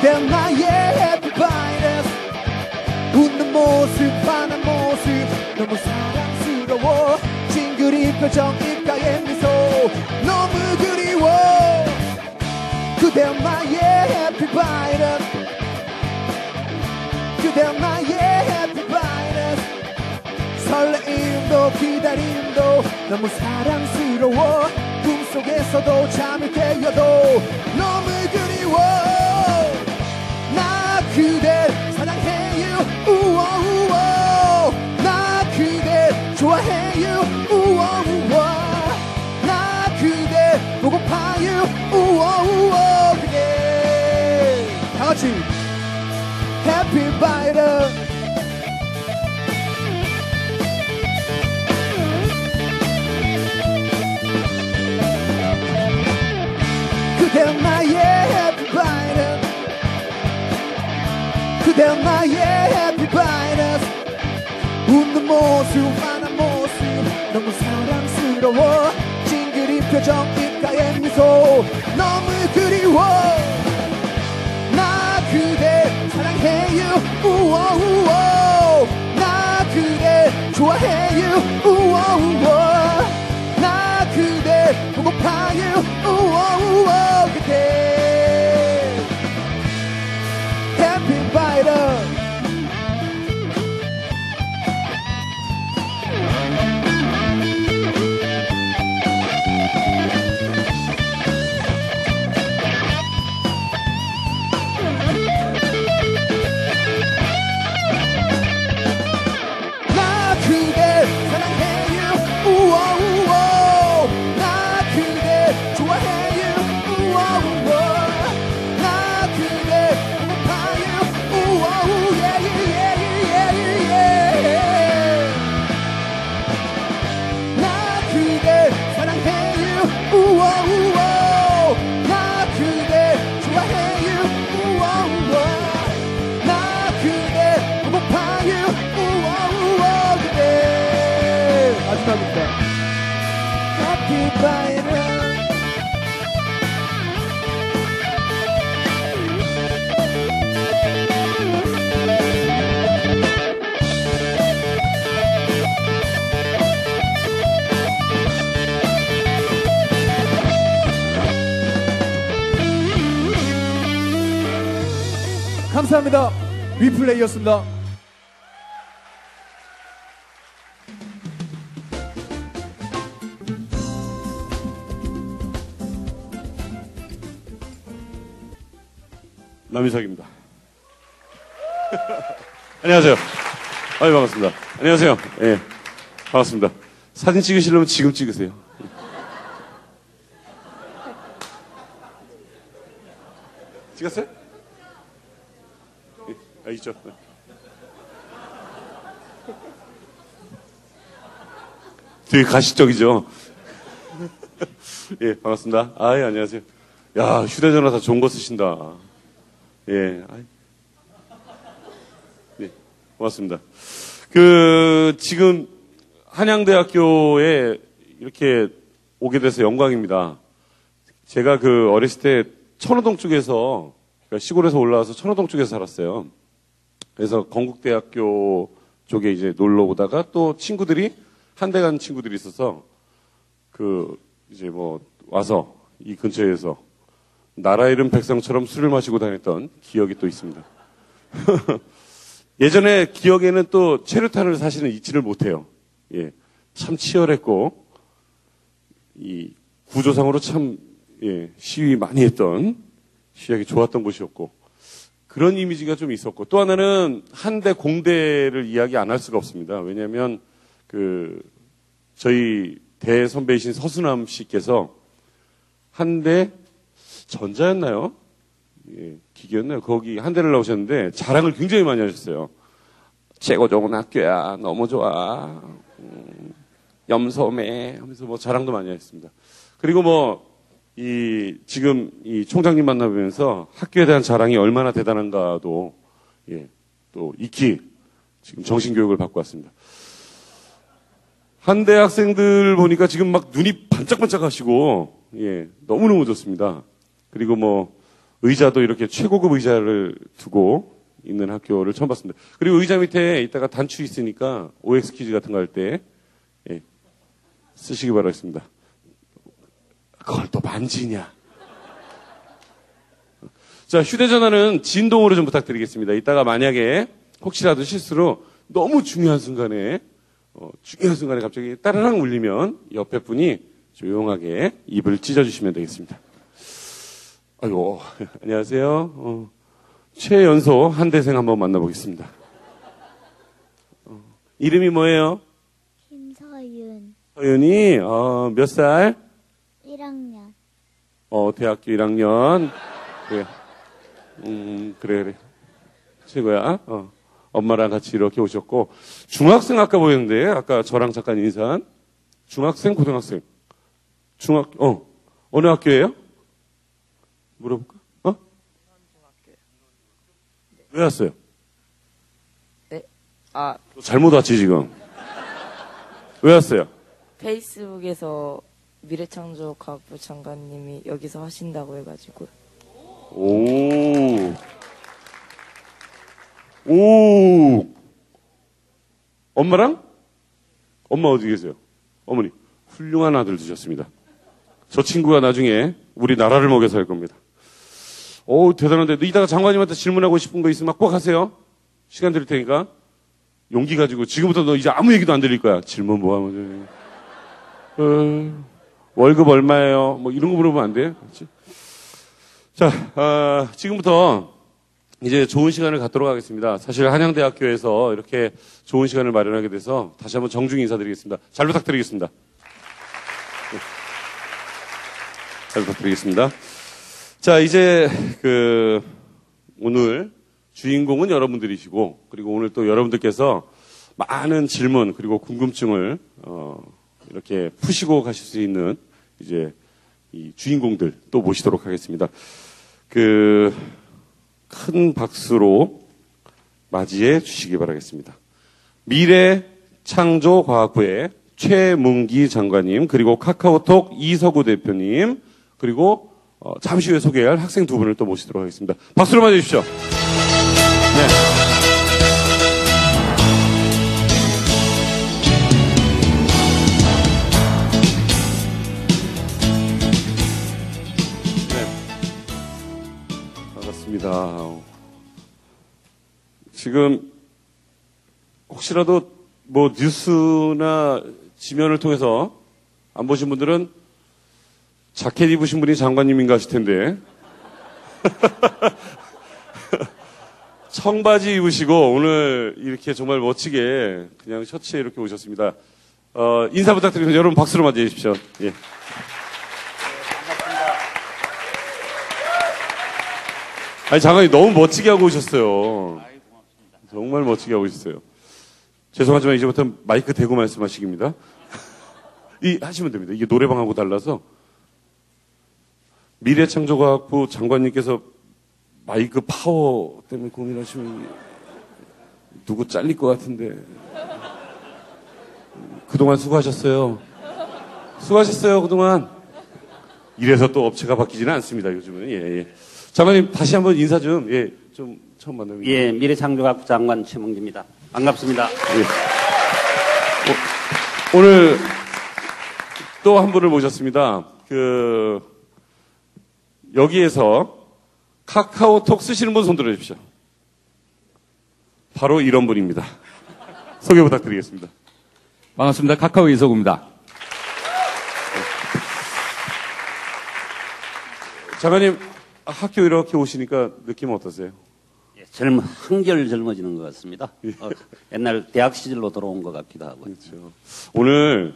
그대 나의 해피 바이러스 웃는 모습 환한 모습 너무 사랑스러워 찡그린 표정 입가에 미소 너무 그리워 그대 나의 해피 바이러스 그대 나의 해피 바이러스 설레임도 기다림도 너무 사랑스러워 꿈속에서도 잠이 깨어도 너무 그리워 나 그댈 사랑해요 우워우워 나 그댈 좋아해요 우워우워 나 그댈 보고파요 우워우워 그대 다같이 해피 바이러스 그대 나의 해피 바이러스 그대 나의 해피 바이러스 웃는 모습 환한 모습 너무 사랑스러워 찡그린 표정 입가에 미소 너무 그리워 나 그대 사랑해요 우워우워 나 그대 좋아해요 우워우워 나 그대 보고파요 우워우워 그대 해피 바이러스 나 그대 사랑해요 우워우워 나 그대 좋아해요 우워우워 나 그대 고파요 우워우 예예예예예 나 그대 사랑해요 우워우워 나 그대 좋아해요 우워우워 나 그대 고파요 우워우워 그대 마지막입니다 Happy Ba이러스 감사합니다. 위플레이였습니다. 남희석입니다. 안녕하세요. 아유, 반갑습니다. 안녕하세요. 예, 반갑습니다. 사진 찍으시려면 지금 찍으세요. 찍었어요? 예, 아, 있죠. 되게 가식적이죠? 예, 반갑습니다. 아, 예, 안녕하세요. 야, 휴대전화 다 좋은 거 쓰신다. 예, 네, 고맙습니다. 지금 한양대학교에 이렇게 오게 돼서 영광입니다. 제가 어렸을 때 천호동 쪽에서, 그러니까 시골에서 올라와서 천호동 쪽에서 살았어요. 그래서 건국대학교 쪽에 이제 놀러 오다가 또 친구들이, 한대 간 친구들이 있어서, 이제 와서 이 근처에서 나라 잃은 백성처럼 술을 마시고 다녔던 기억이 또 있습니다. 예전에 기억에는 또 체류탄을 사실은 잊지를 못해요. 예, 참 치열했고 이 구조상으로 참 시위 많이 했던 시위하기 좋았던 곳이었고 그런 이미지가 좀 있었고 또 하나는 한대 공대를 이야기 안 할 수가 없습니다. 왜냐하면 저희 대선배이신 서수남 씨께서 한대 전자였나요? 예, 기계였나요? 거기 한대를 나오셨는데 자랑을 굉장히 많이 하셨어요. 최고 좋은 학교야. 너무 좋아. 염소매 하면서 자랑도 많이 하셨습니다. 그리고 지금 이 총장님 만나보면서 학교에 대한 자랑이 얼마나 대단한가도 또 익히 지금 정신교육을 받고 왔습니다. 한대 학생들 보니까 지금 막 눈이 반짝반짝 하시고, 너무너무 좋습니다. 그리고 의자도 이렇게 최고급 의자를 두고 있는 학교를 처음 봤습니다. 그리고 의자 밑에 이따가 단추 있으니까 OX 퀴즈 같은 거 할 때 예, 쓰시기 바라겠습니다. 그걸 또 만지냐. 자, 휴대전화는 진동으로 좀 부탁드리겠습니다. 이따가 만약에 혹시라도 실수로 너무 중요한 순간에 갑자기 따르릉 울리면 옆에 분이 조용하게 입을 찢어주시면 되겠습니다. 아이고, 안녕하세요. 최연소 한대생 한번 만나보겠습니다. 이름이 뭐예요? 김서윤, 서윤이, 몇 살? 1학년. 대학교 1학년. 그래. 그래. 최고야. 엄마랑 같이 이렇게 오셨고. 중학생 아까 보였는데, 아까 저랑 잠깐 인사한. 중학생, 고등학생. 어느 학교예요? 물어볼까? 왜 왔어요? 네. 잘못 왔지, 지금. 왜 왔어요? 페이스북에서 미래창조과학부 장관님이 여기서 하신다고 해가지고. 오. 엄마랑? 엄마 어디 계세요? 어머니. 훌륭한 아들 두셨습니다. 저 친구가 나중에 우리 나라를 먹여서 할 겁니다. 대단한데. 이따가 장관님한테 질문하고 싶은 거 있으면 꼭 하세요. 시간 드릴 테니까. 용기 가지고. 지금부터 너 이제 아무 얘기도 안 들릴 거야. 질문 뭐 하면 월급 얼마예요? 뭐 이런 거 물어보면 안 돼. 그렇지? 자, 지금부터 이제 좋은 시간을 갖도록 하겠습니다. 사실 한양대학교에서 이렇게 좋은 시간을 마련하게 돼서 다시 한번 정중히 인사드리겠습니다. 잘 부탁드리겠습니다. 잘 부탁드리겠습니다. 자, 이제 오늘 주인공은 여러분들이시고, 그리고 오늘 또 여러분들께서 많은 질문 그리고 궁금증을 이렇게 푸시고 가실 수 있는 이제 이 주인공들 또 모시도록 하겠습니다. 큰 박수로 맞이해 주시기 바라겠습니다. 미래창조과학부의 최문기 장관님, 그리고 카카오톡 이서구 대표님, 그리고 잠시 후에 소개할 학생 두 분을 또 모시도록 하겠습니다. 박수로 맞이해 주십시오. 네. 반갑습니다. 지금 혹시라도 뭐 뉴스나 지면을 통해서 안 보신 분들은 자켓 입으신 분이 장관님인가 하실 텐데 청바지 입으시고 오늘 이렇게 정말 멋지게 그냥 셔츠에 이렇게 오셨습니다. 인사 부탁드립니다. 여러분 박수로 맞이해 주십시오. 예. 아니, 장관님 너무 멋지게 하고 오셨어요. 정말 멋지게 하고 오셨어요. 죄송하지만 이제부터 마이크 대고 말씀하시기입니다. 하시면 됩니다. 이게 노래방하고 달라서 미래창조과학부 장관님께서 마이크 파워 때문에 고민하시면 누구 잘릴 것 같은데. 그동안 수고하셨어요. 수고하셨어요, 그동안. 이래서 또 업체가 바뀌지는 않습니다, 요즘은. 예. 장관님, 다시 한번 인사 좀, 좀 처음 만납니다. 예, 미래창조과학부 장관 최문기입니다. 반갑습니다. 예. 오늘 또 한 분을 모셨습니다. 여기에서 카카오톡 쓰시는 분 손 들어주십시오. 바로 이런 분입니다. 소개 부탁드리겠습니다. 반갑습니다. 카카오 이서구입니다. 장관님, 학교 이렇게 오시니까 느낌 어떠세요? 예, 한결 젊어지는 것 같습니다. 옛날 대학 시절로 돌아온 것 같기도 하고. 그렇죠. 오늘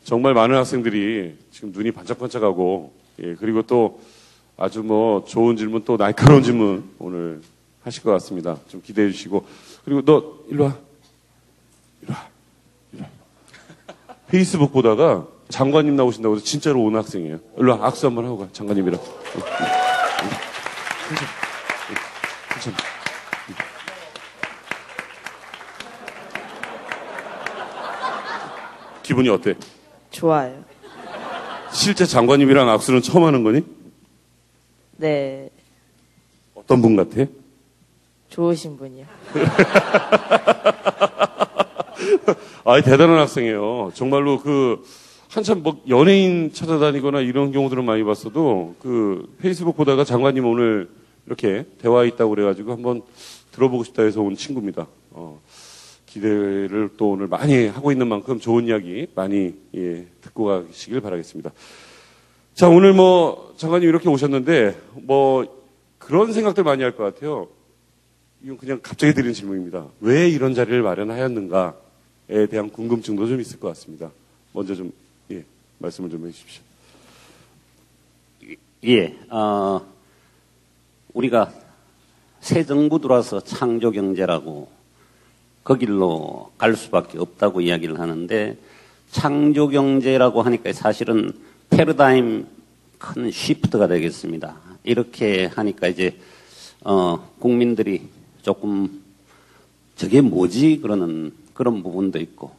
정말 많은 학생들이 지금 눈이 반짝반짝하고, 그리고 또 아주 뭐 좋은 질문, 또 날카로운 질문 오늘 하실 것 같습니다. 좀 기대해 주시고. 그리고 너 일로 와. 페이스북 보다가 장관님 나오신다고 해서 진짜로 온 학생이에요. 일로 와, 악수 한번 하고 가, 장관님이랑. 괜찮아. 기분이 어때? 좋아요. 실제 장관님이랑 악수는 처음 하는 거니? 네. 어떤 분 같아? 좋으신 분이요. 아, 대단한 학생이에요. 정말로 한참 뭐 연예인 찾아다니거나 이런 경우들은 많이 봤어도 페이스북 보다가 장관님 오늘 이렇게 대화에 있다고 그래가지고 한번 들어보고 싶다 해서 온 친구입니다. 기대를 또 오늘 많이 하고 있는 만큼 좋은 이야기 많이 듣고 가시길 바라겠습니다. 자, 오늘 뭐 장관님 이렇게 오셨는데 뭐 그런 생각들 많이 할 것 같아요. 이건 그냥 갑자기 드리는 질문입니다. 왜 이런 자리를 마련하였는가에 대한 궁금증도 좀 있을 것 같습니다. 먼저 좀 말씀을 좀 해주십시오. 예, 우리가 새 정부 들어와서 창조 경제라고 그 길로 갈 수밖에 없다고 이야기를 하는데, 창조 경제라고 하니까 사실은 패러다임 큰 시프트가 되겠습니다. 이렇게 하니까 이제 국민들이 조금 저게 뭐지 그러는 그런 부분도 있고,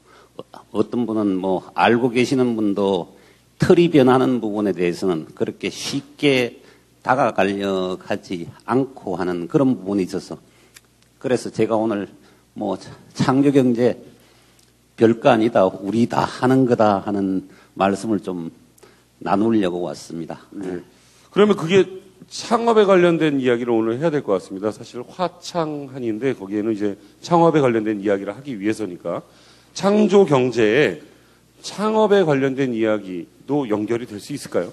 어떤 분은 뭐 알고 계시는 분도 틀이 변하는 부분에 대해서는 그렇게 쉽게 다가가려 하지 않고 하는 그런 부분이 있어서, 그래서 제가 오늘 뭐 창조경제 별거 아니다, 우리 다 하는 거다 하는 말씀을 좀 나누려고 왔습니다. 네. 그러면 그게 창업에 관련된 이야기를 오늘 해야 될 것 같습니다. 사실 화창한인데 거기에는 이제 창업에 관련된 이야기를 하기 위해서니까 창조 경제에 창업에 관련된 이야기도 연결이 될 수 있을까요?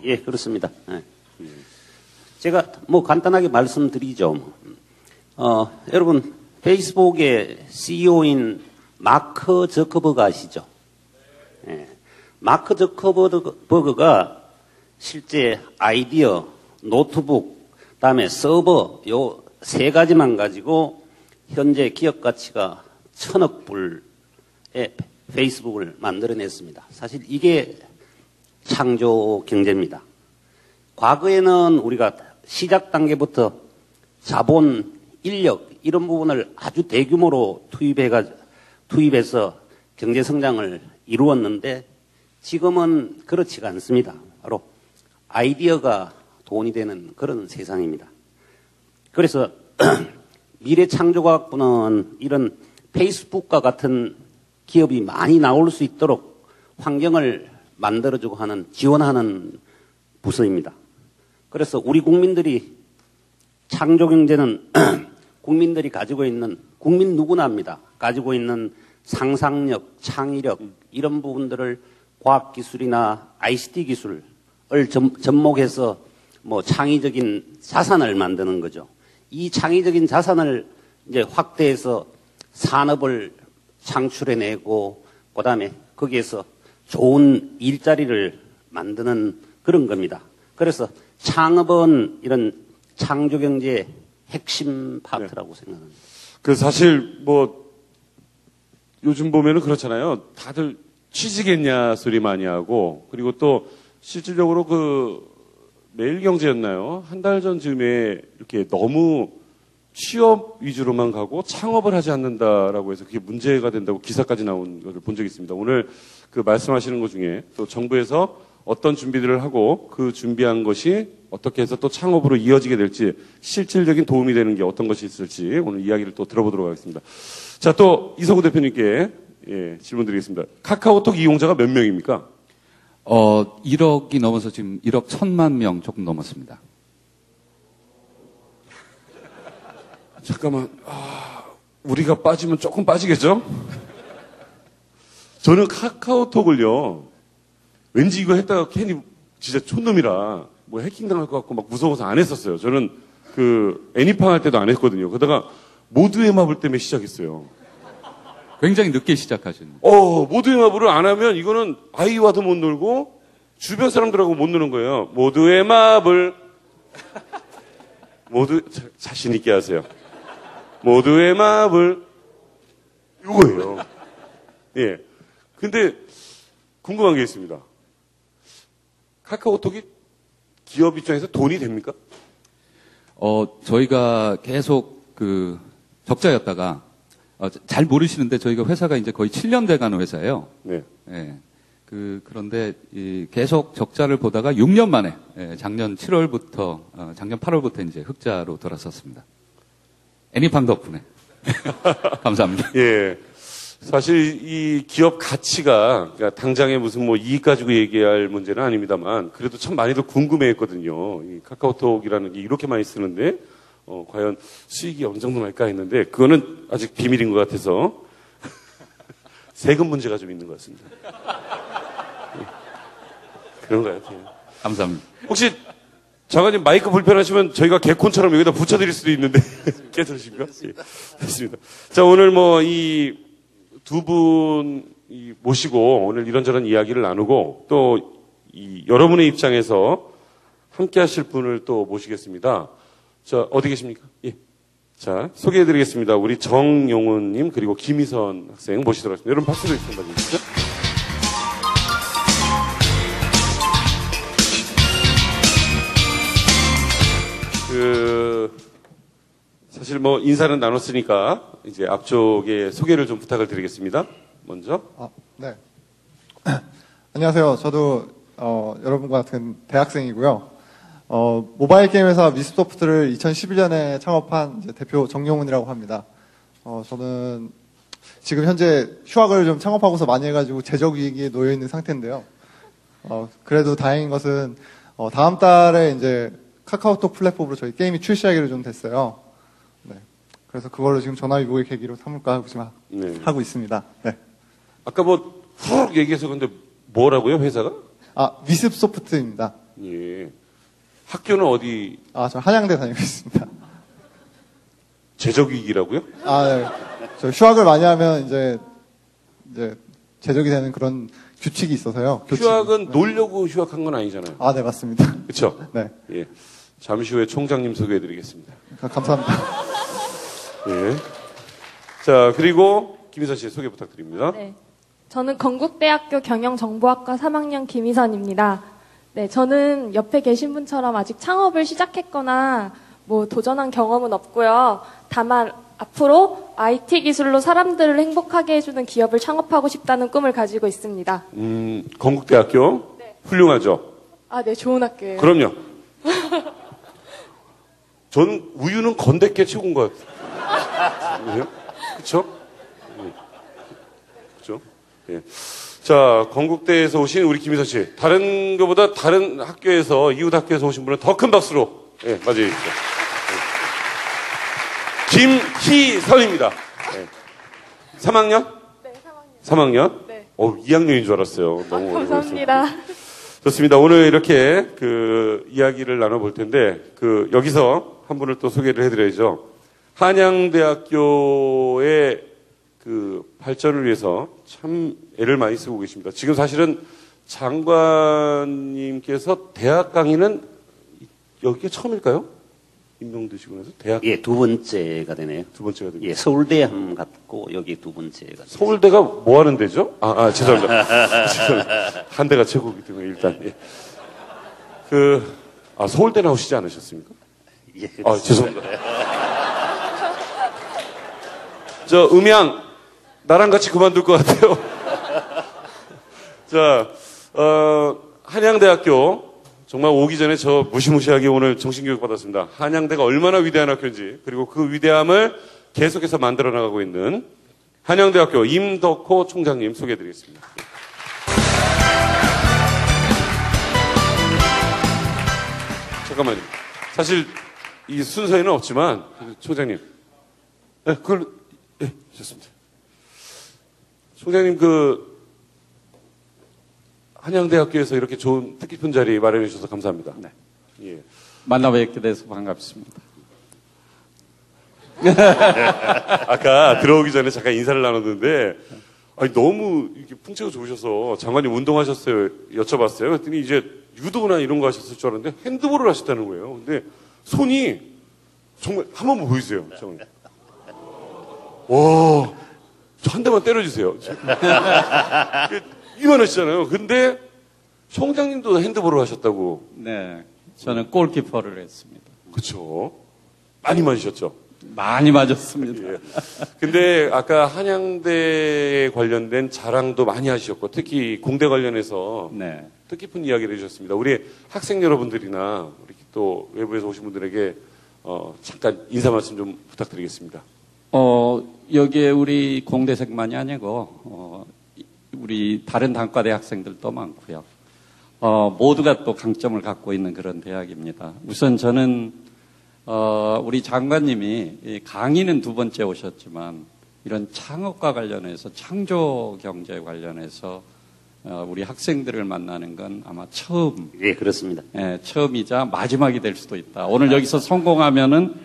예, 그렇습니다. 예. 제가 뭐 간단하게 말씀드리죠. 여러분, 페이스북의 CEO인 마크 저커버그 아시죠? 예. 마크 저커버그가 실제 아이디어, 노트북, 그다음에 서버 요 세 가지만 가지고 현재 기업 가치가 1,000억 불의 페이스북을 만들어냈습니다. 사실 이게 창조 경제입니다. 과거에는 우리가 시작 단계부터 자본, 인력 이런 부분을 아주 대규모로 투입해서 경제 성장을 이루었는데, 지금은 그렇지가 않습니다. 바로 아이디어가 돈이 되는 그런 세상입니다. 그래서 미래창조과학부는 이런 페이스북과 같은 기업이 많이 나올 수 있도록 환경을 만들어주고 하는, 지원하는 부서입니다. 그래서 우리 국민들이 창조경제는 국민들이 가지고 있는, 국민 누구나 합니다. 가지고 있는 상상력, 창의력 이런 부분들을 과학기술이나 ICT 기술을 접목해서 뭐 창의적인 자산을 만드는 거죠. 이 창의적인 자산을 이제 확대해서 산업을 창출해내고, 그 다음에 거기에서 좋은 일자리를 만드는 그런 겁니다. 그래서 창업은 이런 창조경제의 핵심 파트라고 생각합니다. 사실 뭐 요즘 보면은 그렇잖아요. 다들 취직했냐 소리 많이 하고, 그리고 또 실질적으로 매일경제였나요? 한 달 전쯤에 이렇게 너무 취업 위주로만 가고 창업을 하지 않는다라고 해서 그게 문제가 된다고 기사까지 나온 것을 본 적이 있습니다. 오늘 말씀하시는 것 중에 또 정부에서 어떤 준비들을 하고 그 준비한 것이 어떻게 해서 또 창업으로 이어지게 될지, 실질적인 도움이 되는 게 어떤 것이 있을지 오늘 이야기를 또 들어보도록 하겠습니다. 자, 또 이석우 대표님께 질문 드리겠습니다. 카카오톡 이용자가 몇 명입니까? 1억이 넘어서 지금 1억 1,000만 명 조금 넘었습니다. 잠깐만, 우리가 빠지면 조금 빠지겠죠? 저는 카카오톡을요, 왠지 이거 했다가 괜히 진짜 촌놈이라 뭐 해킹 당할 것 같고 막 무서워서 안 했었어요. 저는 애니팡 할 때도 안 했거든요. 그러다가 모두의 마블 때문에 시작했어요. 굉장히 늦게 시작하셨네요. 모두의 마블을 안 하면 이거는 아이와도 못 놀고 주변 사람들하고 못 노는 거예요. 모두의 마블. 자신 있게 하세요. 모두의 마블. 이거예요. 예. 근데 궁금한 게 있습니다. 카카오톡이 기업 입장에서 돈이 됩니까? 저희가 계속 적자였다가 잘 모르시는데 저희가 회사가 이제 거의 7년 돼가는 회사예요. 네. 예. 그런데 계속 적자를 보다가 6년 만에 작년 7월부터 작년 8월부터 이제 흑자로 돌아섰습니다. 애니팡 덕분에. 감사합니다. 예. 사실 이 기업 가치가 그러니까 당장에 무슨 뭐 이익 가지고 얘기할 문제는 아닙니다만 그래도 참 많이들 궁금해했거든요. 이 카카오톡이라는 게 이렇게 많이 쓰는데 과연 수익이 어느 정도 날까 했는데 그거는 아직 비밀인 것 같아서 세금 문제가 좀 있는 것 같습니다. 예. 그런가요? 예. 감사합니다. 혹시 장관님 마이크 불편하시면 저희가 개콘처럼 여기다 붙여드릴 수도 있는데 괜찮으십니까? 예. 됐습니다. 자, 오늘 뭐 이 두 분 모시고 오늘 이런저런 이야기를 나누고 또 여러분의 입장에서 함께 하실 분을 또 모시겠습니다. 자, 어디 계십니까? 예. 자, 소개해드리겠습니다. 우리 정용훈님 그리고 김희선 학생 모시도록 하겠습니다. 여러분 박수로 부탁드립니다. 사실 뭐 인사는 나눴으니까 이제 앞쪽에 소개를 좀 부탁을 드리겠습니다. 먼저. 네. 안녕하세요. 저도 여러분과 같은 대학생이고요. 모바일 게임 회사 미스소프트를 2011년에 창업한 이제 대표 정용훈이라고 합니다. 저는 지금 현재 휴학을 좀 창업하고서 많이 해가지고 재적 위기에 놓여 있는 상태인데요. 그래도 다행인 것은 다음 달에 이제 카카오톡 플랫폼으로 저희 게임이 출시하기로 좀 됐어요. 네. 그래서 그걸로 지금 전화위복의 계기로 삼을까 하고 지금 하고 있습니다. 네. 아까 뭐 훅 얘기해서 근데 뭐라고요 회사가? 미스소프트입니다. 예. 학교는 어디? 저 한양대 다니고 있습니다. 재적위기라고요? 네. 저 휴학을 많이 하면 이제 제적이 되는 그런 규칙이 있어서요. 휴학은 놀려고 휴학한 건 아니잖아요. 네, 맞습니다. 그렇죠? 네. 예. 잠시 후에 총장님 소개해드리겠습니다. 감사합니다. 예. 자, 그리고 김희선 씨 소개 부탁드립니다. 네. 저는 건국대학교 경영정보학과 3학년 김희선입니다. 네, 저는 옆에 계신 분처럼 아직 창업을 시작했거나 뭐 도전한 경험은 없고요. 다만 앞으로 IT 기술로 사람들을 행복하게 해주는 기업을 창업하고 싶다는 꿈을 가지고 있습니다. 건국대학교? 네. 훌륭하죠? 네, 좋은 학교예요. 그럼요. 전 우유는 건대께 최고인 것 같아요. 그렇죠? 그렇죠? 예. 자, 건국대에서 오신 우리 김희선 씨. 다른 것보다 다른 학교에서 이웃 학교에서 오신 분은 더 큰 박수로 맞이해주시죠. 김희선입니다. 네. 3학년? 네, 3학년. 3학년? 네. 2학년인 줄 알았어요. 너무 감사합니다. 좋습니다. 오늘 이렇게 이야기를 나눠볼 텐데, 여기서 한 분을 또 소개를 해드려야죠. 한양대학교의 발전을 위해서 참 애를 많이 쓰고 계십니다. 지금 사실은 장관님께서 대학 강의는 여기가 처음일까요? 임명되시고 나서 대학? 예, 두 번째가 되네요. 두 번째가 됩니다. 예, 서울대 한 갔고 여기 두 번째가. 서울대가 뭐 하는 데죠? 죄송합니다. 죄송합니다. 한 대가 최고이기 때문에 일단. 예. 서울대 나오시지 않으셨습니까? 예. 죄송합니다. 저 음양 나랑 같이 그만둘 것 같아요. 자, 한양대학교 정말 오기 전에 저 무시무시하게 오늘 정신교육 받았습니다. 한양대가 얼마나 위대한 학교인지 그리고 그 위대함을 계속해서 만들어 나가고 있는 한양대학교 임덕호 총장님 소개해드리겠습니다. 잠깐만요. 사실 이 순서에는 없지만 총장님, 좋습니다. 총장님 한양대학교에서 이렇게 좋은 뜻깊은 자리 마련해 주셔서 감사합니다. 네. 예. 만나 뵙게 돼서 반갑습니다. 아까 들어오기 전에 잠깐 인사를 나눴는데, 너무 이렇게 풍채가 좋으셔서 장관님 운동하셨어요? 여쭤봤어요. 그랬더니 이제 유도나 이런 거 하셨을 줄 알았는데 핸드볼을 하셨다는 거예요. 근데 손이 정말 한 번만 보여주세요. 장관님. 와, 저 한 대만 때려주세요. 이만하시잖아요. 근데 총장님도 핸드볼을 하셨다고. 네, 저는 골키퍼를 했습니다. 그렇죠. 많이 맞으셨죠. 많이 맞았습니다. 예. 근데 아까 한양대에 관련된 자랑도 많이 하셨고 특히 공대 관련해서 네. 뜻깊은 이야기를 해주셨습니다. 우리 학생 여러분들이나 우리 또 외부에서 오신 분들에게 잠깐 인사 말씀 좀 부탁드리겠습니다. 여기에 우리 공대생만이 아니고 우리 다른 단과대 학생들도 많고요. 모두가 또 강점을 갖고 있는 그런 대학입니다. 우선 저는 우리 장관님이 강의는 두 번째 오셨지만 이런 창업과 관련해서 창조 경제 관련해서 우리 학생들을 만나는 건 아마 처음. 예, 그렇습니다. 예, 처음이자 마지막이 될 수도 있다. 오늘 여기서 성공하면은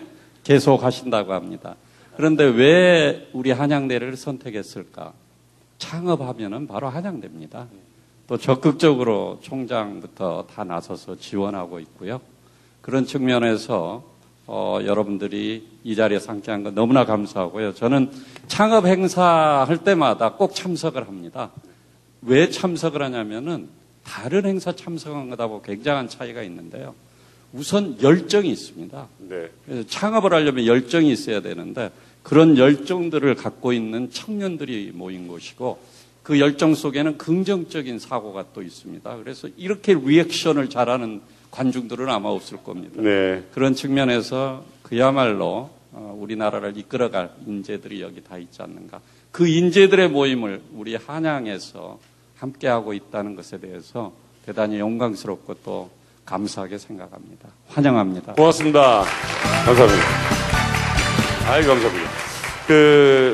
계속 하신다고 합니다. 그런데 왜 우리 한양대를 선택했을까? 창업하면은 바로 한양대입니다. 또 적극적으로 총장부터 다 나서서 지원하고 있고요. 그런 측면에서 여러분들이 이 자리에 상주한 건 너무나 감사하고요. 저는 창업 행사 할 때마다 꼭 참석을 합니다. 왜 참석을 하냐면은 다른 행사 참석한 것하고 굉장한 차이가 있는데요. 우선 열정이 있습니다. 네. 그래서 창업을 하려면 열정이 있어야 되는데 그런 열정들을 갖고 있는 청년들이 모인 곳이고 그 열정 속에는 긍정적인 사고가 또 있습니다. 그래서 이렇게 리액션을 잘하는 관중들은 아마 없을 겁니다. 네. 그런 측면에서 그야말로 우리나라를 이끌어갈 인재들이 여기 다 있지 않는가. 그 인재들의 모임을 우리 한양에서 함께하고 있다는 것에 대해서 대단히 영광스럽고 또 감사하게 생각합니다. 환영합니다. 고맙습니다. 감사합니다. 아이, 감사합니다.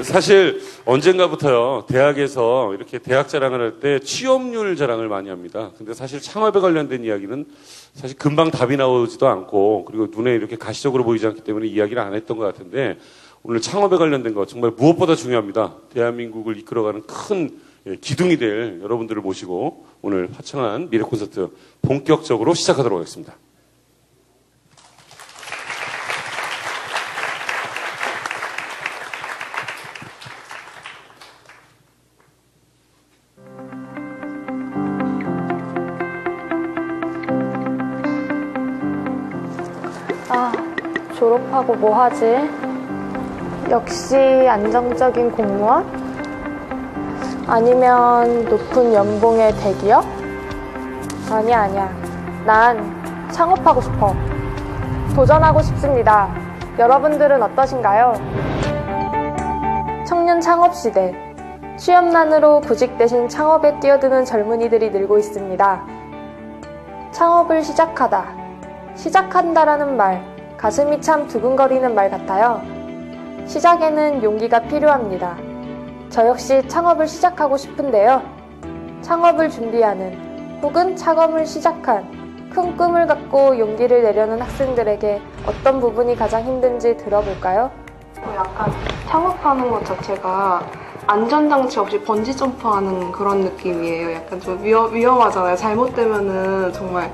사실 언젠가부터요, 대학에서 이렇게 대학 자랑을 할 때 취업률 자랑을 많이 합니다. 근데 사실 창업에 관련된 이야기는 사실 금방 답이 나오지도 않고, 그리고 눈에 이렇게 가시적으로 보이지 않기 때문에 이야기를 안 했던 것 같은데, 오늘 창업에 관련된 거 정말 무엇보다 중요합니다. 대한민국을 이끌어가는 큰 기둥이 될 여러분들을 모시고 오늘 화창한 미래 콘서트 본격적으로 시작하도록 하겠습니다. 졸업하고 뭐 하지? 역시 안정적인 공무원? 아니면 높은 연봉의 대기업? 아니야. 난 창업하고 싶어. 도전하고 싶습니다. 여러분들은 어떠신가요? 청년 창업 시대. 취업난으로 구직 대신 창업에 뛰어드는 젊은이들이 늘고 있습니다. 창업을 시작하다. 시작한다라는 말, 가슴이 참 두근거리는 말 같아요. 시작에는 용기가 필요합니다. 저 역시 창업을 시작하고 싶은데요. 창업을 준비하는 혹은 창업을 시작한 큰 꿈을 갖고 용기를 내려는 학생들에게 어떤 부분이 가장 힘든지 들어볼까요? 약간 창업하는 것 자체가 안전장치 없이 번지 점프하는 그런 느낌이에요. 약간 좀 위험하잖아요. 잘못되면은 정말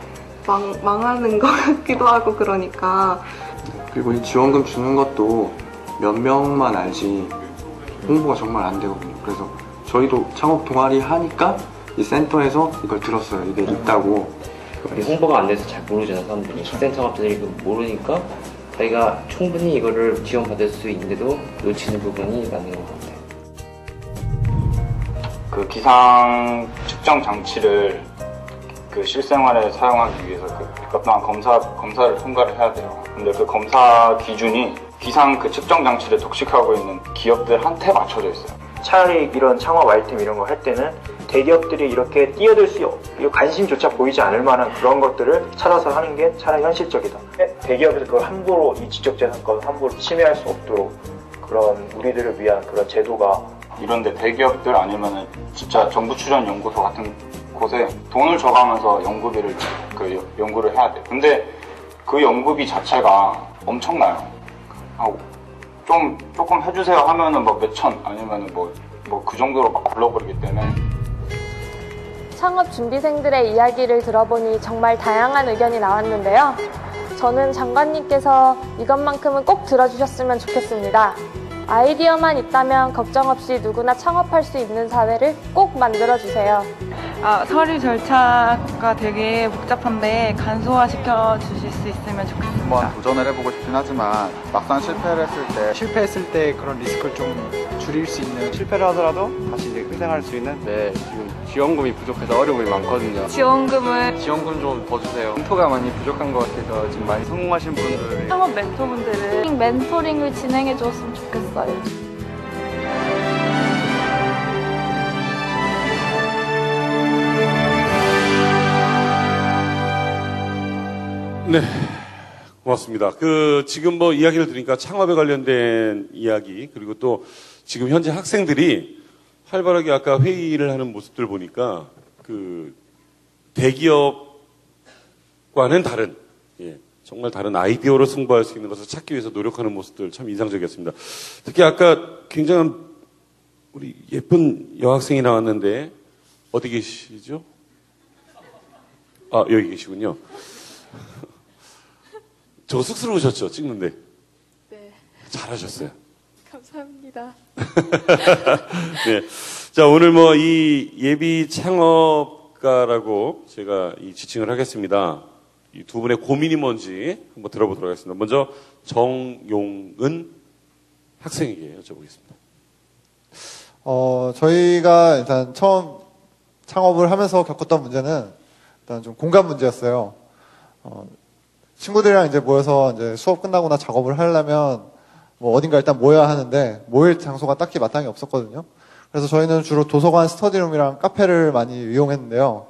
망하는 것 같기도 하고 그러니까. 그리고 이 지원금 주는 것도 몇 명만 알지 홍보가 정말 안 되거든요. 그래서 저희도 창업 동아리 하니까 이 센터에서 이걸 들었어요. 이게 있다고. 홍보가 안 돼서 잘 모르잖아요. 사람들이. 학생 창업자들이 모르니까 자기가 충분히 이거를 지원받을 수 있는데도 놓치는 부분이 많은 것 같아요. 그 기상 측정 장치를 그 실생활에 사용하기 위해서 또한 검사를 통과를 해야 돼요. 근데 그 검사 기준이 기상 그 측정 장치를 독식하고 있는 기업들한테 맞춰져 있어요. 차라리 이런 창업 아이템 이런 거 할 때는 대기업들이 이렇게 뛰어들 수 관심조차 보이지 않을 만한 그런 것들을 찾아서 하는 게 차라리 현실적이다. 대기업에서 그걸 함부로 이 지적재산권 함부로 침해할 수 없도록 그런 우리들을 위한 그런 제도가 이런데 대기업들 아니면은 진짜 정부 출연 연구소 같은 곳에 돈을 줘가면서 연구비를 연구를 해야 돼. 근데 그 연구비 자체가 엄청나요. 조금 해주세요 하면은 뭐 몇천 아니면은 뭐 그 정도로 막 불러버리기 때문에. 창업 준비생들의 이야기를 들어보니 정말 다양한 의견이 나왔는데요. 저는 장관님께서 이것만큼은 꼭 들어주셨으면 좋겠습니다. 아이디어만 있다면 걱정 없이 누구나 창업할 수 있는 사회를 꼭 만들어주세요. 서류 절차가 되게 복잡한데 간소화시켜 주실 수 있으면 좋겠습니다. 한번 도전을 해보고 싶긴 하지만 막상 실패했을 때 그런 리스크를 좀 줄일 수 있는, 실패를 하더라도 다시 이제 회생할 수 있는. 네, 지금 지원금이 부족해서 어려움이 많거든요. 지원금 좀 더 주세요. 멘토가 많이 부족한 것 같아서 지금 많이 성공하신 분들, 창업 멘토분들을 멘토링을 진행해 줬으면 좋겠어요. 네, 고맙습니다. 지금 뭐 이야기를 들으니까 창업에 관련된 이야기, 그리고 또 지금 현재 학생들이 활발하게 아까 회의를 하는 모습들 보니까 대기업과는 다른, 정말 다른 아이디어로 승부할 수 있는 것을 찾기 위해서 노력하는 모습들 참 인상적이었습니다. 특히 아까 굉장한 우리 예쁜 여학생이 나왔는데 어디 계시죠? 여기 계시군요. 저 쑥스러우셨죠? 찍는데. 네. 잘하셨어요. 감사합니다. 네. 자, 오늘 뭐 이 예비 창업가라고 제가 이 지칭을 하겠습니다. 이 두 분의 고민이 뭔지 한번 들어보도록 하겠습니다. 먼저 정용은 학생에게 여쭤보겠습니다. 저희가 일단 처음 창업을 하면서 겪었던 문제는 일단 좀 공간 문제였어요. 친구들이랑 이제 모여서 이제 수업 끝나거나 작업을 하려면 뭐 어딘가 일단 모여야 하는데 모일 장소가 딱히 마땅히 없었거든요. 그래서 저희는 주로 도서관 스터디룸이랑 카페를 많이 이용했는데요.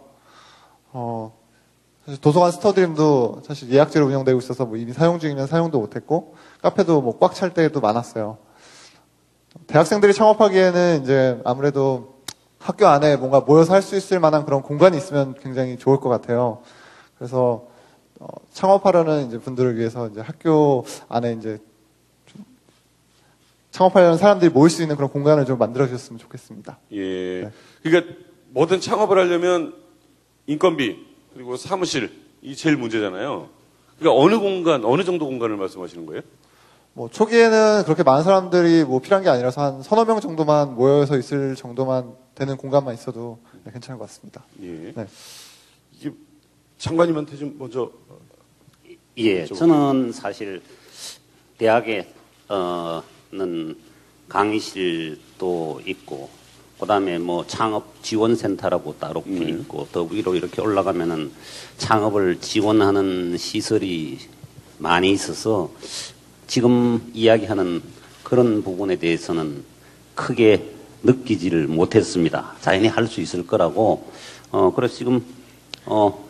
사실 도서관 스터디룸도 사실 예약제로 운영되고 있어서 뭐 이미 사용 중이면 사용도 못했고 카페도 뭐 꽉 찰 때도 많았어요. 대학생들이 창업하기에는 이제 아무래도 학교 안에 뭔가 모여서 할 수 있을 만한 그런 공간이 있으면 굉장히 좋을 것 같아요. 그래서 창업하려는 이제 분들을 위해서 이제 학교 안에 이제 좀 창업하려는 사람들이 모일 수 있는 그런 공간을 좀 만들어 주셨으면 좋겠습니다. 예. 네. 그러니까 뭐든 창업을 하려면 인건비 그리고 사무실 이 제일 문제잖아요. 그러니까 어느 공간, 어느 정도 공간을 말씀하시는 거예요? 뭐 초기에는 그렇게 많은 사람들이 뭐 필요한 게 아니라서 한 서너 명 정도만 모여서 있을 정도만 되는 공간만 있어도 괜찮을 것 같습니다. 예. 네. 이게 장관님한테 좀 먼저. 예, 저는 사실 대학에는 강의실도 있고, 그 다음에 뭐 창업 지원센터라고 따로 있고, 더 위로 이렇게 올라가면은 창업을 지원하는 시설이 많이 있어서 지금 이야기하는 그런 부분에 대해서는 크게 느끼지를 못했습니다. 자연히 할 수 있을 거라고. 그래서 지금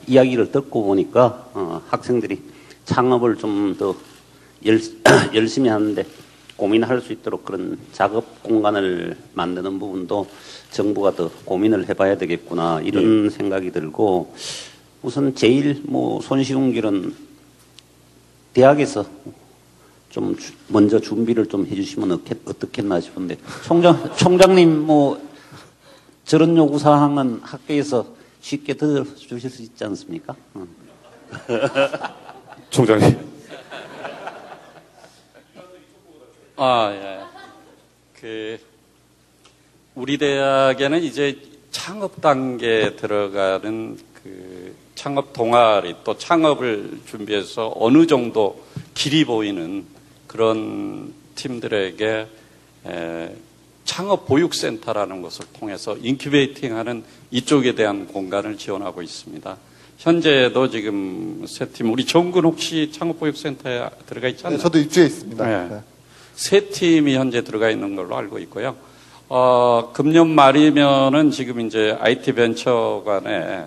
이야기를 듣고 보니까 학생들이 창업을 좀 더 열심히 하는데 고민할 수 있도록 그런 작업 공간을 만드는 부분도 정부가 더 고민을 해봐야 되겠구나 이런 생각이 들고, 우선 제일 뭐 손쉬운 길은 대학에서 좀 먼저 준비를 좀 해주시면 어떻겠나 싶은데, 총장님 뭐 저런 요구 사항은 학교에서 쉽게 들어주실 수 있지 않습니까? 총장님. 예. 우리 대학에는 이제 창업 단계에 들어가는 창업 동아리 또 창업을 준비해서 어느 정도 길이 보이는 그런 팀들에게 창업 보육센터라는 것을 통해서 인큐베이팅하는 이쪽에 대한 공간을 지원하고 있습니다. 현재도 지금 세 팀, 우리 정군 혹시 창업보육센터에 들어가 있지 않나요? 네, 저도 입주해 있습니다. 네. 네. 세 팀이 현재 들어가 있는 걸로 알고 있고요. 금년 말이면은 지금 이제 IT 벤처관에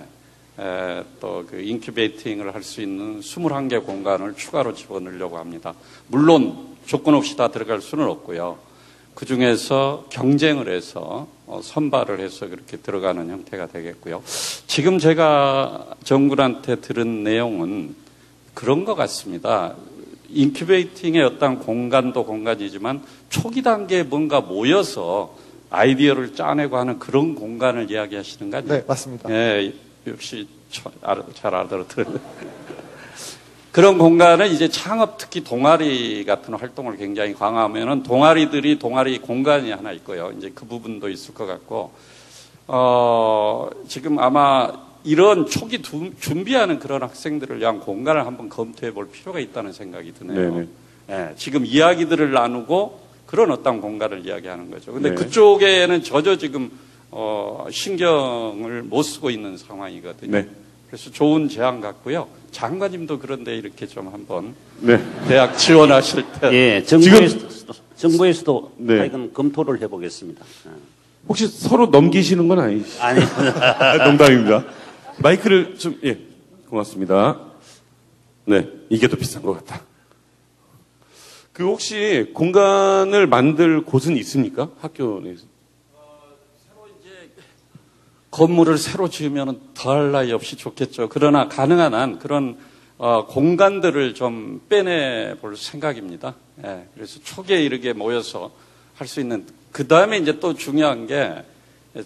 또 그 인큐베이팅을 할 수 있는 21개 공간을 추가로 집어넣으려고 합니다. 물론 조건 없이 다 들어갈 수는 없고요. 그 중에서 경쟁을 해서 선발을 해서 그렇게 들어가는 형태가 되겠고요. 지금 제가 정군한테 들은 내용은 그런 것 같습니다. 인큐베이팅의 어떤 공간도 공간이지만 초기 단계에 뭔가 모여서 아이디어를 짜내고 하는 그런 공간을 이야기하시는 거 아니에요? 네, 맞습니다. 예, 역시 잘 알아들어요. 그런 공간은 이제 창업 특히 동아리 같은 활동을 굉장히 강화하면은 동아리 공간이 하나 있고요. 이제 그 부분도 있을 것 같고, 지금 아마 이런 초기 준비하는 그런 학생들을 위한 공간을 한번 검토해 볼 필요가 있다는 생각이 드네요. 예, 지금 이야기들을 나누고 그런 어떤 공간을 이야기하는 거죠. 근데 네. 그쪽에는 전혀 지금 신경을 못 쓰고 있는 상황이거든요. 네. 그래서 좋은 제안 같고요. 장관님도 그런데 이렇게 좀 한번 네. 대학 지원하실 때 예, 정부에서도 네. 하여간 검토를 해보겠습니다. 혹시 서로 넘기시는 건 아니시죠? 아니. 농담입니다. 마이크를 좀, 예, 고맙습니다. 네, 이게 더 비싼 것 같다. 그 혹시 공간을 만들 곳은 있습니까? 학교 내에서? 건물을 새로 지으면 더할 나위 없이 좋겠죠. 그러나 가능한 한 그런 공간들을 좀 빼내 볼 생각입니다. 예, 그래서 초기에 이렇게 모여서 할 수 있는. 그 다음에 이제 또 중요한 게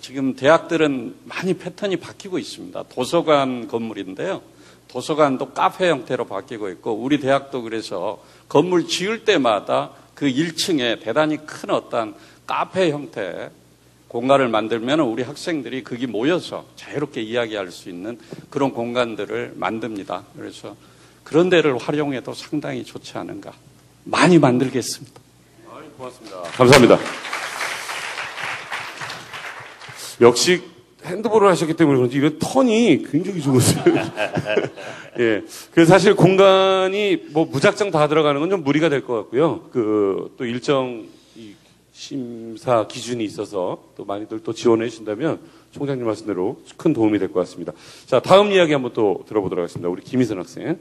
지금 대학들은 많이 패턴이 바뀌고 있습니다. 도서관 건물인데요. 도서관도 카페 형태로 바뀌고 있고 우리 대학도 그래서 건물 지을 때마다 그 1층에 대단히 큰 어떤 카페 형태 공간을 만들면 우리 학생들이 거기 모여서 자유롭게 이야기할 수 있는 그런 공간들을 만듭니다. 그래서 그런 데를 활용해도 상당히 좋지 않은가. 많이 만들겠습니다. 고맙습니다. 감사합니다. 역시 핸드볼을 하셨기 때문에 그런지 이런 턴이 굉장히 좋으세요. 예. 그래서 사실 공간이 뭐 무작정 다 들어가는 건 좀 무리가 될 것 같고요. 또 일정 심사 기준이 있어서 또 많이들 또 지원해 주신다면 총장님 말씀대로 큰 도움이 될 것 같습니다. 자, 다음 이야기 한번 또 들어보도록 하겠습니다. 우리 김희선 학생.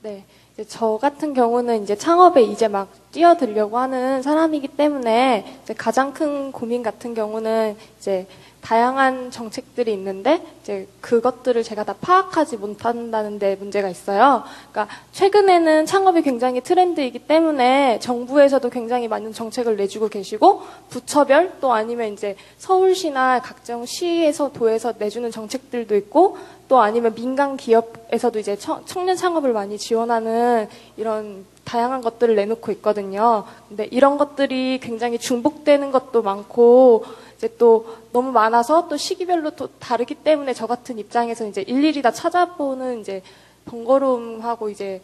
네. 저 같은 경우는 이제 창업에 이제 막 뛰어들려고 하는 사람이기 때문에 이제 가장 큰 고민 같은 경우는 이제 다양한 정책들이 있는데 이제 그것들을 제가 다 파악하지 못한다는 데 문제가 있어요. 그러니까 최근에는 창업이 굉장히 트렌드이기 때문에 정부에서도 굉장히 많은 정책을 내주고 계시고 부처별 또 아니면 이제 서울시나 각종 시에서 도에서 내주는 정책들도 있고 또 아니면 민간 기업에서도 이제 청년 창업을 많이 지원하는 이런 다양한 것들을 내놓고 있거든요. 근데 이런 것들이 굉장히 중복되는 것도 많고 이제 또 너무 많아서 또 시기별로 또 다르기 때문에 저 같은 입장에서 이제 일일이 다 찾아보는 이제 번거로움하고 이제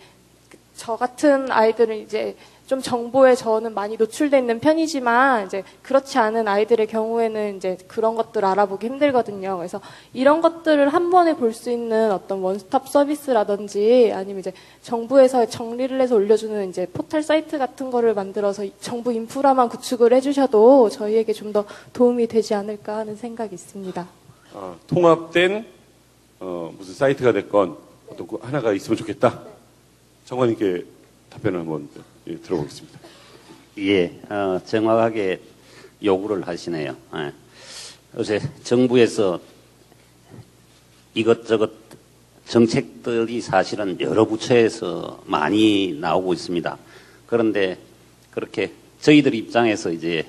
저 같은 아이들은 이제 좀 정보에 저는 많이 노출돼 있는 편이지만 이제 그렇지 않은 아이들의 경우에는 이제 그런 것들을 알아보기 힘들거든요. 그래서 이런 것들을 한 번에 볼 수 있는 어떤 원스톱 서비스라든지 아니면 이제 정부에서 정리를 해서 올려주는 이제 포털 사이트 같은 거를 만들어서 정부 인프라만 구축을 해주셔도 저희에게 좀 더 도움이 되지 않을까 하는 생각이 있습니다. 통합된 무슨 사이트가 됐건 어떤 하나가 있으면 좋겠다. 장관님께 답변을 한번 들어보겠습니다. 예, 정확하게 요구를 하시네요. 예. 요새 정부에서 이것저것 정책들이 사실은 여러 부처에서 많이 나오고 있습니다. 그런데 그렇게 저희들 입장에서 이제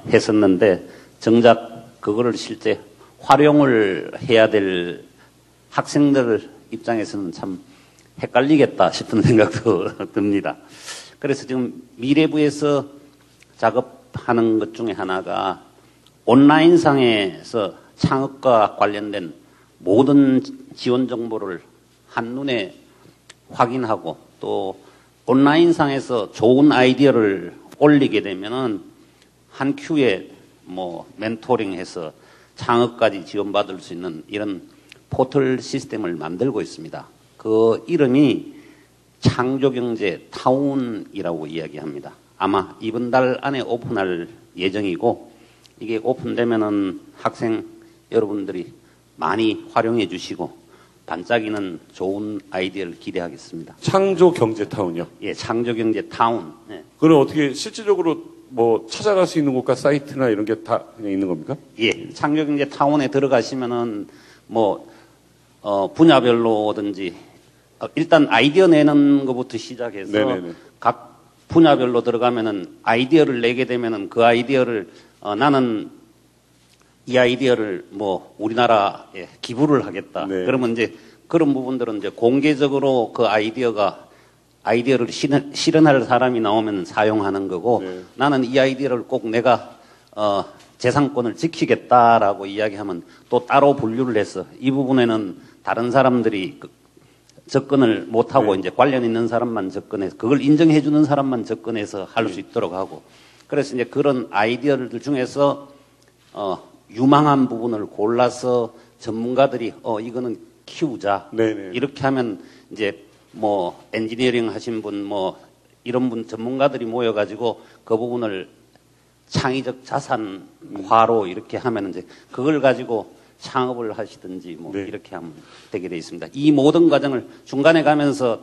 했었는데 정작 그거를 실제 활용을 해야 될 학생들 입장에서는 참 헷갈리겠다 싶은 생각도 듭니다. 그래서 지금 미래부에서 작업하는 것 중에 하나가 온라인상에서 창업과 관련된 모든 지원 정보를 한눈에 확인하고 또 온라인상에서 좋은 아이디어를 올리게 되면은 한 큐에 뭐 멘토링해서 창업까지 지원받을 수 있는 이런 포털 시스템을 만들고 있습니다. 그 이름이 창조경제 타운이라고 이야기합니다. 아마 이번 달 안에 오픈할 예정이고 이게 오픈되면은 학생 여러분들이 많이 활용해 주시고 반짝이는 좋은 아이디어를 기대하겠습니다. 창조경제타운이요? 예, 창조경제타운. 예. 그럼 어떻게 실질적으로 뭐 찾아갈 수 있는 곳과 사이트나 이런 게 다 그냥 있는 겁니까? 예, 창조경제타운에 들어가시면은 뭐 분야별로든지 일단 아이디어 내는 것부터 시작해서 네네네. 각 분야별로 들어가면은 아이디어를 내게 되면은 그 아이디어를 나는 이 아이디어를 뭐 우리나라에 기부를 하겠다. 네. 그러면 이제 그런 부분들은 이제 공개적으로 그 아이디어를 실현할 사람이 나오면 사용하는 거고 나는 이 아이디어를 꼭 내가 재산권을 지키겠다라고 이야기하면 또 따로 분류를 해서 이 부분에는 다른 사람들이 접근을 못하고 이제 관련 있는 사람만 접근해서 그걸 인정해주는 사람만 접근해서 할 수 있도록 하고 그래서 이제 그런 아이디어들 중에서 유망한 부분을 골라서 전문가들이 이거는 키우자 이렇게 하면 이제 뭐 엔지니어링 하신 분 뭐 이런 분 전문가들이 모여가지고 그 부분을 창의적 자산화로 이렇게 하면 이제 그걸 가지고 창업을 하시든지 뭐 이렇게 하면 되게 돼 있습니다. 이 모든 과정을 중간에 가면서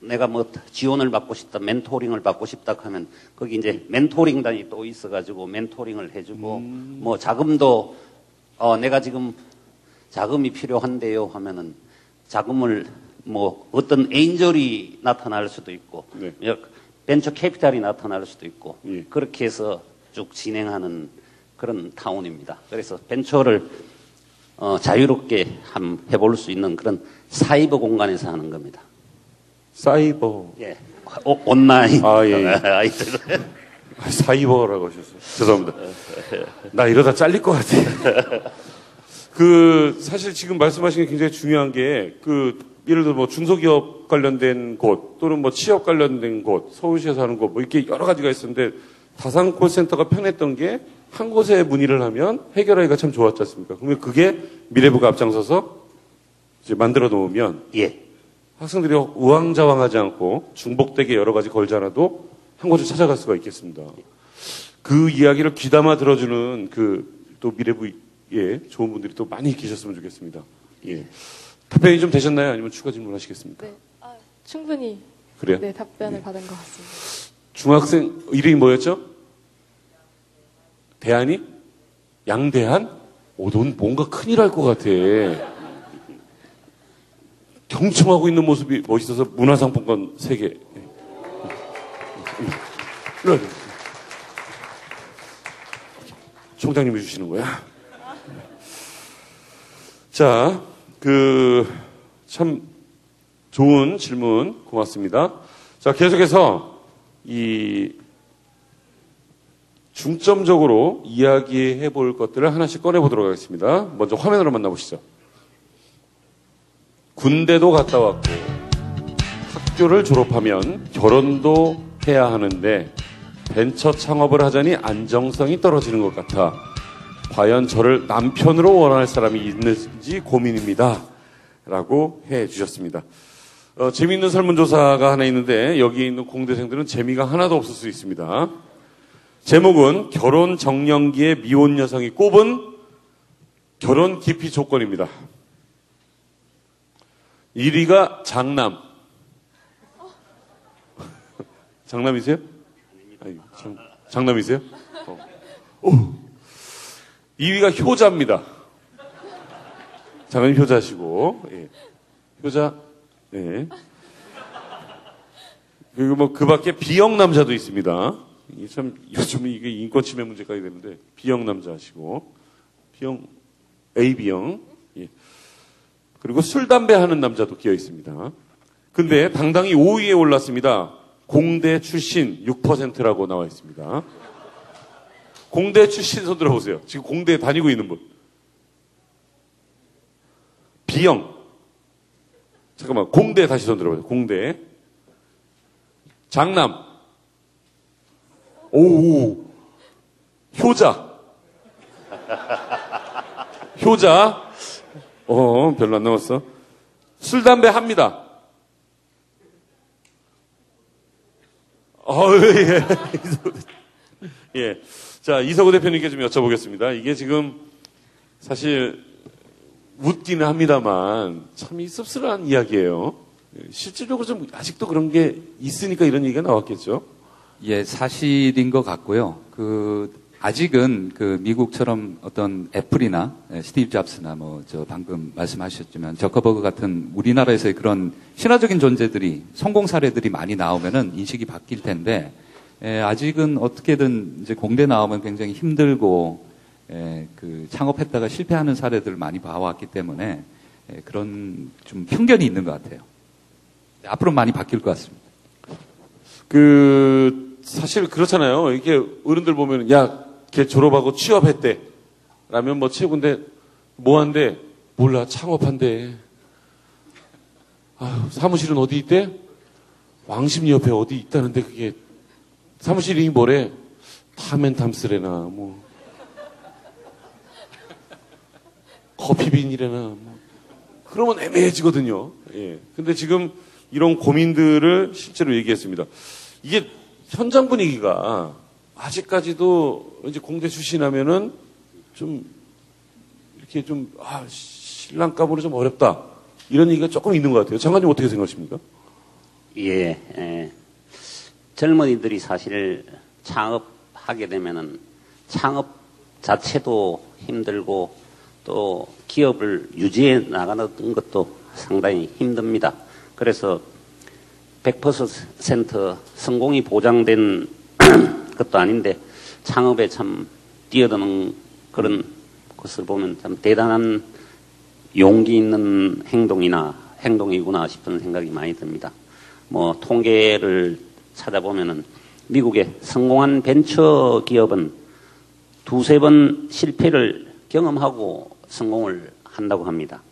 내가 뭐 지원을 받고 싶다, 멘토링을 받고 싶다 하면 거기 이제 멘토링단이 또 있어가지고 멘토링을 해주고 뭐 자금도 내가 지금 자금이 필요한데요 하면은 자금을 뭐 어떤 에인절이 나타날 수도 있고 벤처 캐피탈이 나타날 수도 있고 그렇게 해서 쭉 진행하는 그런 타운입니다. 그래서 벤처를 자유롭게 해볼 수 있는 그런 사이버 공간에서 하는 겁니다. 사이버. 예. 온라인. 아이들. 사이버라고 하셨어요. 죄송합니다. 나 이러다 잘릴 것 같아. 사실 지금 말씀하신 게 굉장히 중요한 게, 예를 들어 뭐 중소기업 관련된 곳, 또는 뭐 취업 관련된 곳, 서울시에서 하는 곳, 뭐 이렇게 여러 가지가 있었는데, 다산 콜센터가 편했던 게, 한 곳에 문의를 하면 해결하기가 참 좋았지 않습니까? 그러면 그게 미래부가 앞장서서 이제 만들어 놓으면, 학생들이 우왕좌왕하지 않고 중복되게 여러 가지 걸지 않아도 한 곳을 찾아갈 수가 있겠습니다. 그 이야기를 귀담아 들어주는 또 미래부에 좋은 분들이 또 많이 계셨으면 좋겠습니다. 예. 답변이 좀 되셨나요? 아니면 추가 질문 하시겠습니까? 네, 충분히 그래요? 네, 답변을 받은 것 같습니다. 중학생 이름이 뭐였죠? 대한이? 양대한? 넌 뭔가 큰일 할 것 같아. 경청하고 있는 모습이 멋있어서 문화상품권 3개. 총장님이 주시는 거야. 자, 참 좋은 질문 고맙습니다. 자, 계속해서 중점적으로 이야기해 볼 것들을 하나씩 꺼내 보도록 하겠습니다. 먼저 화면으로 만나보시죠. 군대도 갔다 왔고 학교를 졸업하면 결혼도 해야 하는데 벤처 창업을 하자니 안정성이 떨어지는 것 같아 과연 저를 남편으로 원할 사람이 있는지 고민입니다. 라고 해 주셨습니다. 재미있는 설문조사가 하나 있는데 여기 있는 공대생들은 재미가 하나도 없을 수 있습니다. 제목은 결혼 정년기에 미혼 여성이 꼽은 결혼 기피 조건입니다. 1위가 장남. 장남이세요? 아니, 장남이세요? 2위가 효자입니다. 장남이 효자시고, 예. 효자, 예. 그리고 뭐 그 밖에 B형 남자도 있습니다. 이게 참 요즘 이게 인권 침해 문제까지 되는데 B형 남자시고, B형, AB형, 예. 그리고 술, 담배 하는 남자도 끼어 있습니다. 근데 당당히 5위에 올랐습니다. 공대 출신 6%라고 나와 있습니다. 공대 출신 손 들어보세요. 지금 공대에 다니고 있는 분. B형. 잠깐만, 공대 다시 손 들어보세요. 공대. 장남. 오. 효자. 효자. 별로 안 나왔어. 술, 담배 합니다. 예. 예. 자, 이석우 대표님께 좀 여쭤보겠습니다. 이게 지금 사실 웃기는 합니다만 참 씁쓸한 이야기예요. 실질적으로 좀 아직도 그런 게 있으니까 이런 얘기가 나왔겠죠? 예, 사실인 것 같고요. 아직은 미국처럼 어떤 애플이나 스티브 잡스나 방금 말씀하셨지만 저커버그 같은 우리나라에서의 그런 신화적인 존재들이 성공 사례들이 많이 나오면은 인식이 바뀔 텐데, 아직은 어떻게든 이제 공대 나오면 굉장히 힘들고, 창업했다가 실패하는 사례들을 많이 봐왔기 때문에, 그런 좀 편견이 있는 것 같아요. 앞으로 많이 바뀔 것 같습니다. 사실 그렇잖아요. 이렇게 어른들 보면, 야, 걔 졸업하고 취업했대. 라면 뭐 최고인데 뭐 한대? 몰라. 창업한대. 아유, 사무실은 어디 있대? 왕십리 옆에 어디 있다는데 그게 사무실 이름이 뭐래? 탐앤탐스래나 뭐 커피빈이래나 뭐 그러면 애매해지거든요. 예. 근데 지금 이런 고민들을 실제로 얘기했습니다. 이게 현장 분위기가 아직까지도 이제 공대 출신하면은 좀 이렇게 좀 신랑감으로 좀 어렵다 이런 얘기가 조금 있는 것 같아요. 장관님 어떻게 생각하십니까? 예, 젊은이들이 사실 창업하게 되면은 창업 자체도 힘들고 또 기업을 유지해 나가는 것도 상당히 힘듭니다. 그래서 100% 성공이 보장된 것도 아닌데 창업에 참 뛰어드는 그런 것을 보면 참 대단한 용기 있는 행동이구나 싶은 생각이 많이 듭니다. 뭐 통계를 찾아보면은 미국의 성공한 벤처 기업은 2-3번 실패를 경험하고 성공을 한다고 합니다.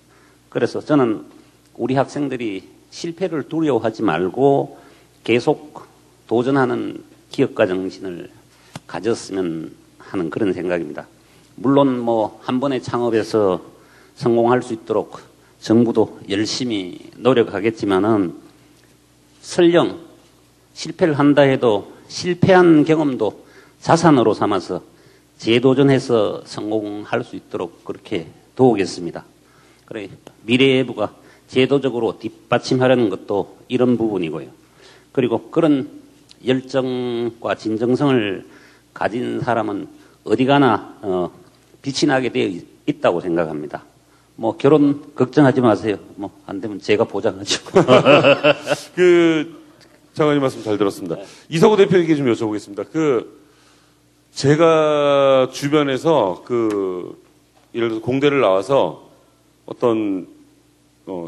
그래서 저는 우리 학생들이 실패를 두려워하지 말고 계속 도전하는 기업가 정신을 가졌으면 하는 그런 생각입니다. 물론 뭐 한 번에 창업해서 성공할 수 있도록 정부도 열심히 노력하겠지만은 설령 실패를 한다 해도 실패한 경험도 자산으로 삼아서 재도전해서 성공할 수 있도록 그렇게 도우겠습니다. 그래 미래예부가 제도적으로 뒷받침하려는 것도 이런 부분이고요. 그리고 그런 열정과 진정성을 가진 사람은 어디 가나 빛이 나게 되어 있다고 생각합니다. 뭐 결혼 걱정하지 마세요. 뭐 안 되면 제가 보장하죠. 장관님 말씀 잘 들었습니다. 이석우 대표에게 좀 여쭤보겠습니다. 제가 주변에서 예를 들어서 공대를 나와서 어떤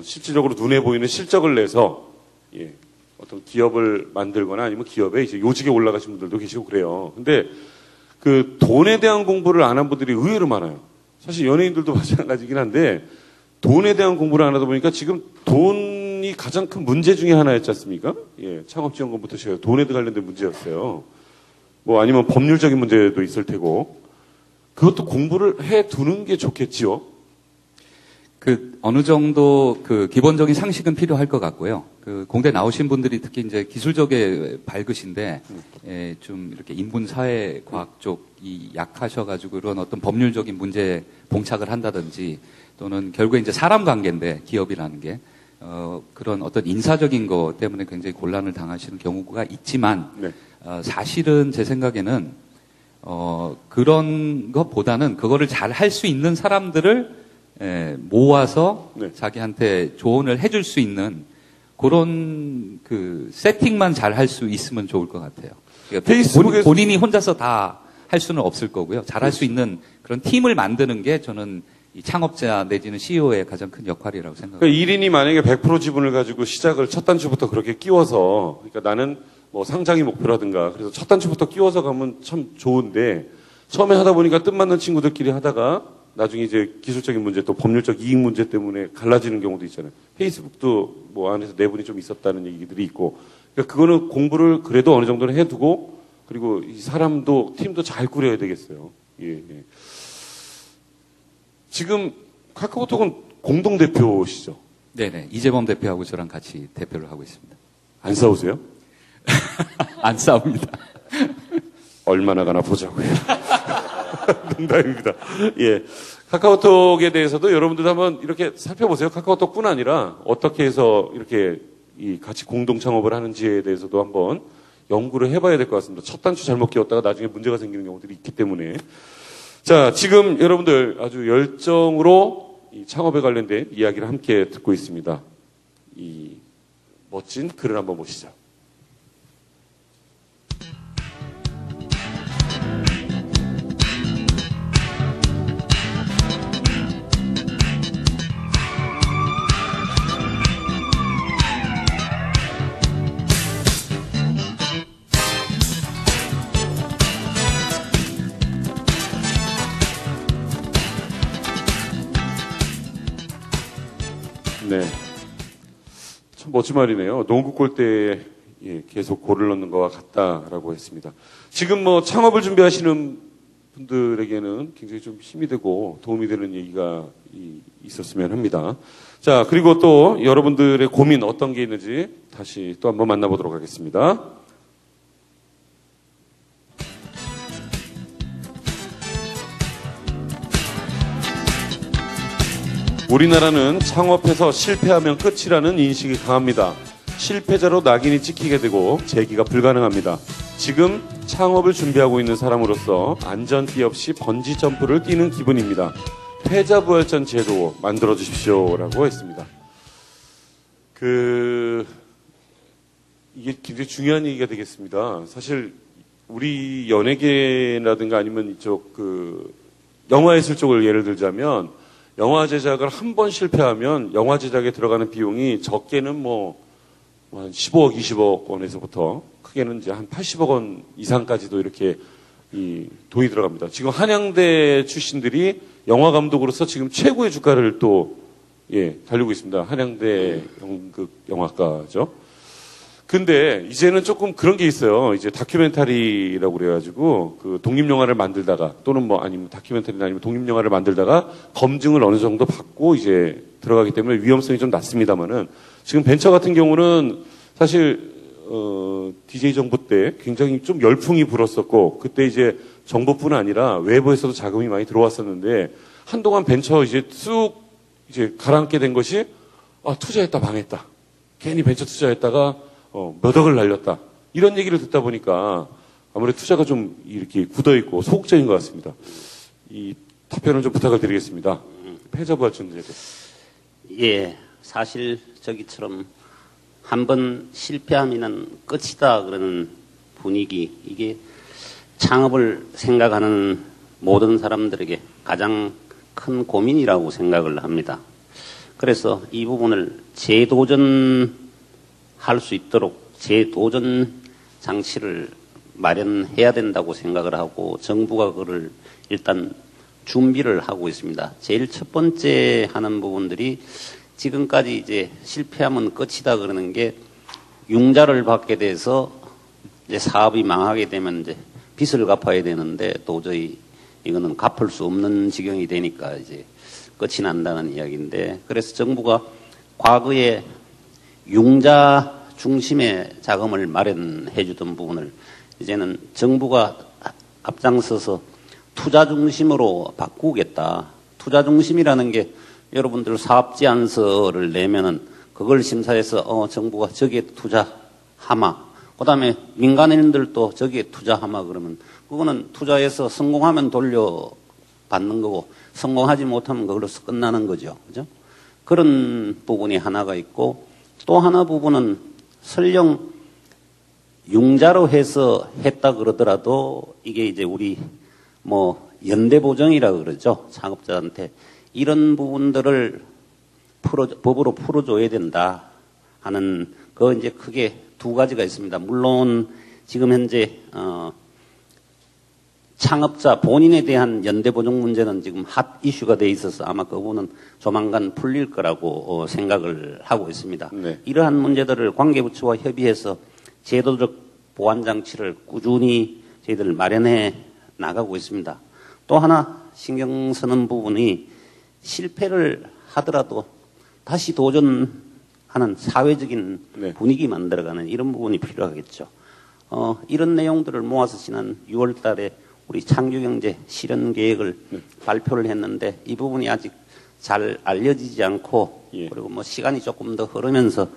실질적으로 눈에 보이는 실적을 내서 어떤 기업을 만들거나 아니면 기업에 이제 요직에 올라가신 분들도 계시고 그래요. 근데 돈에 대한 공부를 안 한 분들이 의외로 많아요. 사실 연예인들도 마찬가지긴 한데 돈에 대한 공부를 안 하다 보니까 지금 돈이 가장 큰 문제 중에 하나였지 않습니까? 예, 창업지원금부터 시작해서 돈에 관련된 문제였어요. 뭐 아니면 법률적인 문제도 있을 테고 그것도 공부를 해 두는 게 좋겠지요. 어느 정도 기본적인 상식은 필요할 것 같고요. 공대 나오신 분들이 특히 이제 기술적에 밝으신데, 좀 이렇게 인문사회과학 쪽이 약하셔가지고 그런 어떤 법률적인 문제에 봉착을 한다든지 또는 결국에 이제 사람 관계인데 기업이라는 게, 그런 어떤 인사적인 것 때문에 굉장히 곤란을 당하시는 경우가 있지만, 사실은 제 생각에는, 그런 것보다는 그거를 잘 할 수 있는 사람들을 모아서 자기한테 조언을 해줄 수 있는 그런 세팅만 잘 할 수 있으면 좋을 것 같아요. 그러니까 본인이 혼자서 다 할 수는 없을 거고요. 잘 할 수 있는 그런 팀을 만드는 게 저는 이 창업자 내지는 CEO의 가장 큰 역할이라고 생각합니다. 그러니까 1인이 만약에 100% 지분을 가지고 시작을 첫 단추부터 그렇게 끼워서, 그러니까 나는 뭐 상장이 목표라든가 그래서 첫 단추부터 끼워서 가면 참 좋은데 처음에 하다 보니까 뜻맞는 친구들끼리 하다가 나중에 이제 기술적인 문제 또 법률적 이익 문제 때문에 갈라지는 경우도 있잖아요. 페이스북도 뭐 안에서 내분이 좀 있었다는 얘기들이 있고, 그러니까 그거는 공부를 그래도 어느 정도는 해두고 그리고 이 사람도 팀도 잘 꾸려야 되겠어요. 예. 지금 카카오톡은 공동 대표시죠? 네네. 이재범 대표하고 저랑 같이 대표를 하고 있습니다. 안 싸우세요? 안 싸웁니다. 얼마나 가나 보자고요. 농담입니다. 예. 카카오톡에 대해서도 여러분들도 한번 이렇게 살펴보세요. 카카오톡뿐 아니라 어떻게 해서 이렇게 같이 공동 창업을 하는지에 대해서도 한번 연구를 해봐야 될 것 같습니다. 첫 단추 잘못 끼웠다가 나중에 문제가 생기는 경우들이 있기 때문에. 자, 지금 여러분들 아주 열정으로 이 창업에 관련된 이야기를 함께 듣고 있습니다. 이 멋진 글을 한번 보시죠. 참 멋진 말이네요. 농구 골대에 계속 골을 넣는 것과 같다라고 했습니다. 지금 뭐 창업을 준비하시는 분들에게는 굉장히 좀 힘이 되고 도움이 되는 얘기가 있었으면 합니다. 자, 그리고 또 여러분들의 고민 어떤 게 있는지 다시 또 한번 만나보도록 하겠습니다. 우리나라는 창업해서 실패하면 끝이라는 인식이 강합니다. 실패자로 낙인이 찍히게 되고 재기가 불가능합니다. 지금 창업을 준비하고 있는 사람으로서 안전띠 없이 번지 점프를 뛰는 기분입니다. 패자부활전 제도 만들어 주십시오라고 했습니다. 이게 굉장히 중요한 얘기가 되겠습니다. 사실 우리 연예계라든가 아니면 이쪽 영화예술 쪽을 예를 들자면 영화 제작을 한 번 실패하면 영화 제작에 들어가는 비용이 적게는 한 15억, 20억 원에서부터 크게는 이제 한 80억 원 이상까지도 이렇게 돈이 들어갑니다. 지금 한양대 출신들이 영화 감독으로서 지금 최고의 주가를 또 달리고 있습니다. 한양대 연극 영화과죠. 근데 이제는 조금 그런 게 있어요. 이제 다큐멘터리라고 그래가지고 독립영화를 만들다가 또는 아니면 다큐멘터리나 아니면 독립영화를 만들다가 검증을 어느 정도 받고 이제 들어가기 때문에 위험성이 좀 낮습니다만은 지금 벤처 같은 경우는 사실 DJ 정부 때 굉장히 좀 열풍이 불었었고 그때 이제 정부뿐 아니라 외부에서도 자금이 많이 들어왔었는데 한동안 벤처 이제 쑥 이제 가라앉게 된 것이 투자했다 망했다. 괜히 벤처 투자했다가 몇 억을 날렸다. 이런 얘기를 듣다 보니까 아무래도 투자가 좀 이렇게 굳어있고 소극적인 것 같습니다. 이 답변을 좀 부탁을 드리겠습니다. 패자부활전 제도. 예, 사실 저기처럼 한번 실패하면 끝이다 그러는 분위기, 이게 창업을 생각하는 모든 사람들에게 가장 큰 고민이라고 생각을 합니다. 그래서 이 부분을 재도전할 수 있도록 재도전 장치를 마련해야 된다고 생각을 하고 정부가 그를 일단 준비를 하고 있습니다. 제일 첫 번째 하는 부분들이 지금까지 이제 실패하면 끝이다 그러는 게 융자를 받게 돼서 이제 사업이 망하게 되면 이제 빚을 갚아야 되는데 도저히 이거는 갚을 수 없는 지경이 되니까 이제 끝이 난다는 이야기인데, 그래서 정부가 과거에 융자 중심의 자금을 마련해 주던 부분을 이제는 정부가 앞장서서 투자 중심으로 바꾸겠다. 투자 중심이라는 게 여러분들 사업 제안서를 내면은 그걸 심사해서 정부가 저기에 투자하마. 그다음에 민간인들도 저기에 투자하마 그러면 그거는 투자해서 성공하면 돌려받는 거고 성공하지 못하면 그걸로서 끝나는 거죠. 그죠? 그런 부분이 하나가 있고, 또 하나 부분은 설령 융자로 해서 했다 그러더라도 이게 이제 우리 연대보정이라 그러죠. 창업자한테 이런 부분들을 법으로 풀어줘야 된다 하는 거 이제 크게 두 가지가 있습니다. 물론 지금 현재 창업자 본인에 대한 연대보정 문제는 지금 핫 이슈가 돼 있어서 아마 그 부분은 조만간 풀릴 거라고 생각을 하고 있습니다. 네. 이러한 문제들을 관계부처와 협의해서 제도적 보완 장치를 꾸준히 저희들 마련해 나가고 있습니다. 또 하나 신경 쓰는 부분이 실패를 하더라도 다시 도전하는 사회적인 분위기 만들어가는 이런 부분이 필요하겠죠. 이런 내용들을 모아서 지난 6월 달에 우리 창조경제 실현 계획을 발표를 했는데 이 부분이 아직 잘 알려지지 않고 그리고 시간이 조금 더 흐르면서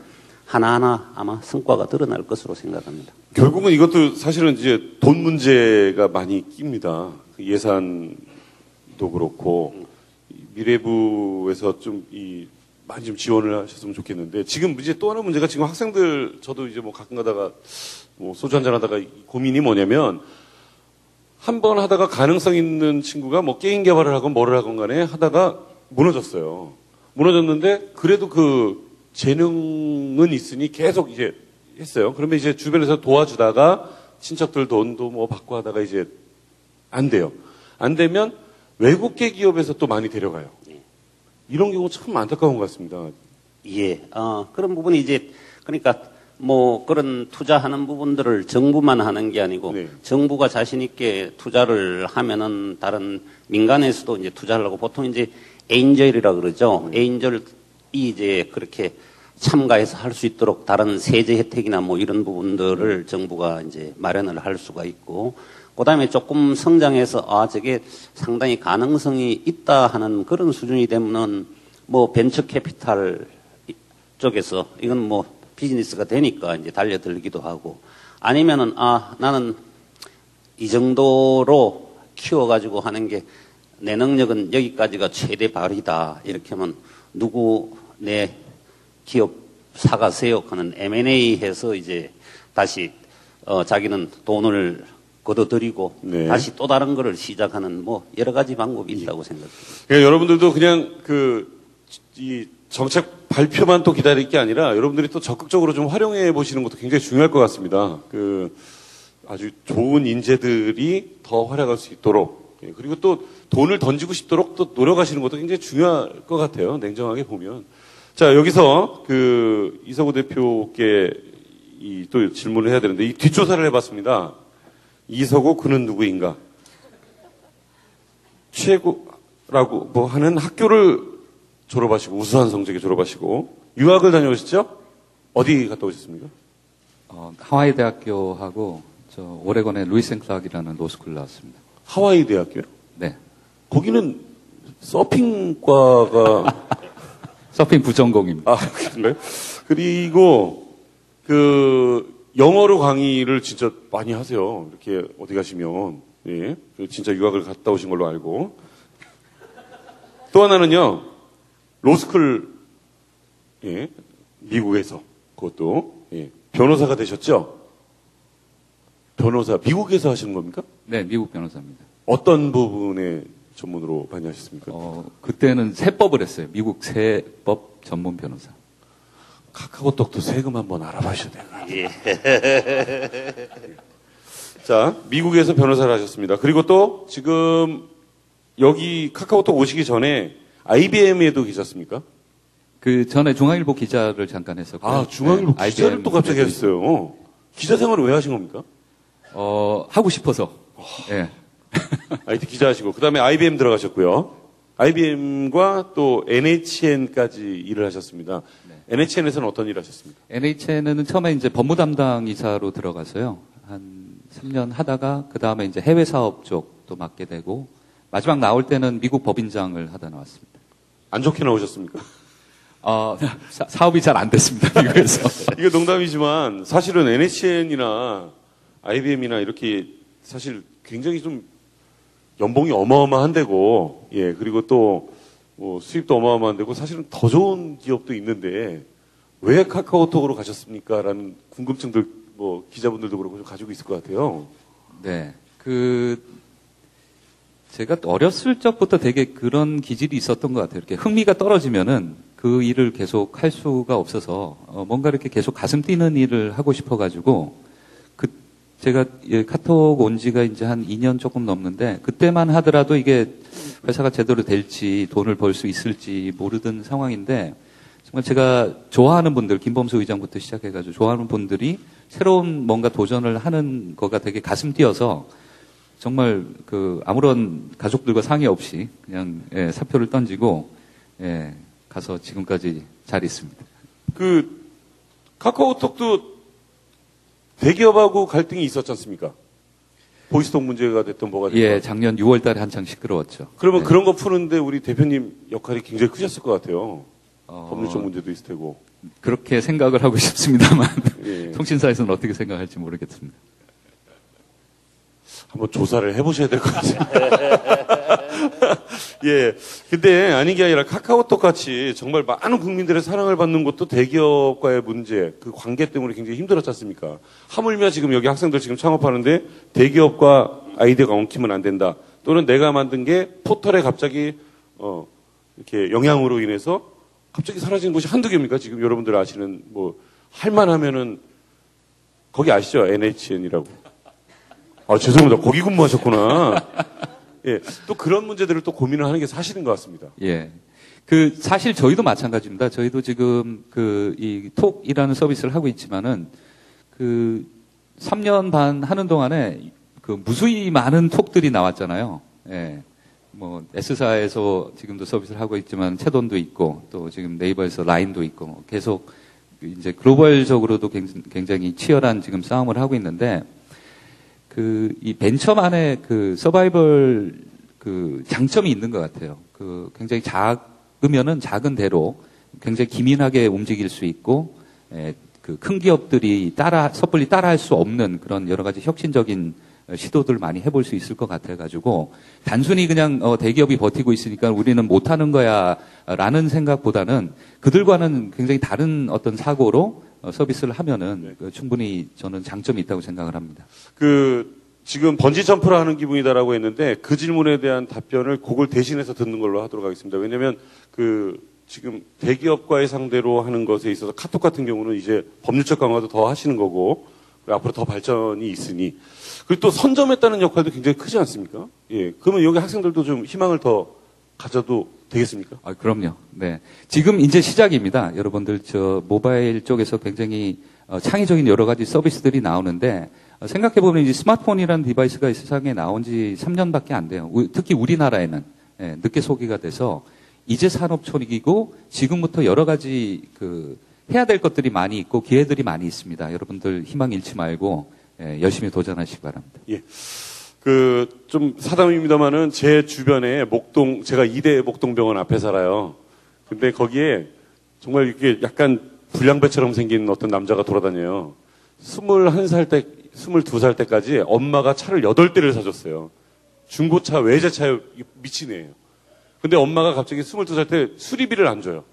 하나하나 아마 성과가 드러날 것으로 생각합니다. 결국은 이것도 사실은 이제 돈 문제가 많이 낍니다. 예산도 그렇고 미래부에서 많이 좀 지원을 하셨으면 좋겠는데, 지금 이제 또 하나 문제가 지금 학생들, 저도 이제 가끔 가다가 소주 한잔 하다가 고민이 뭐냐면, 한 번 하다가 가능성 있는 친구가 게임 개발을 하건 뭐를 하건 간에 하다가 무너졌어요. 무너졌는데 그래도 그 재능은 있으니 계속 이제 했어요. 그러면 이제 주변에서 도와주다가 친척들 돈도 받고 하다가 이제 안 돼요. 안 되면 외국계 기업에서 또 많이 데려가요. 이런 경우 참 안타까운 것 같습니다. 예, 그런 부분이 이제, 그러니까 뭐 그런 투자하는 부분들을 정부만 하는 게 아니고 정부가 자신 있게 투자를 하면은 다른 민간에서도 이제 투자를 하고 보통 이제 에인절이라 그러죠. 에인절이 이제 그렇게 참가해서 할 수 있도록 다른 세제 혜택이나 뭐 이런 부분들을 정부가 이제 마련을 할 수가 있고, 그 다음에 조금 성장해서 저게 상당히 가능성이 있다 하는 그런 수준이 되면은 뭐 벤처 캐피탈 쪽에서 이건 뭐 비즈니스가 되니까 이제 달려들기도 하고, 아니면은 나는 이 정도로 키워가지고 하는 게 내 능력은 여기까지가 최대 발휘다 이렇게 하면 누구 내 기업 사가세요 하는 M&A 해서 이제 다시 자기는 돈을 걷어들이고 다시 또 다른 거를 시작하는 뭐 여러 가지 방법이 있다고 생각합니다. 그러니까 여러분들도 그냥 이 정책 발표만 또 기다릴 게 아니라 여러분들이 또 적극적으로 좀 활용해 보시는 것도 굉장히 중요할 것 같습니다. 아주 좋은 인재들이 더 활약할 수 있도록, 그리고 또 돈을 던지고 싶도록 또 노력하시는 것도 굉장히 중요할 것 같아요. 냉정하게 보면. 자, 여기서 이서구 대표께 또 질문을 해야 되는데, 이 뒷조사를 해봤습니다. 이서구 그는 누구인가? 최고라고 뭐 하는 학교를 졸업하시고, 우수한 성적에 졸업하시고, 유학을 다녀오셨죠? 어디 갔다 오셨습니까? 하와이 대학교하고 오레곤의 루이스 앤 클락이라는 로스쿨 나왔습니다. 하와이 대학교요? 네. 거기는 서핑과가 서핑 부전공입니다. 그런가요? 그리고 영어로 강의를 진짜 많이 하세요. 이렇게 어디 가시면. 예. 진짜 유학을 갔다 오신 걸로 알고. 또 하나는요. 로스쿨, 예. 미국에서 그것도, 예. 변호사가 되셨죠? 변호사, 미국에서 하시는 겁니까? 네, 미국 변호사입니다. 어떤 부분에 전문으로 많이 하셨습니까? 그때는 세법을 했어요. 미국 세법 전문 변호사. 카카오톡도 세금 한번 알아봐셔야 돼요. 예. 자, 미국에서 변호사를 하셨습니다. 그리고 또 지금 여기 카카오톡 오시기 전에 IBM에도 계셨습니까? 그 전에 중앙일보 기자를 잠깐 했었고요. 중앙일보 기자를 또 갑자기 하셨어요. 기자 생활을 왜 하신 겁니까? 하고 싶어서. 예. IT 기자 하시고, 그 다음에 IBM 들어가셨고요. IBM과 또 NHN까지 일을 하셨습니다. NHN에서는 어떤 일을 하셨습니까? NHN은 처음에 이제 법무 담당 이사로 들어가서요. 한 3년 하다가, 그 다음에 이제 해외 사업 쪽도 맡게 되고, 마지막 나올 때는 미국 법인장을 하다 나왔습니다. 안 좋게 나오셨습니까? 사업이 잘 안 됐습니다, 미국에서. 이거 농담이지만, 사실은 NHN이나 IBM이나 이렇게 사실 굉장히 좀 연봉이 어마어마한데고, 예, 그리고 또 뭐 수입도 어마어마한데고, 사실은 더 좋은 기업도 있는데 왜 카카오톡으로 가셨습니까? 라는 궁금증들 뭐 기자분들도 그렇고 좀 가지고 있을 것 같아요. 네, 제가 어렸을 적부터 되게 그런 기질이 있었던 것 같아요. 이렇게 흥미가 떨어지면은 그 일을 계속 할 수가 없어서 뭔가 이렇게 계속 가슴 뛰는 일을 하고 싶어가지고. 제가 카톡 온 지가 이제 한 2년 조금 넘는데, 그때만 하더라도 이게 회사가 제대로 될지 돈을 벌 수 있을지 모르던 상황인데, 정말 제가 좋아하는 분들, 김범수 의장부터 시작해가지고 좋아하는 분들이 새로운 뭔가 도전을 하는 거가 되게 가슴 뛰어서 정말 아무런 가족들과 상의 없이 그냥 사표를 던지고 가서 지금까지 잘 있습니다. 카카오톡도 대기업하고 갈등이 있었지 않습니까? 보이스톡 문제가 됐던 뭐가 됐던. 예, 작년 6월 달에 한창 시끄러웠죠. 그러면 그런 거 푸는데 우리 대표님 역할이 굉장히 크셨을 것 같아요. 법률적 문제도 있을 테고. 그렇게 생각을 하고 싶습니다만 예. 통신사에서는 어떻게 생각할지 모르겠습니다. 한번 조사를 해보셔야 될 것 같아요. 예. 근데 아닌 게 아니라 카카오톡 같이 정말 많은 국민들의 사랑을 받는 것도 대기업과의 문제, 그 관계 때문에 굉장히 힘들었지 않습니까? 하물며 지금 여기 학생들 지금 창업하는데 대기업과 아이디어가 엉키면 안 된다. 또는 내가 만든 게 포털에 갑자기, 이렇게 영향으로 인해서 갑자기 사라지는 곳이 한두 개입니까? 지금 여러분들 아시는, 할만하면은, 거기 아시죠? NHN이라고. 죄송합니다. 거기 근무하셨구나. 예. 또 그런 문제들을 또 고민을 하는 게 사실인 것 같습니다. 예. 사실 저희도 마찬가지입니다. 저희도 지금 이 톡이라는 서비스를 하고 있지만은 3년 반 하는 동안에 무수히 많은 톡들이 나왔잖아요. 예. 뭐 S사에서 지금도 서비스를 하고 있지만 채돈도 있고 또 지금 네이버에서 라인도 있고 계속 이제 글로벌적으로도 굉장히 치열한 지금 싸움을 하고 있는데 이 벤처만의 서바이벌 장점이 있는 것 같아요. 굉장히 작으면은 작은 대로 굉장히 기민하게 움직일 수 있고 큰 기업들이 섣불리 따라할 수 없는 그런 여러 가지 혁신적인 시도들 많이 해볼 수 있을 것 같아가지고 단순히 그냥 대기업이 버티고 있으니까 우리는 못하는 거야라는 생각보다는 그들과는 굉장히 다른 어떤 사고로 서비스를 하면은 충분히 저는 장점이 있다고 생각을 합니다. 지금 번지 점프를 하는 기분이다라고 했는데 그 질문에 대한 답변을 그걸 대신해서 듣는 걸로 하도록 하겠습니다. 왜냐하면 지금 대기업과의 상대로 하는 것에 있어서 카톡 같은 경우는 이제 법률적 강화도 더 하시는 거고 앞으로 더 발전이 있으니 그리고 또 선점했다는 역할도 굉장히 크지 않습니까? 예, 그러면 여기 학생들도 좀 희망을 더 가져도 되겠습니까? 그럼요. 네. 지금 이제 시작입니다. 여러분들 모바일 쪽에서 굉장히 창의적인 여러 가지 서비스들이 나오는데 생각해보면 이제 스마트폰이라는 디바이스가 세상에 나온 지 3년밖에 안 돼요. 특히 우리나라에는 늦게 소개가 돼서 이제 산업초기고 지금부터 여러 가지 해야 될 것들이 많이 있고 기회들이 많이 있습니다. 여러분들 희망 잃지 말고 열심히 도전하시기 바랍니다. 예. 좀 사담입니다만은 제 주변에 제가 이대 목동병원 앞에 살아요. 근데 거기에 정말 이렇게 약간 불량배처럼 생긴 어떤 남자가 돌아다녀요. 22살 때까지 엄마가 차를 8대를 사줬어요. 중고차, 외제차에 미친 애예요. 근데 엄마가 갑자기 22살 때 수리비를 안 줘요.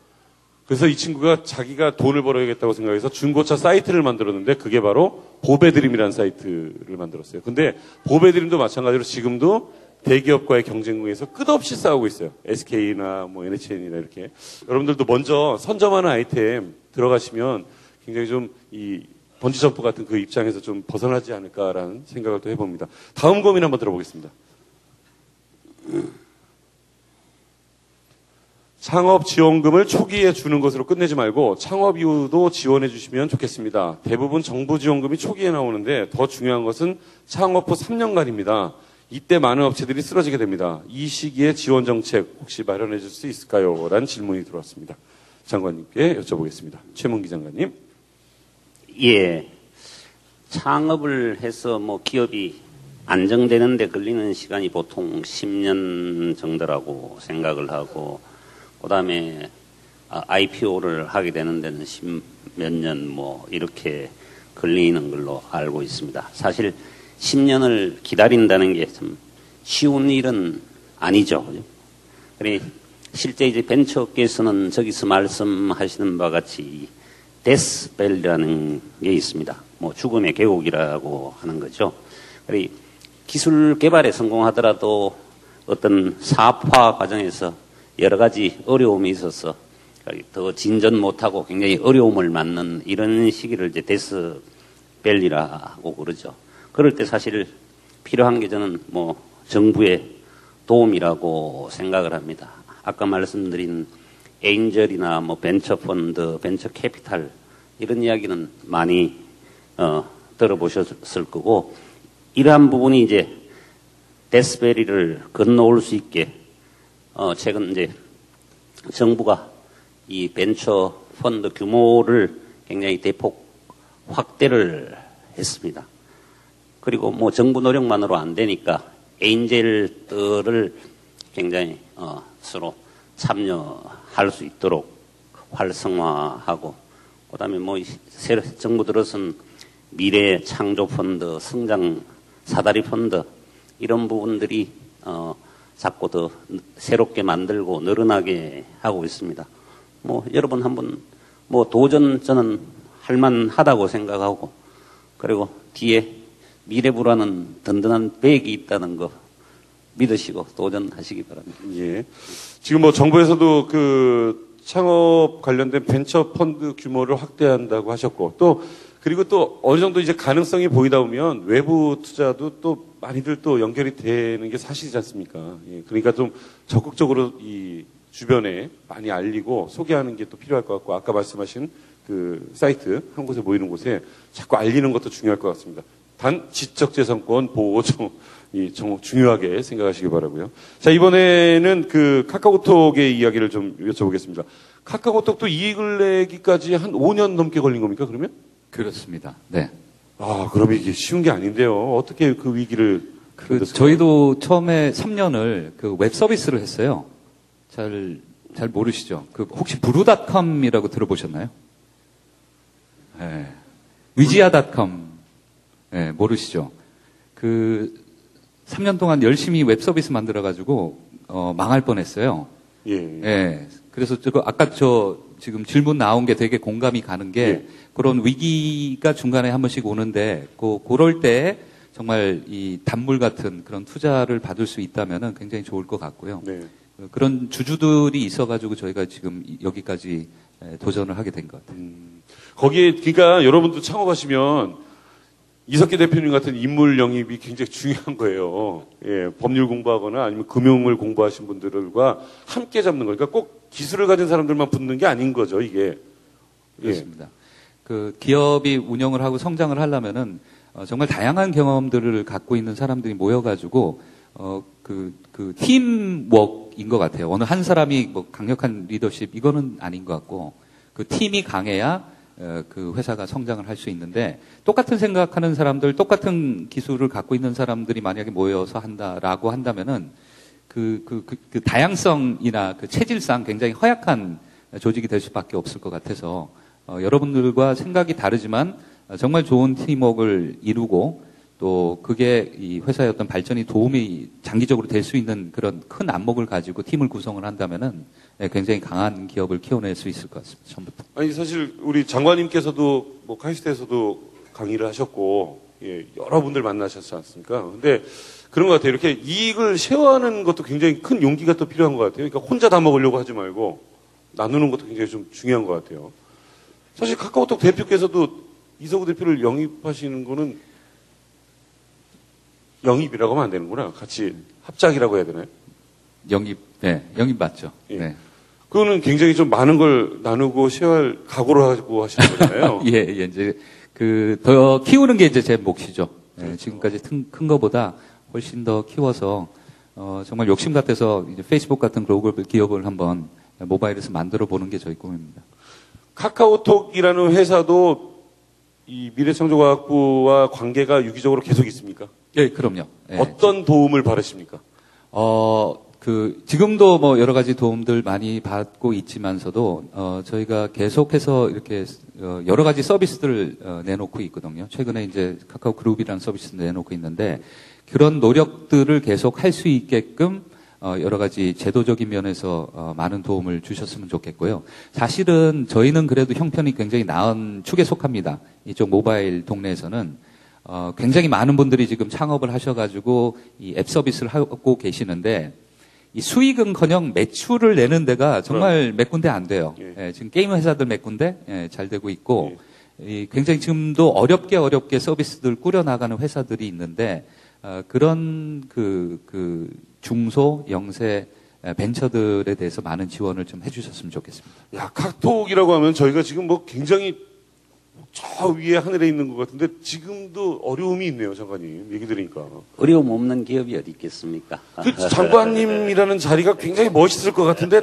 그래서 이 친구가 자기가 돈을 벌어야겠다고 생각해서 중고차 사이트를 만들었는데 그게 바로 보배드림이라는 사이트를 만들었어요. 근데 보배드림도 마찬가지로 지금도 대기업과의 경쟁에서 끝없이 싸우고 있어요. SK나 뭐 NHN이나 이렇게. 여러분들도 먼저 선점하는 아이템 들어가시면 굉장히 좀 이 번지점프 같은 그 입장에서 좀 벗어나지 않을까라는 생각을 또 해봅니다. 다음 고민 한번 들어보겠습니다. 창업 지원금을 초기에 주는 것으로 끝내지 말고 창업 이후도 지원해 주시면 좋겠습니다. 대부분 정부 지원금이 초기에 나오는데 더 중요한 것은 창업 후 3년간입니다. 이때 많은 업체들이 쓰러지게 됩니다. 이 시기에 지원 정책 혹시 마련해 줄 수 있을까요? 라는 질문이 들어왔습니다. 장관님께 여쭤보겠습니다. 최문기 장관님. 예. 창업을 해서 기업이 안정되는 데 걸리는 시간이 보통 10년 정도라고 생각을 하고 그다음에 IPO를 하게 되는 데는 10몇 년 이렇게 걸리는 걸로 알고 있습니다. 사실 10년을 기다린다는 게 참 쉬운 일은 아니죠. 그래 실제 이제 벤처업계에서는 저기서 말씀하시는 바와 같이 데스벨이라는 게 있습니다. 죽음의 계곡이라고 하는 거죠. 그래 기술 개발에 성공하더라도 어떤 사업화 과정에서 여러 가지 어려움이 있어서 더 진전 못하고 굉장히 어려움을 맞는 이런 시기를 이제 데스벨이라고 그러죠. 그럴 때 사실 필요한 게 저는 정부의 도움이라고 생각을 합니다. 아까 말씀드린 에인절이나 벤처 펀드, 벤처 캐피탈 이런 이야기는 많이 들어보셨을 거고 이러한 부분이 이제 데스벨리를 건너올 수 있게 최근 이제 정부가 이 벤처 펀드 규모를 굉장히 대폭 확대를 했습니다. 그리고 정부 노력만으로 안 되니까 에인젤들을 굉장히 서로 참여할 수 있도록 활성화하고 그다음에 새로 정부 들어선 미래 창조 펀드, 성장 사다리 펀드 이런 부분들이 자꾸 더 새롭게 만들고 늘어나게 하고 있습니다. 여러분 한번 도전 저는 할만하다고 생각하고 그리고 뒤에 미래부라는 든든한 백이 있다는 거 믿으시고 도전하시기 바랍니다. 예. 지금 정부에서도 창업 관련된 벤처 펀드 규모를 확대한다고 하셨고 그리고 또 어느 정도 이제 가능성이 보이다 보면 외부 투자도 또 많이들 또 연결이 되는 게 사실이지 않습니까? 예. 그러니까 좀 적극적으로 이 주변에 많이 알리고 소개하는 게 또 필요할 것 같고, 아까 말씀하신 그 사이트 한 곳에 모이는 곳에 자꾸 알리는 것도 중요할 것 같습니다. 단 지적재산권 보호 좀 중요하게 생각하시기 바라고요. 자, 이번에는 그 카카오톡의 이야기를 좀 여쭤보겠습니다. 카카오톡도 이익을 내기까지 한 5년 넘게 걸린 겁니까, 그러면? 그렇습니다. 네. 아, 그럼 이게 쉬운 게 아닌데요. 어떻게 그 위기를 저희도 처음에 3년을 그 웹 서비스를 했어요. 잘 모르시죠? 그 혹시 부루닷컴이라고 들어보셨나요? 네. 위지아닷컴. 네, 모르시죠? 그 3년 동안 열심히 웹 서비스 만들어 가지고 망할 뻔했어요. 예. 네. 그래서 아까 지금 질문 나온 게 되게 공감이 가는 게 그런 위기가 중간에 한 번씩 오는데 그럴 때 정말 이 단물 같은 그런 투자를 받을 수 있다면은 굉장히 좋을 것 같고요. 네. 그런 주주들이 있어가지고 저희가 지금 여기까지 도전을 하게 된 것 같아요. 거기에 그러니까 여러분도 창업하시면 이석기 대표님 같은 인물 영입이 굉장히 중요한 거예요. 예, 법률 공부하거나 아니면 금융을 공부하신 분들과 함께 잡는 거니까 꼭 기술을 가진 사람들만 붙는 게 아닌 거죠, 이게. 그렇습니다. 그 기업이 운영을 하고 성장을 하려면은 정말 다양한 경험들을 갖고 있는 사람들이 모여가지고 그 팀워크인 것 같아요. 어느 한 사람이 뭐 강력한 리더십 이거는 아닌 것 같고 그 팀이 강해야 그 회사가 성장을 할 수 있는데 똑같은 생각하는 사람들, 똑같은 기술을 갖고 있는 사람들이 만약에 모여서 한다라고 한다면은 그 다양성이나 그 체질상 굉장히 허약한 조직이 될 수밖에 없을 것 같아서 여러분들과 생각이 다르지만 정말 좋은 팀워크를 이루고 또 그게 이 회사의 어떤 발전이 도움이 장기적으로 될 수 있는 그런 큰 안목을 가지고 팀을 구성을 한다면은 굉장히 강한 기업을 키워낼 수 있을 것 같습니다. 처음부터. 아니 사실 우리 장관님께서도 뭐 카이스트에서도 강의를 하셨고 예, 여러분들 만나셨지 않습니까? 근데 그런 것 같아요. 이렇게 이익을 쉐어하는 것도 굉장히 큰 용기가 또 필요한 것 같아요. 그러니까 혼자 다 먹으려고 하지 말고 나누는 것도 굉장히 좀 중요한 것 같아요. 사실 카카오톡 대표께서도 이석우 대표를 영입하시는 거는 영입이라고 하면 안 되는구나. 같이 합작이라고 해야 되나요? 영입 맞죠. 예. 네. 그거는 굉장히 좀 많은 걸 나누고 쉐어할 각오를 하고 하시는 거잖아요. 예, 이제 더 키우는 게 이제 제 몫이죠. 그렇죠. 지금까지 큰 거보다 훨씬 더 키워서 정말 욕심 같아서 이제 페이스북 같은 글로벌 기업을 한번 모바일에서 만들어 보는 게 저희 꿈입니다. 카카오톡이라는 회사도 이 미래창조과학부와 관계가 유기적으로 계속 있습니까? 예, 그럼요. 예. 어떤 도움을 받으십니까? 지금도 뭐 여러 가지 도움들 많이 받고 있지만서도, 저희가 계속해서 이렇게, 여러 가지 서비스들을 내놓고 있거든요. 최근에 이제 카카오 그룹이라는 서비스를 내놓고 있는데, 그런 노력들을 계속 할 수 있게끔, 여러 가지 제도적인 면에서 많은 도움을 주셨으면 좋겠고요. 사실은 저희는 그래도 형편이 굉장히 나은 축에 속합니다. 이쪽 모바일 동네에서는. 굉장히 많은 분들이 지금 창업을 하셔가지고 이 앱 서비스를 하고 계시는데 이 수익은커녕 매출을 내는 데가 정말 몇 군데 안 돼요. 예, 지금 게임 회사들 몇 군데 잘 되고 있고 굉장히 지금도 어렵게 서비스들 꾸려나가는 회사들이 있는데 그런 그 중소 영세 벤처들에 대해서 많은 지원을 좀 해주셨으면 좋겠습니다. 야, 카톡이라고 하면 저희가 지금 뭐 굉장히 저 위에 하늘에 있는 것 같은데 지금도 어려움이 있네요, 장관님. 얘기 들으니까. 어려움 없는 기업이 어디 있겠습니까? 그 장관님이라는 자리가 굉장히 멋있을 것 같은데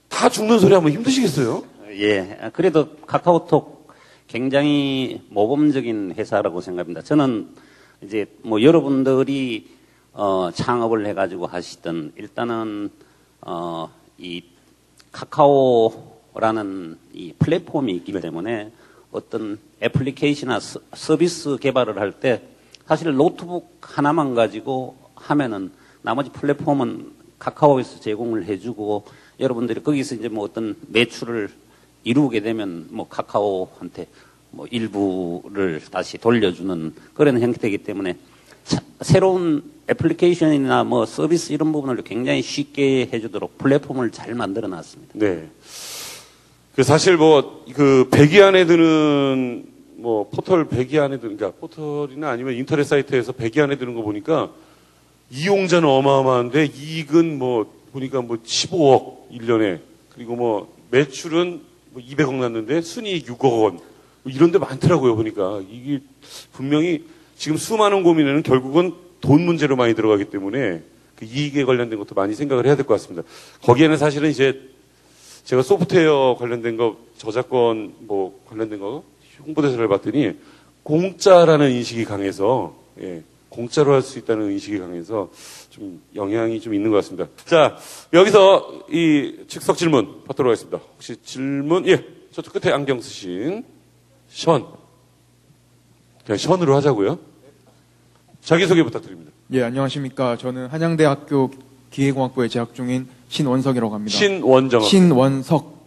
다 죽는 소리 하면 힘드시겠어요? 예, 그래도 카카오톡 굉장히 모범적인 회사라고 생각합니다. 저는 이제 뭐 여러분들이 창업을 해가지고 하시던 일단은 이 카카오라는 이 플랫폼이 있기 때문에 어떤 애플리케이션이나 서비스 개발을 할 때 사실 노트북 하나만 가지고 하면은 나머지 플랫폼은 카카오에서 제공을 해주고 여러분들이 거기서 이제 뭐 어떤 매출을 이루게 되면 뭐 카카오한테 뭐 일부를 다시 돌려주는 그런 형태이기 때문에 새로운 애플리케이션이나 뭐 서비스 이런 부분을 굉장히 쉽게 해주도록 플랫폼을 잘 만들어 놨습니다. 네. 그 사실 뭐 그 100위 안에 드는 뭐 포털 100위 안에 드는 그러니까 포털이나 아니면 인터넷 사이트에서 100위 안에 드는 거 보니까 이용자는 어마어마한데 이익은 뭐 보니까 뭐 15억 1년에 그리고 뭐 매출은 뭐 200억 났는데 순이익 6억 원 뭐 이런 데 많더라고요. 보니까 이게 분명히 지금 수많은 고민에는 결국은 돈 문제로 많이 들어가기 때문에 그 이익에 관련된 것도 많이 생각을 해야 될 것 같습니다. 거기에는 사실은 이제 제가 소프트웨어 관련된 거 저작권 뭐 관련된 거 홍보대사를 봤더니 공짜라는 인식이 강해서 예, 공짜로 할 수 있다는 인식이 강해서 좀 영향이 좀 있는 것 같습니다. 자, 여기서 이 즉석 질문 받도록 하겠습니다. 혹시 질문? 예, 저쪽 끝에 안경 쓰신 션. 그냥 션으로 하자고요. 자기소개 부탁드립니다. 예, 안녕하십니까. 저는 한양대학교 기계공학부에 재학 중인 신원석이라고 합니다.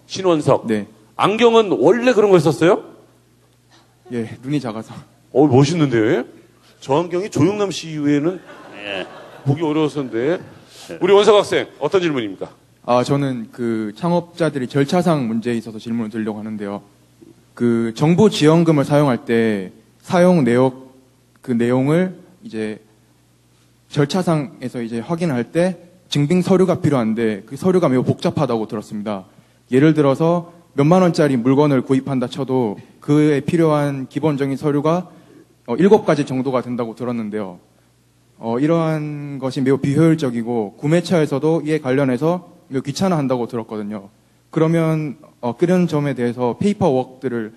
신원석. 네. 안경은 원래 그런 걸 썼어요? 예, 눈이 작아서. 멋있는데요? 저 안경이 조용남 씨 이후에는 보기 어려웠었는데. 우리 원석 학생, 어떤 질문입니까? 저는 그 창업자들이 절차상 문제에 있어서 질문을 드리려고 하는데요. 그 정부 지원금을 사용할 때 사용 내용을 이제 절차상에서 이제 확인할 때 증빙 서류가 필요한데 그 서류가 매우 복잡하다고 들었습니다. 예를 들어서 몇만 원짜리 물건을 구입한다 쳐도 그에 필요한 기본적인 서류가 7가지 정도가 된다고 들었는데요. 이러한 것이 매우 비효율적이고 구매처에서도 이에 관련해서 매우 귀찮아한다고 들었거든요. 그러면 그런 점에 대해서 페이퍼워크들을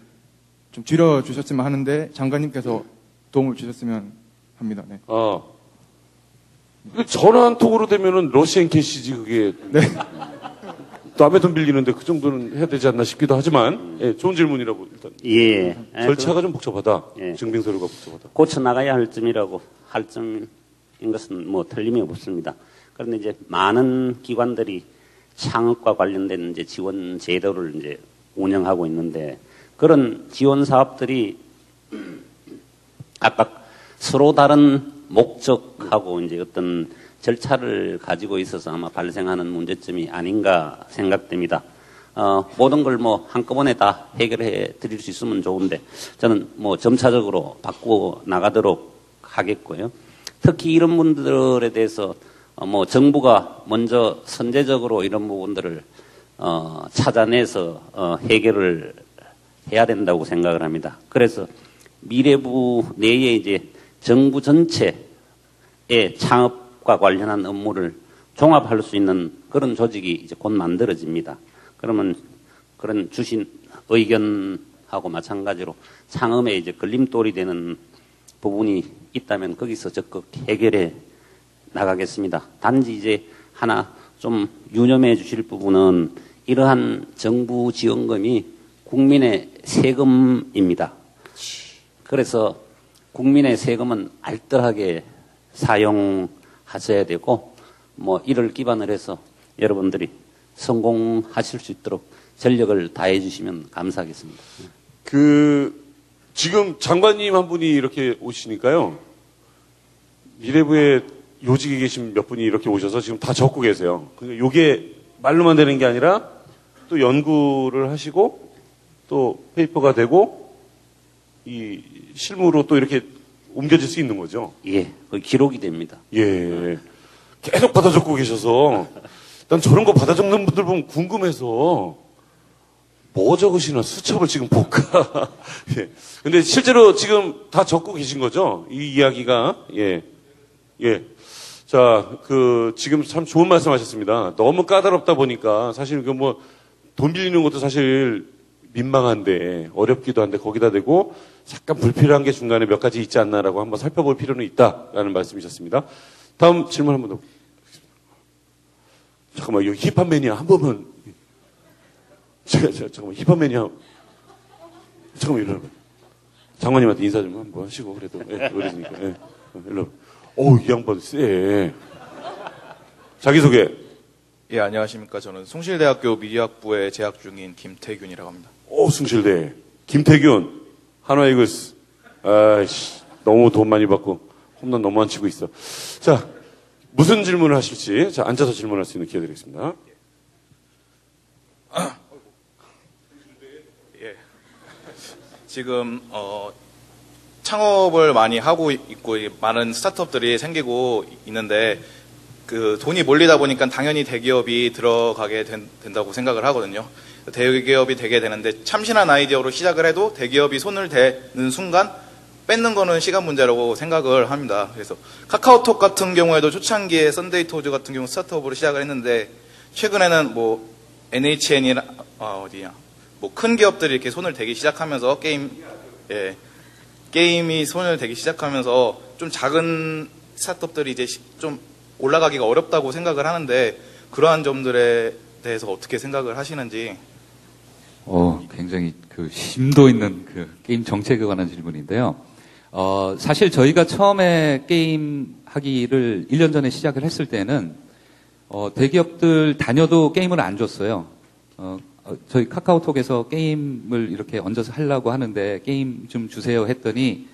좀 줄여주셨으면 하는데 장관님께서 도움을 주셨으면 합니다. 네. 전화 한 통으로 되면은 러시앤 캐시지 그게. 네. 남의 돈 빌리는데 그 정도는 해야 되지 않나 싶기도 하지만 예, 좋은 질문이라고 일단. 예. 절차가 좀 복잡하다. 예. 증빙서류가 복잡하다. 고쳐 나가야 할 점이라고 할 점인 것은 뭐 틀림이 없습니다. 그런데 이제 많은 기관들이 창업과 관련된 이제 지원 제도를 이제 운영하고 있는데 그런 지원 사업들이 각각 서로 다른 목적하고 이제 어떤 절차를 가지고 있어서 아마 발생하는 문제점이 아닌가 생각됩니다. 모든 걸 뭐 한꺼번에 다 해결해 드릴 수 있으면 좋은데 저는 뭐 점차적으로 바꾸어 나가도록 하겠고요. 특히 이런 분들에 대해서 뭐 정부가 먼저 선제적으로 이런 부분들을 찾아내서 해결을 해야 된다고 생각을 합니다. 그래서 미래부 내에 이제 정부 전체의 창업과 관련한 업무를 종합할 수 있는 그런 조직이 이제 곧 만들어집니다. 그러면 그런 주신 의견하고 마찬가지로 창업에 이제 걸림돌이 되는 부분이 있다면 거기서 적극 해결해 나가겠습니다. 단지 이제 하나 좀 유념해 주실 부분은 이러한 정부 지원금이 국민의 세금입니다. 그래서 국민의 세금은 알뜰하게 사용하셔야 되고 뭐 이를 기반으로 해서 여러분들이 성공하실 수 있도록 전력을 다해 주시면 감사하겠습니다. 지금 장관님 한 분이 이렇게 오시니까요. 미래부에 요직에 계신 몇 분이 이렇게 오셔서 지금 다 적고 계세요. 그러니까 요게 말로만 되는 게 아니라 또 연구를 하시고 또 페이퍼가 되고 이 실무로 또 이렇게 옮겨질 수 있는 거죠. 예, 그 기록이 됩니다. 예. 계속 받아 적고 계셔서 난 저런 거 받아 적는 분들 보면 궁금해서 뭐 적으시나 수첩을 지금 볼까. 예. 근데 실제로 지금 다 적고 계신 거죠? 이 이야기가. 예. 예. 자, 지금 참 좋은 말씀 하셨습니다. 너무 까다롭다 보니까 사실 돈 빌리는 것도 사실 민망한데, 어렵기도 한데 거기다 대고 잠깐 불필요한 게 중간에 몇 가지 있지 않나라고 한번 살펴볼 필요는 있다라는 말씀이셨습니다. 다음 질문 한 번 더. 잠깐만, 여기 힙합 매니아 한 번만. 잠깐만, 힙합 매니아. 잠깐만, 일로 와봐. 장관님한테 인사 좀 한번 하시고, 그래도. 예, 어리니까. 예, 일로 와봐. 이 양반 쎄. 자기소개. 예, 안녕하십니까. 저는 숭실대학교 미디어학부에 재학 중인 김태균이라고 합니다. 숭실대. 김태균. 한화이글스. 아이씨, 너무 돈 많이 받고 홈런 너무 안 치고 있어. 자, 무슨 질문을 하실지, 자, 앉아서 질문할 수 있는 기회 드리겠습니다. 예. 지금, 창업을 많이 하고 있고, 많은 스타트업들이 생기고 있는데, 그 돈이 몰리다 보니까 당연히 대기업이 들어가게 된다고 생각을 하거든요. 대기업이 되게 되는데 참신한 아이디어로 시작을 해도 대기업이 손을 대는 순간 뺏는 거는 시간 문제라고 생각을 합니다. 그래서 카카오톡 같은 경우에도 초창기에 썬데이 토즈 같은 경우 스타트업으로 시작을 했는데 최근에는 뭐 NHN이나 뭐 큰 기업들이 이렇게 손을 대기 시작하면서 게임이 손을 대기 시작하면서 좀 작은 스타트업들이 이제 좀 올라가기가 어렵다고 생각을 하는데 그러한 점들에 대해서 어떻게 생각을 하시는지. 굉장히 그 심도 있는 그 게임 정책에 관한 질문인데요. 사실 저희가 처음에 게임 하기를 1년 전에 시작을 했을 때는 대기업들 다녀도 게임을 안 줬어요. 저희 카카오톡에서 게임을 이렇게 얹어서 하려고 하는데 게임 좀 주세요 했더니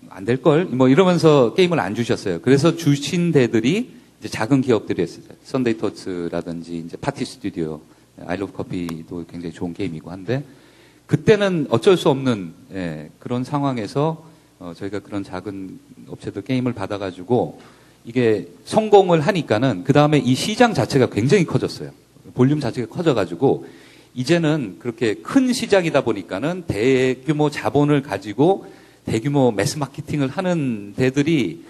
안 될걸? 뭐 이러면서 게임을 안 주셨어요. 그래서 주신 데들이 이제 작은 기업들이었어요. 썬데이 토츠라든지 이제 파티 스튜디오, 아이러브 커피도 굉장히 좋은 게임이고 한데 그때는 어쩔 수 없는 그런 상황에서 저희가 그런 작은 업체들 게임을 받아가지고 이게 성공을 하니까는 그 다음에 이 시장 자체가 굉장히 커졌어요. 볼륨 자체가 커져가지고 이제는 그렇게 큰 시장이다 보니까는 대규모 자본을 가지고 대규모 매스 마케팅을 하는 데들이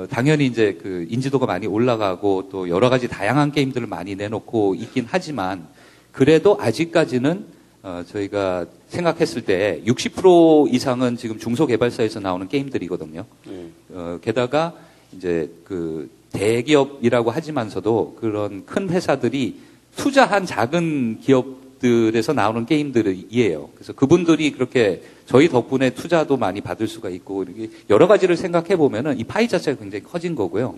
당연히 이제 그 인지도가 많이 올라가고 또 여러 가지 다양한 게임들을 많이 내놓고 있긴 하지만 그래도 아직까지는 저희가 생각했을 때 60% 이상은 지금 중소개발사에서 나오는 게임들이거든요. 게다가 이제 그 대기업이라고 하지만서도 그런 큰 회사들이 투자한 작은 기업들에서 나오는 게임들이에요. 그래서 그분들이 그렇게 저희 덕분에 투자도 많이 받을 수가 있고 이렇게 여러 가지를 생각해 보면은 이 파이 자체가 굉장히 커진 거고요.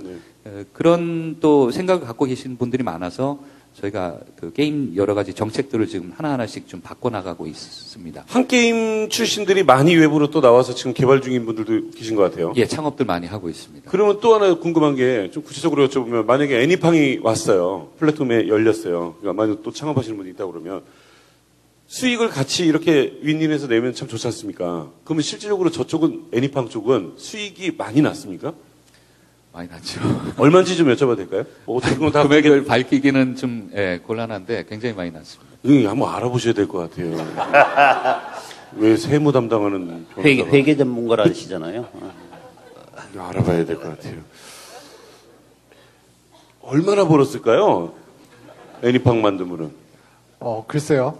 그런 또 생각을 갖고 계신 분들이 많아서 저희가 그 게임 여러 가지 정책들을 지금 하나하나씩 좀 바꿔나가고 있습니다. 한 게임 출신들이 많이 외부로 또 나와서 지금 개발 중인 분들도 계신 것 같아요. 예, 창업들 많이 하고 있습니다. 그러면 또 하나 궁금한 게 좀 구체적으로 여쭤보면 만약에 애니팡이 왔어요. 플랫폼에 열렸어요. 그러니까 만약 또 창업하시는 분이 있다 그러면 수익을 같이 이렇게 윈윈해서 내면 참 좋지 않습니까? 그러면 실질적으로 저쪽은 애니팡 쪽은 수익이 많이 났습니까? 많이 났죠. 얼마인지 좀 여쭤봐도 될까요? 어떻게 그건 다 금액을 밝히기는 좀 곤란한데 굉장히 많이 났습니다. 한번 알아보셔야 될 것 같아요. 왜 세무 담당하는 회계 전문가라시잖아요. 알아봐야 될 것 같아요. 얼마나 벌었을까요? 애니팡 만들면은. 글쎄요.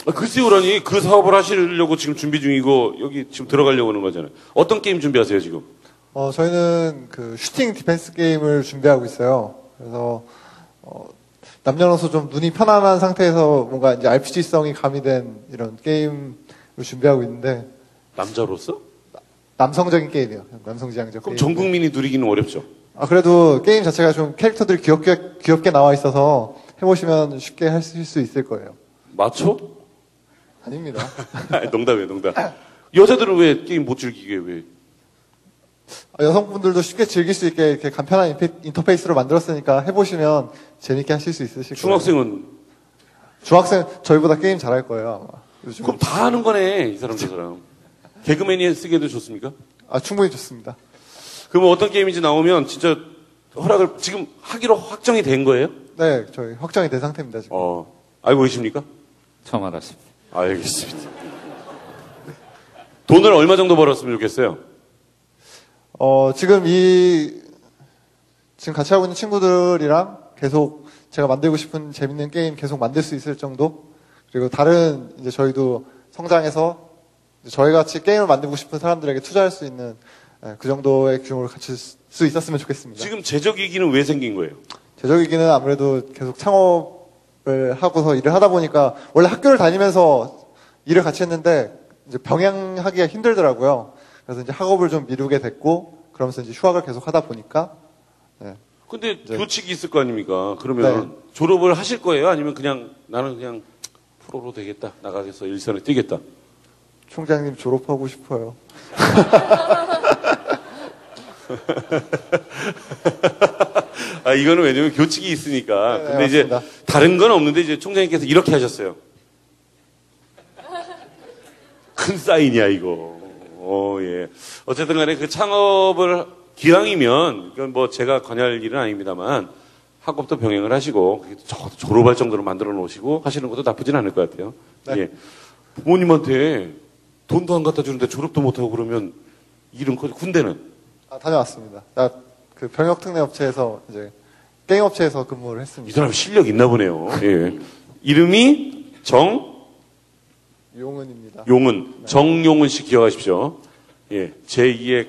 글쎄요라니 그 사업을 하시려고 지금 준비 중이고 여기 지금 들어가려고 하는 거잖아요. 어떤 게임 준비하세요 지금? 저희는 그 슈팅 디펜스 게임을 준비하고 있어요. 그래서 남녀노소 좀 눈이 편안한 상태에서 뭔가 이제 RPG성이 가미된 이런 게임을 준비하고 있는데. 남자로서? 남성적인 게임이에요. 남성지향적. 그럼 게임. 전 국민이 누리기는 어렵죠. 그래도 게임 자체가 좀 캐릭터들이 귀엽게 나와 있어서 해보시면 쉽게 하실 수 있을 거예요. 마초? 아닙니다. 농담이에요, 농담. 여자들은 왜 게임 못 즐기게 왜? 여성분들도 쉽게 즐길 수 있게 이렇게 간편한 인터페이스로 만들었으니까 해보시면 재밌게 하실 수 있으실 거예요. 중학생은? 중학생 저희보다 게임 잘할 거예요 아마. 요즘. 그럼 다 하는 거네 이 사람 저 사람. 개그맨이 쓰기에도 좋습니까? 충분히 좋습니다. 그러면 어떤 게임인지 나오면 진짜 허락을 지금 하기로 확정이 된 거예요? 네, 저희 확정이 된 상태입니다 지금. 알고 계십니까? 처음 알았습니다. 알겠습니다. 돈을 얼마 정도 벌었으면 좋겠어요? 지금 지금 같이 하고 있는 친구들이랑 계속 제가 만들고 싶은 재밌는 게임 계속 만들 수 있을 정도? 그리고 다른 이제 저희도 성장해서 저희 같이 게임을 만들고 싶은 사람들에게 투자할 수 있는 그 정도의 규모를 갖출 수 있었으면 좋겠습니다. 지금 제적이기는 왜 생긴 거예요? 제적이기는 아무래도 계속 창업을 하고서 일을 하다 보니까 원래 학교를 다니면서 일을 같이 했는데 이제 병행하기가 힘들더라고요. 그래서 이제 학업을 좀 미루게 됐고 그러면서 이제 휴학을 계속 하다 보니까. 근데 교칙이 있을 거 아닙니까? 그러면 졸업을 하실 거예요? 아니면 그냥 나는 그냥 프로로 되겠다. 나가서 일선에 뛰겠다. 총장님 졸업하고 싶어요. 이거는 왜냐면 교칙이 있으니까. 근데 맞습니다. 이제 다른 건 없는데 이제 총장님께서 이렇게 하셨어요. 큰 사인이야 이거. 예. 어쨌든 간에 그 창업을 기왕이면, 이건 뭐 제가 관여할 일은 아닙니다만, 학업도 병행을 하시고, 졸업할 정도로 만들어 놓으시고 하시는 것도 나쁘진 않을 것 같아요. 네. 예. 부모님한테 돈도 안 갖다 주는데 졸업도 못하고 그러면 일은 군대는? 다녀왔습니다. 그 병역특례업체에서 이제 게임업체에서 근무를 했습니다. 이 사람 실력 있나 보네요. 예. 이름이 용은입니다. 용은. 네. 정용은 씨 기억하십시오. 예. 제2의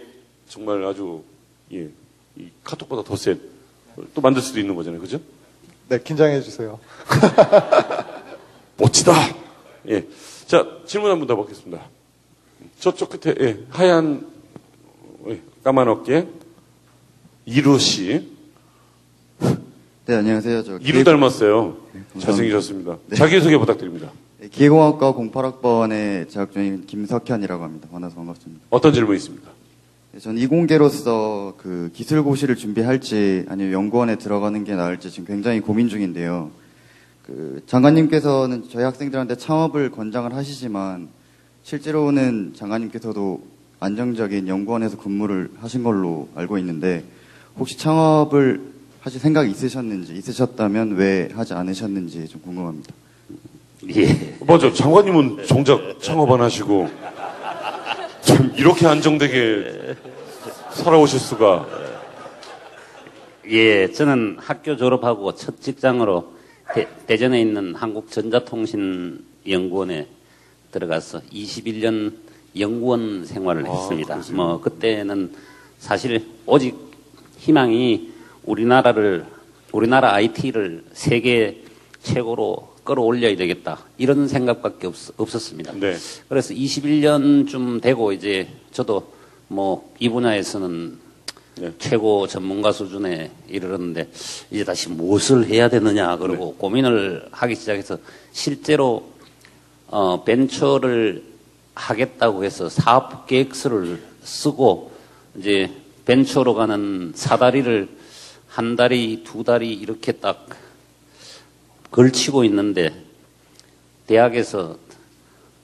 정말 아주, 예. 이 카톡보다 더 센. 또 만들 수도 있는 거잖아요. 그죠? 네, 긴장해주세요. 멋지다! 예. 자, 질문 한 번 더 받겠습니다. 저쪽 끝에, 예. 하얀, 예. 까만 어깨. 이루 씨. 네, 안녕하세요. 이루 닮았어요. 네, 잘생기셨습니다. 네. 자기소개 부탁드립니다. 네, 기계공학과 08학번에 재학 중인 김석현이라고 합니다. 만나서 반갑습니다. 어떤 질문 있습니까? 네, 전 이공계로서 그 기술고시를 준비할지 아니면 연구원에 들어가는 게 나을지 지금 굉장히 고민 중인데요. 그 장관님께서는 저희 학생들한테 창업을 권장을 하시지만 실제로는 장관님께서도 안정적인 연구원에서 근무를 하신 걸로 알고 있는데 혹시 창업을 하실 생각이 있으셨다면 왜 하지 않으셨는지 좀 궁금합니다. 예. 맞아. 장관님은 정작 창업 안 하시고 좀 이렇게 안정되게 살아오실 수가. 예, 저는 학교 졸업하고 첫 직장으로 대전에 있는 한국전자통신연구원에 들어가서 21년 연구원 생활을 했습니다. 그러세요? 뭐 그때는 사실 오직 희망이 우리나라 IT를 세계 최고로 끌어올려야 되겠다 이런 생각밖에 없었습니다. 네. 그래서 21년쯤 되고 이제 저도 뭐 이 분야에서는 네. 최고 전문가 수준에 이르렀는데 이제 다시 무엇을 해야 되느냐 그러고 고민을 하기 시작해서 실제로 벤처를 하겠다고 해서 사업 계획서를 쓰고 이제 벤처로 가는 사다리를 한 다리, 두 다리 이렇게 딱 걸치고 있는데 대학에서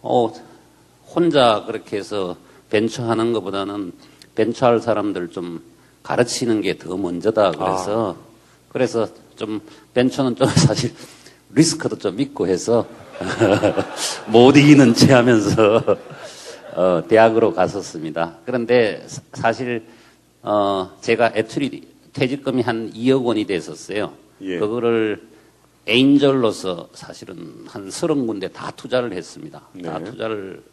혼자 그렇게 해서 벤처 하는 것보다는 벤처 할 사람들 좀 가르치는 게 더 먼저다 그래서 좀 벤처는 좀 사실 리스크도 좀 있고 해서 못 이기는 채 하면서 대학으로 갔었습니다. 그런데 사실 제가 애투리 퇴직금이 한 2억 원이 됐었어요. 예. 그거를 에인절로서 사실은 한 30군데 다 투자를 했습니다. 네. 다 투자를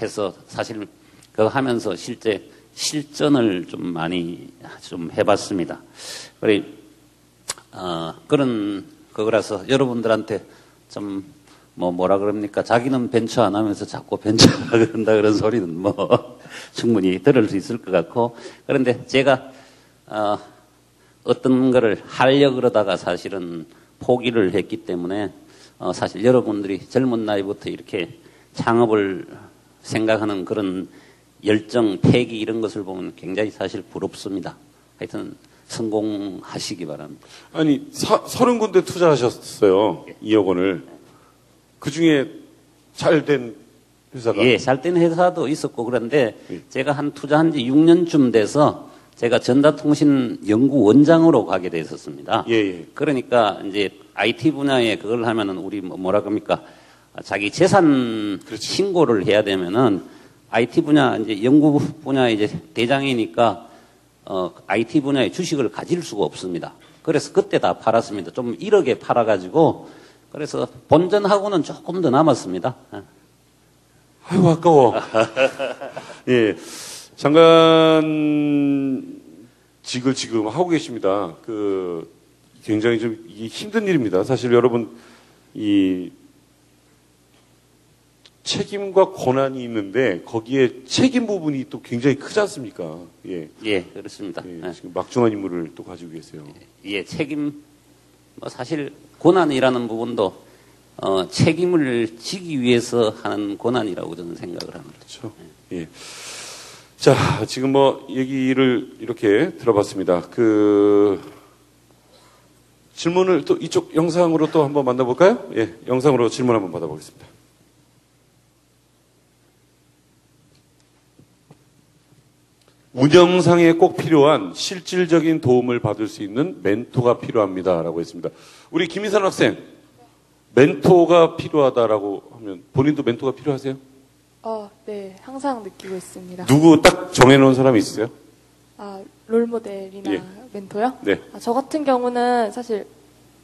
해서 사실 그거 하면서 실전을 좀 많이 좀 해봤습니다. 그런 그거라서 여러분들한테 좀 뭐라 그럽니까? 자기는 벤처 안 하면서 자꾸 벤처 그런다 그런 소리는 뭐 충분히 들을 수 있을 것 같고 그런데 제가 어떤 거를 하려고 그러다가 사실은 포기를 했기 때문에 사실 여러분들이 젊은 나이부터 이렇게 창업을 생각하는 그런 열정, 패기 이런 것을 보면 굉장히 사실 부럽습니다. 하여튼 성공하시기 바랍니다. 아니 30군데 투자하셨어요. 2억 원을. 그중에 잘 된 회사가? 예, 잘 된 회사도 있었고 그런데 제가 한 투자한 지 6년쯤 돼서 제가 전자통신 연구원장으로 가게 됐었습니다. 예. 그러니까 이제 IT 분야에 그걸 하면은 우리 뭐라 그럽니까? 자기 재산 신고를 해야 되면은 IT 분야 이제 연구 분야의 이제 대장이니까 IT 분야의 주식을 가질 수가 없습니다. 그래서 그때 다 팔았습니다. 좀 1억에 팔아가지고 그래서 본전하고는 조금 더 남았습니다. 아이고 아까워. 예, 장관직을 지금 하고 계십니다. 굉장히 좀 이게 힘든 일입니다. 사실 여러분 이 책임과 권한이 있는데 거기에 책임 부분이 또 굉장히 크지 않습니까? 예, 그렇습니다. 예, 지금 막중한 임무를 또 가지고 계세요. 예, 책임 사실 권한이라는 부분도 책임을 지기 위해서 하는 권한이라고 저는 생각을 합니다. 그렇죠. 예. 자, 지금 뭐 얘기를 이렇게 들어봤습니다. 질문을 또 이쪽 영상으로 또 한번 만나볼까요? 예, 영상으로 질문 한번 받아보겠습니다. 운영상에 꼭 필요한 실질적인 도움을 받을 수 있는 멘토가 필요합니다라고 했습니다. 우리 김희선 학생, 멘토가 필요하다라고 하면 본인도 멘토가 필요하세요? 네, 항상 느끼고 있습니다. 누구 딱 정해놓은 사람이 있으세요? 롤모델이나 예. 멘토요? 네. 저 같은 경우는 사실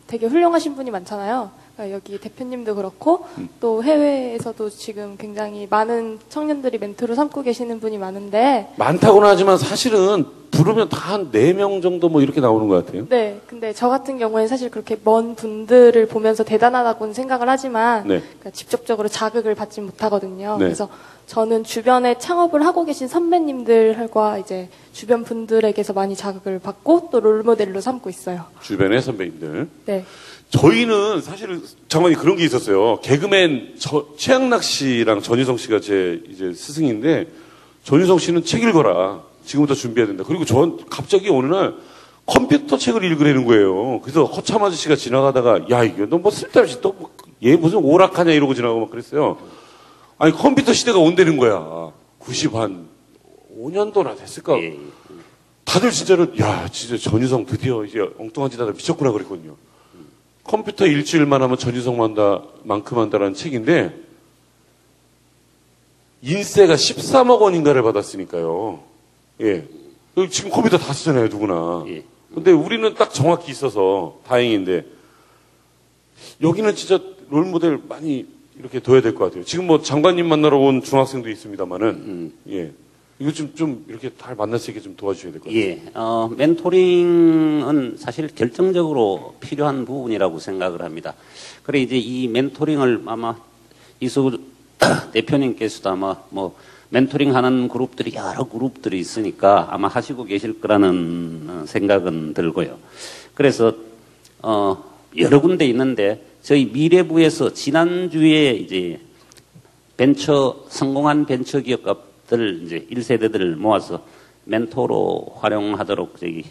되게 훌륭하신 분이 많잖아요. 그러니까 여기 대표님도 그렇고 또 해외에서도 지금 굉장히 많은 청년들이 멘토로 삼고 계시는 분이 많은데 많다고는 하지만 사실은 부르면 다 한 4명 정도 뭐 이렇게 나오는 것 같아요. 네, 근데 저 같은 경우에는 사실 그렇게 먼 분들을 보면서 대단하다고는 생각을 하지만 네. 그러니까 직접적으로 자극을 받지 못하거든요. 네. 그래서 저는 주변에 창업을 하고 계신 선배님들과 이제 주변 분들에게서 많이 자극을 받고 또 롤모델로 삼고 있어요. 주변의 선배님들. 네. 저희는 사실 장관님 그런 게 있었어요. 개그맨 최양락 씨랑 전유성 씨가 제 이제 스승인데 전유성 씨는 책 읽어라. 지금부터 준비해야 된다. 그리고 전 갑자기 어느 날 컴퓨터 책을 읽으라는 거예요. 그래서 허참 아저씨가 지나가다가 야 이거 너 뭐 쓸데없이 또 얘 무슨 오락하냐 이러고 지나가고 막 그랬어요. 아니 컴퓨터 시대가 온다는 거야. 95년도나 됐을까? 다들 진짜로 야 진짜 전유성 드디어 이제 엉뚱한 짓 하다 미쳤구나 그랬거든요. 컴퓨터 일주일만 하면 전유성만큼 한다라는 책인데 인세가 13억 원인가를 받았으니까요. 예. 지금 컴퓨터 다 쓰잖아요, 누구나. 근데 우리는 딱 정확히 있어서 다행인데 여기는 진짜 롤모델 많이 이렇게 둬야 될 것 같아요. 지금 뭐 장관님 만나러 온 중학생도 있습니다만은 예. 이거 좀 이렇게 잘 만날 수 있게 좀 도와주셔야 될 것 같아요. 예, 멘토링은 사실 결정적으로 필요한 부분이라고 생각을 합니다. 그래 이제 이 멘토링을 아마 이수 대표님께서도 아마 뭐 멘토링 하는 그룹들이 여러 그룹들이 있으니까 아마 하시고 계실 거라는 생각은 들고요. 그래서 여러 군데 있는데 저희 미래부에서 지난주에 이제 성공한 벤처 기업가들 이제 1세대들을 모아서 멘토로 활용하도록 저기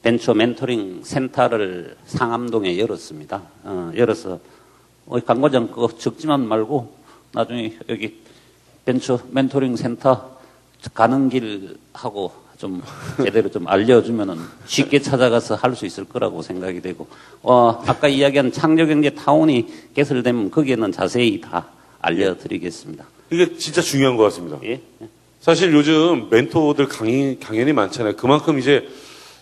벤처 멘토링 센터를 상암동에 열었습니다. 열어서 광고장 그거 적지만 말고 나중에 여기 벤처 멘토링 센터 가는 길 하고 좀 제대로 좀 알려주면은 쉽게 찾아가서 할 수 있을 거라고 생각이 되고, 아까 이야기한 창조경제 타운이 개설되면 거기에는 자세히 다 알려드리겠습니다. 이게 진짜 중요한 것 같습니다. 예? 사실 요즘 멘토들 강연이 많잖아요. 그만큼 이제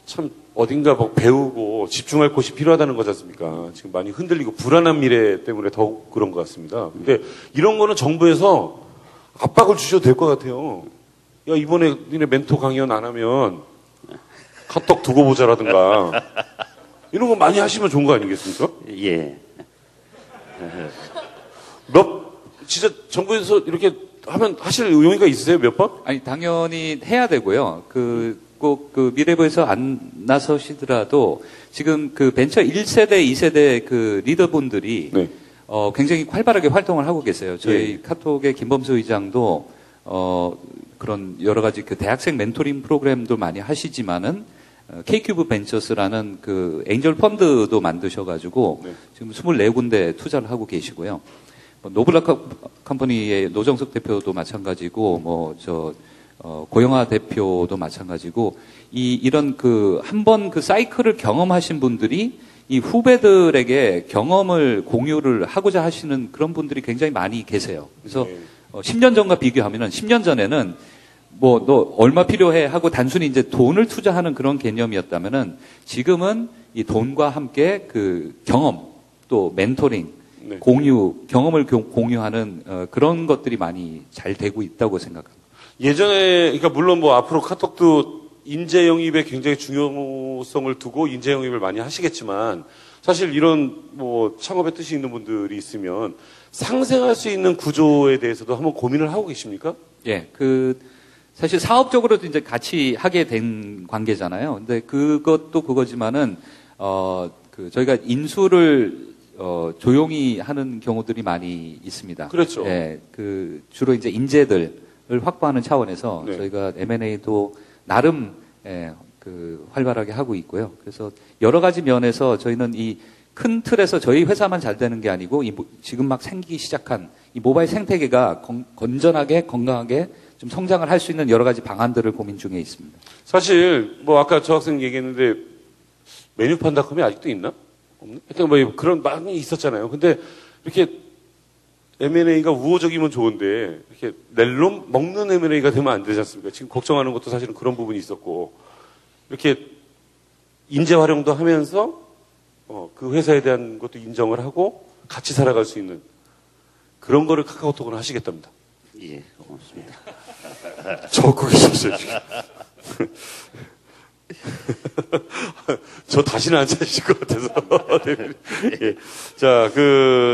참 어딘가 막 배우고 집중할 곳이 필요하다는 거지 않습니까? 지금 많이 흔들리고 불안한 미래 때문에 더욱 그런 것 같습니다. 근데 이런 거는 정부에서 압박을 주셔도 될 것 같아요. 야, 이번에 니네 멘토 강연 안 하면 카톡 두고 보자라든가 이런 거 많이 하시면 좋은 거 아니겠습니까? 예. 진짜 정부에서 이렇게 하면 하실 의용이가 있으세요? 몇 번? 아니, 당연히 해야 되고요. 꼭 미래부에서 안 나서시더라도 지금 그 벤처 1세대, 2세대 그 리더분들이 네. 굉장히 활발하게 활동을 하고 계세요. 저희 카톡의 김범수 의장도 그런 여러 가지 그 대학생 멘토링 프로그램도 많이 하시지만은 K큐브 벤처스라는 그 엔젤 펀드도 만드셔가지고 지금 24군데 투자를 하고 계시고요. 노블라 컴퍼니의 노정석 대표도 마찬가지고, 고영하 대표도 마찬가지고, 이런 한 번 그 사이클을 경험하신 분들이 이 후배들에게 경험을 공유를 하고자 하시는 그런 분들이 굉장히 많이 계세요. 그래서 10년 전과 비교하면은 10년 전에는 너 얼마 필요해 하고 단순히 이제 돈을 투자하는 그런 개념이었다면은 지금은 이 돈과 함께 그 경험 또 멘토링 경험을 공유하는 그런 것들이 많이 잘 되고 있다고 생각합니다. 예전에, 그러니까 물론 뭐 앞으로 카톡도 인재 영입에 굉장히 중요성을 두고 인재 영입을 많이 하시겠지만 사실 이런 뭐 창업의 뜻이 있는 분들이 있으면 상생할 수 있는 구조에 대해서도 한번 고민을 하고 계십니까? 예, 사실 사업적으로도 이제 같이 하게 된 관계잖아요. 근데 그것도 그거지만은, 저희가 인수를 조용히 하는 경우들이 많이 있습니다. 그렇죠. 예, 주로 이제 인재들을 확보하는 차원에서 저희가 M&A도 나름 활발하게 하고 있고요. 그래서 여러 가지 면에서 저희는 이 큰 틀에서 저희 회사만 잘 되는 게 아니고 지금 막 생기기 시작한 이 모바일 생태계가 건전하게 건강하게 좀 성장을 할 수 있는 여러 가지 방안들을 고민 중에 있습니다. 사실 뭐 아까 저 학생 얘기했는데 메뉴판닷컴이 아직도 있나? 없나? 하여튼 뭐 그런 많이 있었잖아요. 근데 이렇게 M&A가 우호적이면 좋은데 이렇게 낼놈 먹는 M&A가 되면 안 되지 않습니까? 지금 걱정하는 것도 사실은 그런 부분이 있었고 이렇게 인재 활용도 하면서 그 회사에 대한 것도 인정을 하고 같이 살아갈 수 있는 그런 거를 카카오톡은 하시겠답니다. 예, 고맙습니다. 적고 계셨어요, 지금. 저 다시는 안 찾으실 것 같아서. 예. 자,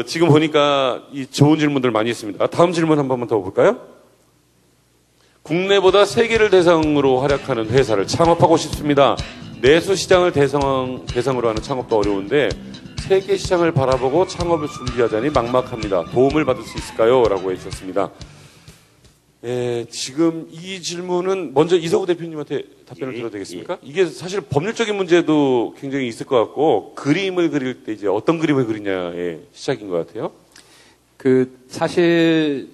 지금 보니까 이 좋은 질문들 많이 있습니다. 다음 질문 한 번만 더 볼까요? 국내보다 세계를 대상으로 활약하는 회사를 창업하고 싶습니다. 내수 시장을 대상으로 하는 창업도 어려운데 세계 시장을 바라보고 창업을 준비하자니 막막합니다. 도움을 받을 수 있을까요? 라고 해주셨습니다. 지금 이 질문은 먼저 이서구 대표님한테 답변을 드려도 되겠습니까? 이게 사실 법률적인 문제도 굉장히 있을 것 같고 그림을 그릴 때 이제 어떤 그림을 그리냐의 시작인 것 같아요. 사실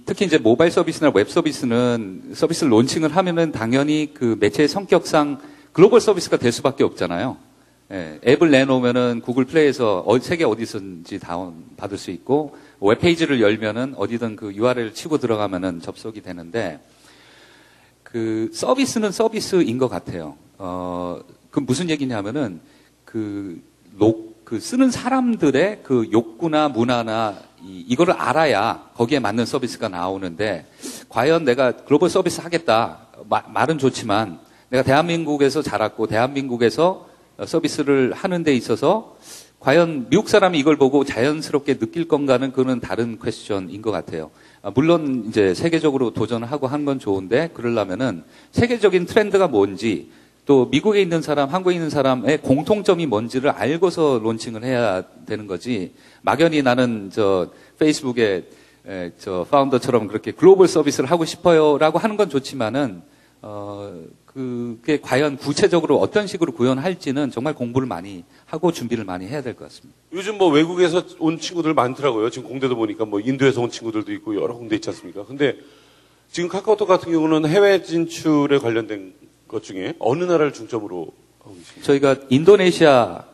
특히 이제 모바일 서비스나 웹 서비스는 서비스를 론칭을 하면은 당연히 그 매체의 성격상 글로벌 서비스가 될 수밖에 없잖아요. 앱을 내놓으면은 구글 플레이에서 세계 어디선지 다운 받을 수 있고 웹페이지를 열면은 어디든 그 URL을 치고 들어가면은 접속이 되는데 그 서비스는 서비스인 것 같아요. 그 무슨 얘기냐면은 쓰는 사람들의 그 욕구나 문화나 이거를 알아야 거기에 맞는 서비스가 나오는데 과연 내가 글로벌 서비스 하겠다 말은 좋지만 내가 대한민국에서 자랐고 대한민국에서 서비스를 하는 데 있어서 과연 미국 사람이 이걸 보고 자연스럽게 느낄 건가는 그거는 다른 퀘스천인 것 같아요. 물론 이제 세계적으로 도전을 하고 하는 건 좋은데 그러려면은 세계적인 트렌드가 뭔지 또 미국에 있는 사람, 한국에 있는 사람의 공통점이 뭔지를 알고서 론칭을 해야 되는 거지. 막연히 나는 페이스북에 파운더처럼 그렇게 글로벌 서비스를 하고 싶어요라고 하는 건 좋지만은 그게 과연 구체적으로 어떤 식으로 구현할지는 정말 공부를 많이 하고 준비를 많이 해야 될 것 같습니다. 요즘 뭐 외국에서 온 친구들 많더라고요. 지금 공대도 보니까 뭐 인도에서 온 친구들도 있고 여러 군데 있지 않습니까? 근데 지금 카카오톡 같은 경우는 해외 진출에 관련된 것 중에 어느 나라를 중점으로 하고 계십니까? 저희가 인도네시아,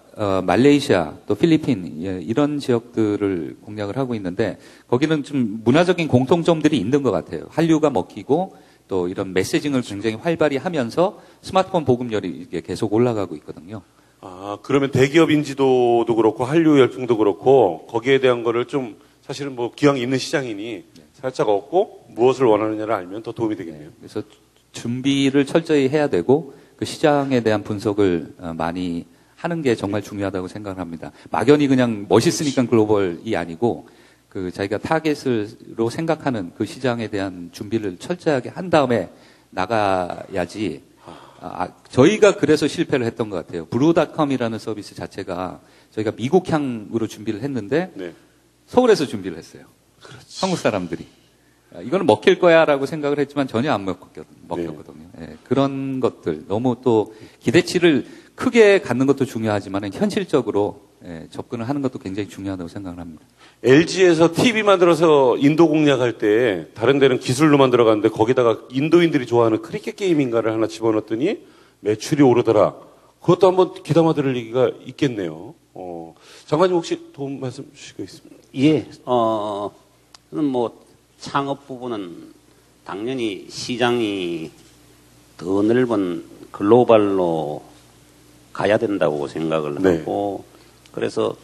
말레이시아, 또 필리핀 이런 지역들을 공략을 하고 있는데 거기는 좀 문화적인 공통점들이 있는 것 같아요. 한류가 먹히고 또 이런 메시징을 굉장히 활발히 하면서 스마트폰 보급률이 계속 올라가고 있거든요. 그러면 대기업 인지도도 그렇고 한류 열풍도 그렇고 거기에 대한 거를 좀 사실은 뭐 기왕 있는 시장이니 살짝 얻고 무엇을 원하느냐를 알면 더 도움이 되겠네요. 그래서 준비를 철저히 해야 되고 그 시장에 대한 분석을 많이 하는 게 정말 중요하다고 생각을 합니다. 막연히 그냥 멋있으니까 글로벌이 아니고 그 자기가 타겟으로 생각하는 그 시장에 대한 준비를 철저하게 한 다음에 나가야지. 저희가 그래서 실패를 했던 것 같아요. 블루닷컴이라는 서비스 자체가 저희가 미국향으로 준비를 했는데 서울에서 준비를 했어요. 그렇지. 한국 사람들이. 이거는 먹힐 거야라고 생각을 했지만 전혀 안 먹혔거든요. 그런 것들 너무 또 기대치를 크게 갖는 것도 중요하지만 현실적으로 접근을 하는 것도 굉장히 중요하다고 생각을 합니다. LG에서 TV 만들어서 인도 공략할 때 다른 데는 기술로만 들어갔는데 거기다가 인도인들이 좋아하는 크리켓 게임인가를 하나 집어넣었더니 매출이 오르더라. 그것도 한번 귀담아 들을 얘기가 있겠네요. 장관님 혹시 도움 말씀 주시겠습니까? 예, 뭐 창업 부분은 당연히 시장이 더 넓은 글로벌로 가야 된다고 생각을 하고 그래서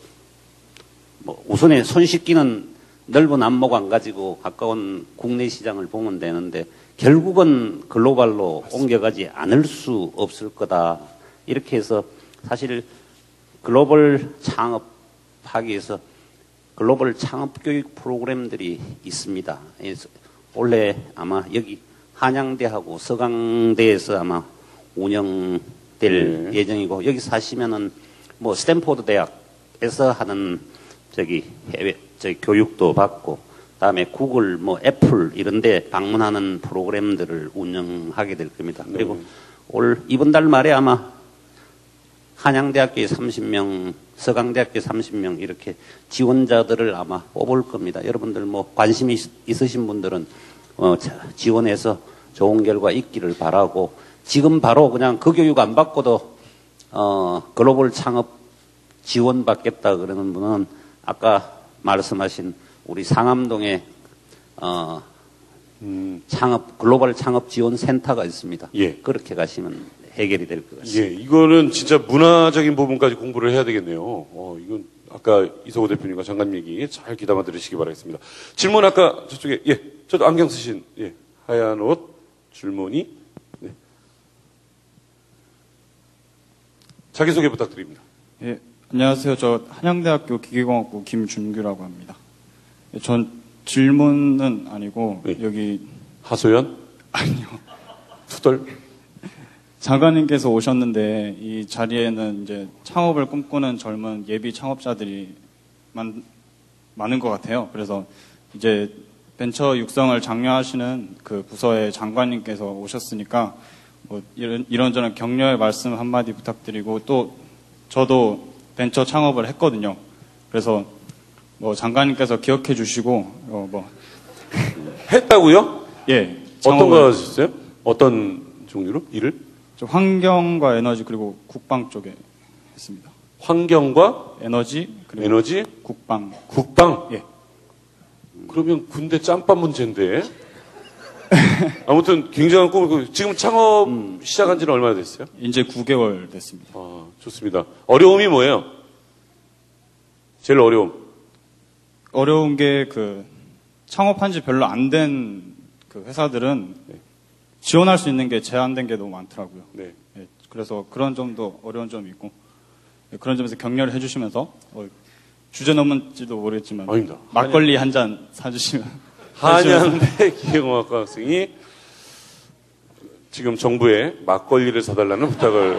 뭐 우선에 손쉽기는 넓은 안목 안 가지고 가까운 국내 시장을 보면 되는데 결국은 글로벌로 옮겨가지 않을 수 없을 거다. 이렇게 해서 사실 글로벌 창업하기 위해서 글로벌 창업 교육 프로그램들이 있습니다. 원래 아마 여기 한양대하고 서강대에서 아마 운영될 예정이고 여기 사시면은 뭐 스탠포드 대학에서 하는 해외 교육도 받고 그다음에 구글 뭐 애플 이런데 방문하는 프로그램들을 운영하게 될 겁니다. 그리고 이번 달 말에 아마 한양대학교에 30명, 서강대학교에 30명 이렇게 지원자들을 아마 뽑을 겁니다. 여러분들 뭐 관심이 있으신 분들은 지원해서 좋은 결과 있기를 바라고, 지금 바로 그냥 그 교육 안 받고도 글로벌 창업 지원 받겠다 그러는 분은 아까 말씀하신 우리 상암동에 글로벌 창업 지원 센터가 있습니다. 예. 그렇게 가시면 해결이 될 것 같습니다. 예, 이거는 진짜 문화적인 부분까지 공부를 해야 되겠네요. 이건 아까 이성호 대표님과 장관 얘기 잘 귀담아 들으시기 바라겠습니다. 질문 아까 저쪽에, 예, 저도 안경 쓰신, 예, 하얀 옷, 줄무늬, 네. 자기소개 부탁드립니다. 예, 안녕하세요. 저 한양대학교 기계공학부 김준규라고 합니다. 전 질문은 아니고, 네. 여기. 하소연? 아니요. 투덜? 장관님께서 오셨는데 이 자리에는 이제 창업을 꿈꾸는 젊은 예비 창업자들이 많은 것 같아요. 그래서 이제 벤처 육성을 장려하시는 그 부서의 장관님께서 오셨으니까 뭐 이런저런 격려의 말씀 한마디 부탁드리고, 또 저도 벤처 창업을 했거든요. 그래서 뭐 장관님께서 기억해 주시고 했다고요? 예. 어떤 거 하셨어요? 어떤 종류로? 일을? 저 환경과 에너지 그리고 국방 쪽에 했습니다. 환경과 에너지 그리고 에너지? 국방. 국방? 예. 그러면 군대 짬밥 문제인데. 아무튼 굉장한 꿈을, 지금 창업 시작한 지는 얼마나 됐어요? 이제 9개월 됐습니다. 아, 좋습니다. 어려움이 뭐예요? 제일 어려운 게 창업한 지 별로 안 된 그 회사들은 지원할 수 있는 게 제한된 게 너무 많더라고요. 네. 예, 그래서 그런 점도 어려운 점이 있고, 그런 점에서 격려를 해주시면서 주제 넘은지도 모르겠지만 아닙니다. 막걸리 한 잔 사주시면. 한양대 기계공학과 학생이 지금 정부에 막걸리를 사달라는 부탁을.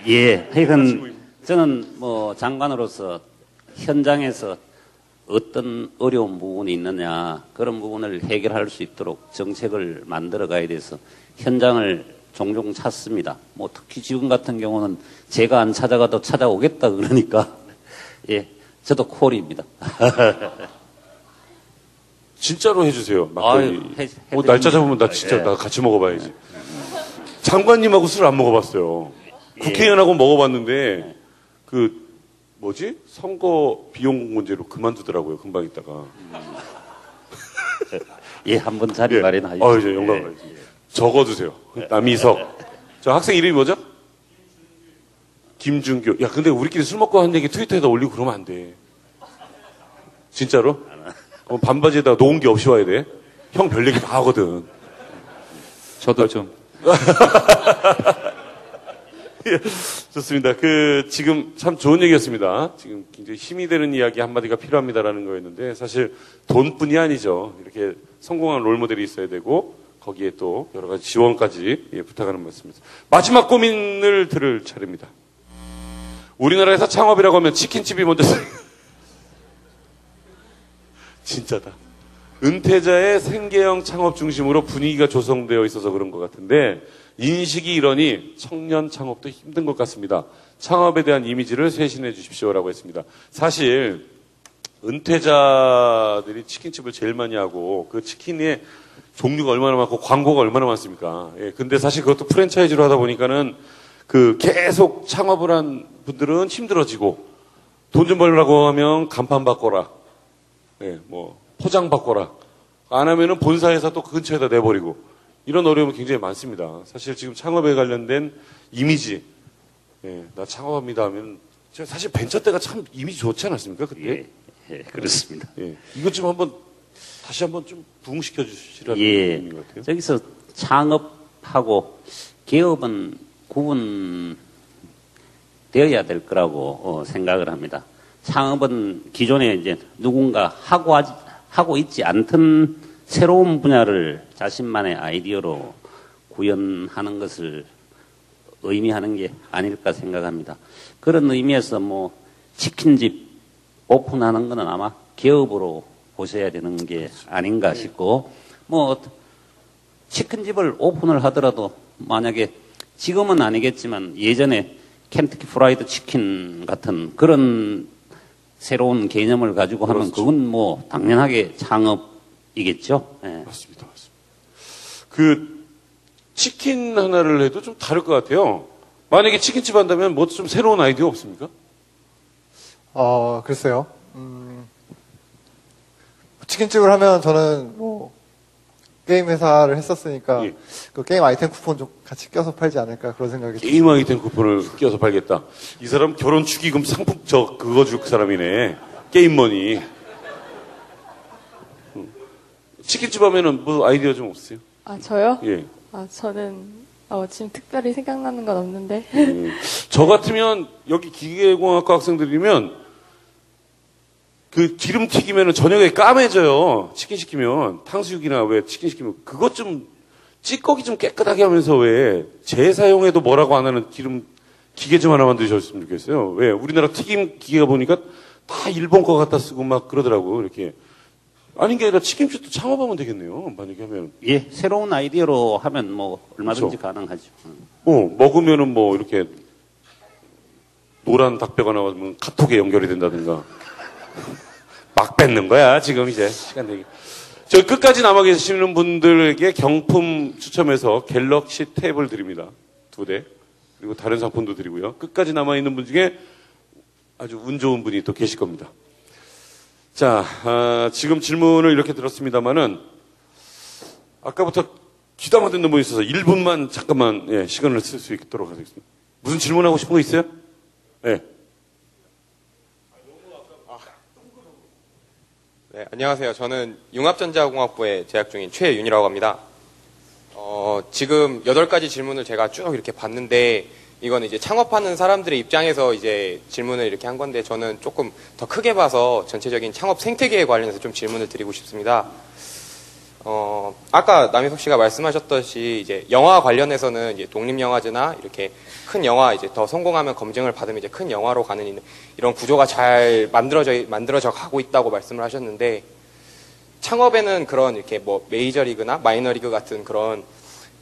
예, 하여간 저는 뭐 장관으로서 현장에서 어떤 어려운 부분이 있느냐, 그런 부분을 해결할 수 있도록 정책을 만들어 가야 돼서 현장을 종종 찾습니다. 뭐 특히 지금 같은 경우는 제가 안 찾아가도 찾아오겠다 그러니까, 예, 저도 콜입니다. 진짜로 해주세요. 막걸리. 아유, 날짜 잡으면 나 진짜 예. 나 같이 먹어봐야지. 장관님하고 술을 안 먹어봤어요. 국회의원하고 먹어봤는데 선거 비용 문제로 그만두더라고요. 금방 있다가. 예, 한번 자리 마련하시죠. 이제 영광을. 예. 적어두세요. 남이석. 저 학생 이름이 뭐죠? 김준규. 야, 근데 우리끼리 술 먹고 한 얘기 트위터에다 올리고 그러면 안 돼. 진짜로? 반바지에다가 놓은 게 없이 와야 돼. 형 별 얘기 다 하거든. 저도 좀. 예, 좋습니다. 지금 참 좋은 얘기였습니다. 지금 굉장히 힘이 되는 이야기 한마디가 필요합니다라는 거였는데, 사실 돈뿐이 아니죠. 이렇게 성공한 롤모델이 있어야 되고, 거기에 또 여러 가지 지원까지 부탁하는 말씀입니다. 마지막 고민을 들을 차례입니다. 우리나라에서 창업이라고 하면 치킨집이 먼저 진짜다. 은퇴자의 생계형 창업 중심으로 분위기가 조성되어 있어서 그런 것 같은데, 인식이 이러니 청년 창업도 힘든 것 같습니다. 창업에 대한 이미지를 쇄신해 주십시오라고 했습니다. 사실 은퇴자들이 치킨집을 제일 많이 하고, 그 치킨의 종류가 얼마나 많고 광고가 얼마나 많습니까? 예, 근데 사실 그것도 프랜차이즈로 하다 보니까는 계속 창업을 한 분들은 힘들어지고, 돈 좀 벌려고 하면 간판 바꿔라. 예, 포장 바꿔라. 안 하면은 본사에서 또 그 근처에다 내버리고, 이런 어려움이 굉장히 많습니다. 사실 지금 창업에 관련된 이미지, 예, 나 창업합니다 하면, 사실 벤처 때가 참 이미지 좋지 않았습니까, 그때? 예, 그렇습니다. 예, 이것 좀 다시 한번 좀 부흥시켜 주시라는 예, 의미인 것 같아요. 저기서 창업하고 기업은 구분되어야 될 거라고 생각을 합니다. 창업은 기존에 이제 누군가 하고 있지 않던 새로운 분야를 자신만의 아이디어로 구현하는 것을 의미하는 게 아닐까 생각합니다. 그런 의미에서 치킨집 오픈하는 것은 아마 기업으로 보셔야 되는 게 아닌가 싶고, 치킨집을 오픈을 하더라도 만약에 지금은 아니겠지만 예전에 켄터키 프라이드 치킨 같은 그런 새로운 개념을 가지고 하면 그건 당연하게 창업이 이겠죠. 예. 맞습니다. 그 치킨 하나를 해도 좀 다를 것 같아요. 만약에 치킨집 한다면 뭐 좀 새로운 아이디어 없습니까? 글쎄요. 치킨집을 하면 저는 뭐 게임 회사를 했었으니까 그 게임 아이템 쿠폰 좀 같이 껴서 팔지 않을까 그런 생각이 게임 아이템 쿠폰을 껴서 팔겠다. 이 사람 결혼 축의금 상품 그거 줄 사람이네. 게임머니. 치킨집 하면은 뭐 아이디어 좀 없으세요? 아, 저요? 예. 아, 저는 지금 특별히 생각나는 건 없는데. 저 같으면 여기 기계공학과 학생들이면 그 기름 튀기면은 저녁에 까매져요. 치킨 시키면 탕수육이나 왜 치킨 시키면 그것 좀 찌꺼기 좀 깨끗하게 하면서 왜 재사용해도 뭐라고 안 하는 기름 기계 좀 하나 만드셨으면 좋겠어요. 왜 우리나라 튀김 기계가 보니까 다 일본 거 갖다 쓰고 막 그러더라고. 이렇게 아닌 게 아니라 치킨집도 창업하면 되겠네요. 만약에 하면. 예, 새로운 아이디어로 하면 뭐 얼마든지 그렇죠. 가능하죠. 먹으면은 뭐 이렇게 노란 닭뼈가 나오면 카톡에 연결이 된다든가. 막 뱉는 거야, 지금 이제. 시간 되기. 저 끝까지 남아 계시는 분들에게 경품 추첨해서 갤럭시 탭을 드립니다. 2대. 그리고 다른 상품도 드리고요. 끝까지 남아있는 분 중에 아주 운 좋은 분이 또 계실 겁니다. 자, 지금 질문을 이렇게 들었습니다만은 아까부터 귀담아 듣는 분이 있어서 1분만 잠깐만 시간을 쓸 수 있도록 하겠습니다. 무슨 질문하고 싶은 거 있어요? 네. 네, 안녕하세요. 저는 융합전자공학부에 재학 중인 최윤이라고 합니다. 지금 8가지 질문을 제가 쭉 이렇게 봤는데, 이건 이제 창업하는 사람들의 입장에서 이제 질문을 이렇게 한 건데, 저는 조금 더 크게 봐서 전체적인 창업 생태계에 관련해서 좀 질문을 드리고 싶습니다. 아까 남희석 씨가 말씀하셨듯이 이제 영화 관련해서는 이제 독립영화제나 이렇게 큰 영화 이제 더 성공하면 검증을 받으면 이제 큰 영화로 가는 이런 구조가 잘 만들어져 가고 있다고 말씀을 하셨는데, 창업에는 그런 이렇게 뭐 메이저리그나 마이너리그 같은 그런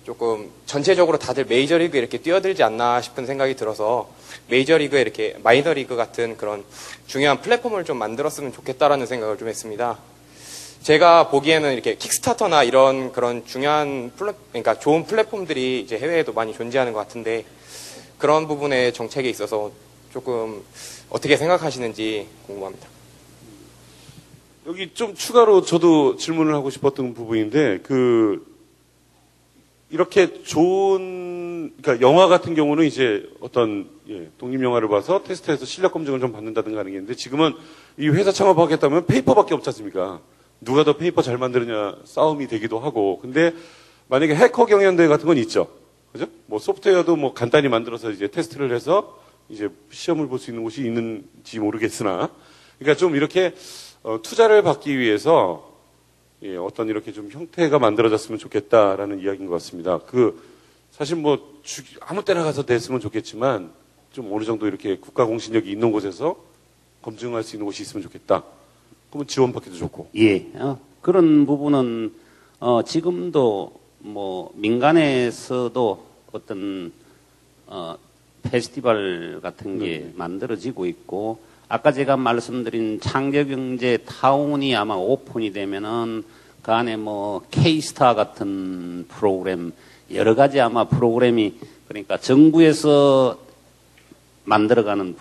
조금 전체적으로 다들 메이저리그에 이렇게 뛰어들지 않나 싶은 생각이 들어서 메이저리그에 이렇게 마이너리그 같은 그런 중요한 플랫폼을 좀 만들었으면 좋겠다라는 생각을 좀 했습니다. 제가 보기에는 이렇게 킥스타터나 이런 그런 중요한 그러니까 좋은 플랫폼들이 이제 해외에도 많이 존재하는 것 같은데, 그런 부분의 정책에 있어서 조금 어떻게 생각하시는지 궁금합니다. 여기 좀 추가로 저도 질문을 하고 싶었던 부분인데, 이렇게 좋은, 그러니까 영화 같은 경우는 이제 어떤, 독립영화를 봐서 테스트해서 실력 검증을 좀 받는다든가 하는 게 있는데, 지금은 이 회사 창업하겠다면 페이퍼밖에 없지 않습니까? 누가 더 페이퍼 잘 만드느냐 싸움이 되기도 하고. 근데 만약에 해커 경연대회 같은 건 있죠. 그죠? 뭐 소프트웨어도 뭐 간단히 만들어서 이제 테스트를 해서 이제 시험을 볼 수 있는 곳이 있는지 모르겠으나, 그러니까 좀 이렇게 투자를 받기 위해서 어떤 이렇게 좀 형태가 만들어졌으면 좋겠다라는 이야기인 것 같습니다. 사실 뭐 아무 때나 가서 됐으면 좋겠지만 좀 어느 정도 이렇게 국가 공신력이 있는 곳에서 검증할 수 있는 곳이 있으면 좋겠다. 그러면 지원받기도 좋고. 예, 그런 부분은 지금도 뭐 민간에서도 어떤 페스티벌 같은 게 만들어지고 있고, 아까 제가 말씀드린 창조경제 타운이 아마 오픈이 되면은 그 안에 뭐 K스타 같은 프로그램, 여러 가지 아마 프로그램이, 그러니까 정부에서 만들어가는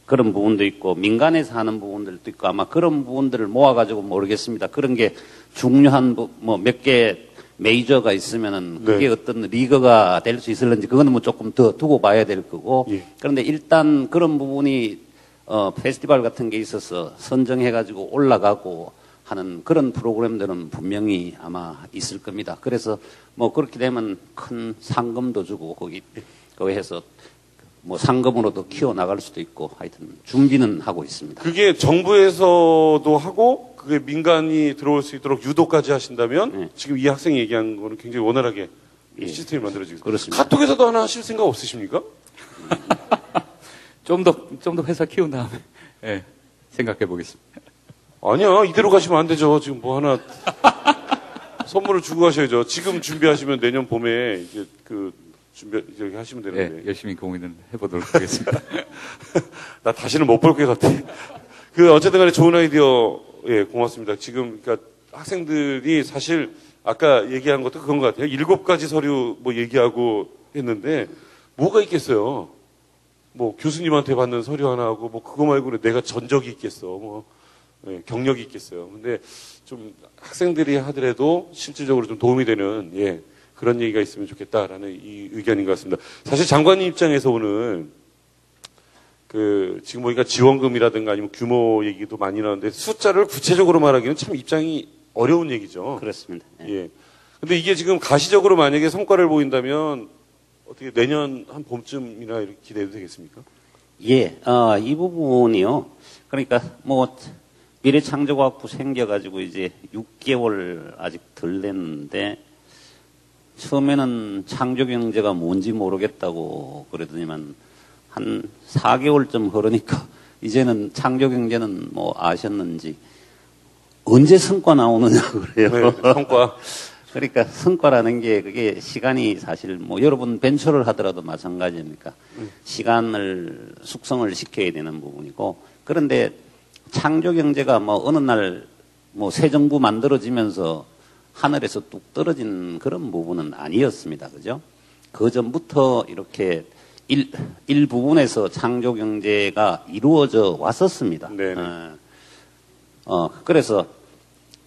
그런 부분도 있고 민간에서 하는 부분들도 있고, 아마 그런 부분들을 모아가지고 모르겠습니다. 그런 게 중요한 뭐 몇 개 메이저가 있으면은 그게 어떤 리그가 될 수 있을는지 그거는 뭐 조금 더 두고 봐야 될 거고. 그런데 일단 그런 부분이 페스티벌 같은 게 있어서 선정해가지고 올라가고 하는 그런 프로그램들은 분명히 아마 있을 겁니다. 그래서 뭐 그렇게 되면 큰 상금도 주고 거기에서 뭐 상금으로도 키워나갈 수도 있고, 하여튼 준비는 하고 있습니다. 그게 정부에서도 하고 그게 민간이 들어올 수 있도록 유도까지 하신다면 지금 이 학생이 얘기한 거는 굉장히 원활하게 시스템이 만들어지겠습니다. 그렇습니다. 카톡에서도 하나 하실 생각 없으십니까? 좀 더 회사 키운 다음에 생각해 보겠습니다. 아니야, 이대로 가시면 안 되죠. 지금 뭐 하나 선물을 주고 가셔야죠. 지금 준비하시면 내년 봄에 이제 이제 하시면 되는데. 열심히 고민을 해보도록 하겠습니다. 나 다시는 못 볼 것 같아. 어쨌든 간에 좋은 아이디어 예, 고맙습니다. 지금, 그러니까 학생들이 사실 아까 얘기한 것도 그건 것 같아요. 7가지 서류 뭐 얘기하고 했는데, 뭐가 있겠어요? 뭐 교수님한테 받는 서류 하나 하고, 뭐 그거 말고는 내가 전적이 있겠어. 뭐, 예, 경력이 있겠어요. 근데 좀 학생들이 하더라도 실질적으로 좀 도움이 되는, 예, 그런 얘기가 있으면 좋겠다라는 이 의견인 것 같습니다. 사실 장관님 입장에서 오늘 지금 보니까 지원금이라든가 아니면 규모 얘기도 많이 나오는데 숫자를 구체적으로 말하기는 참 입장이 어려운 얘기죠. 그렇습니다. 예. 근데 이게 지금 가시적으로 만약에 성과를 보인다면 어떻게 내년 한 봄쯤이나 이렇게 기대해도 되겠습니까? 예, 이 부분이요. 그러니까 뭐 미래창조과학부 생겨가지고 이제 6개월 아직 덜 됐는데 처음에는 창조경제가 뭔지 모르겠다고 그러더니만 한 4개월쯤 흐르니까 이제는 창조경제는 뭐 아셨는지 언제 성과 나오느냐 그래요. 네, 성과. 그러니까 성과라는 게 그게 시간이 사실 뭐 여러분 벤처를 하더라도 마찬가지니까 시간을 숙성을 시켜야 되는 부분이고 그런데 창조경제가 뭐 어느 날 뭐 새 정부 만들어지면서 하늘에서 뚝 떨어진 그런 부분은 아니었습니다. 그죠? 그 전부터 이렇게 일부분에서 창조경제가 이루어져 왔었습니다. 그래서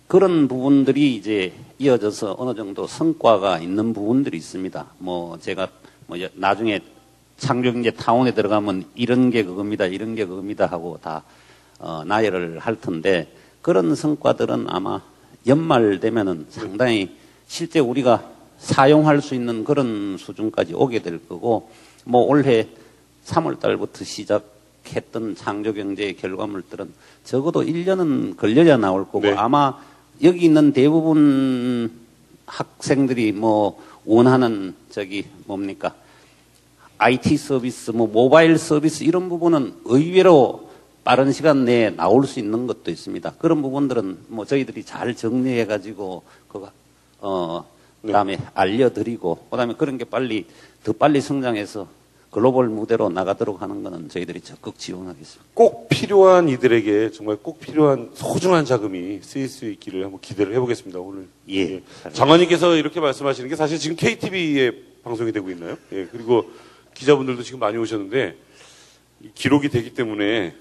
그런 부분들이 이제 이어져서 어느 정도 성과가 있는 부분들이 있습니다. 뭐 제가 뭐 나중에 창조경제 타운에 들어가면 이런 게 그겁니다, 이런 게 그겁니다 하고 다 나열을 할 텐데 그런 성과들은 아마 연말 되면은 상당히 실제 우리가 사용할 수 있는 그런 수준까지 오게 될 거고 뭐 올해 3월 달부터 시작했던 창조경제의 결과물들은 적어도 1년은 걸려야 나올 거고 아마 여기 있는 대부분 학생들이 뭐 원하는 뭡니까 IT 서비스, 뭐 모바일 서비스 이런 부분은 의외로 빠른 시간 내에 나올 수 있는 것도 있습니다. 그런 부분들은 뭐 저희들이 잘 정리해 가지고 그다음에 알려드리고 그다음에 그런 게 더 빨리 성장해서 글로벌 무대로 나가도록 하는 거는 저희들이 적극 지원하겠습니다. 꼭 필요한 이들에게 정말 꼭 필요한 소중한 자금이 쓰일 수 있기를 한번 기대를 해보겠습니다. 오늘 예. 장관님께서 이렇게 말씀하시는 게 사실 지금 KTV에 방송이 되고 있나요? 예. 그리고 기자분들도 지금 많이 오셨는데 기록이 되기 때문에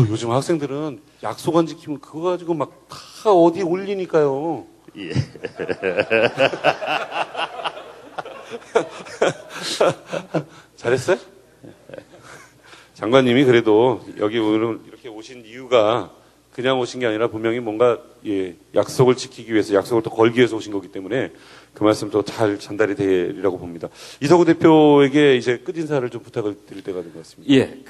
요즘 학생들은 약속 안 지키면 그거 가지고 막 다 어디에 올리니까요. 예. 잘했어요? 장관님이 그래도 여기 오늘 이렇게 오신 이유가 그냥 오신 게 아니라 분명히 뭔가 약속을 지키기 위해서 약속을 또 걸기 위해서 오신 거기 때문에 그 말씀도 잘 전달이 되리라고 봅니다. 이석우 대표에게 이제 끝인사를 좀 부탁을 드릴 때가 된 것 같습니다. 예,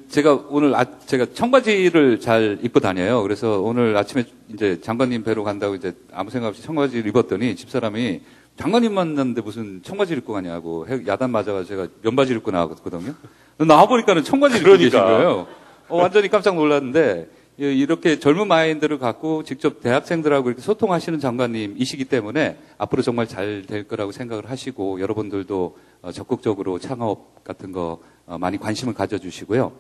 제가 오늘 제가 청바지를 잘 입고 다녀요. 그래서 오늘 아침에 이제 장관님 뵈러 간다고 이제 아무 생각 없이 청바지를 입었더니 집사람이 장관님 만났는데 무슨 청바지를 입고 가냐고 야단 맞아가지고 제가 면바지를 입고 나왔거든요. 나와보니까는 청바지를 입고 계신 거예요. 완전히 깜짝 놀랐는데 이렇게 젊은 마인드를 갖고 직접 대학생들하고 이렇게 소통하시는 장관님이시기 때문에 앞으로 정말 잘 될 거라고 생각을 하시고 여러분들도 적극적으로 창업 같은 거 많이 관심을 가져주시고요.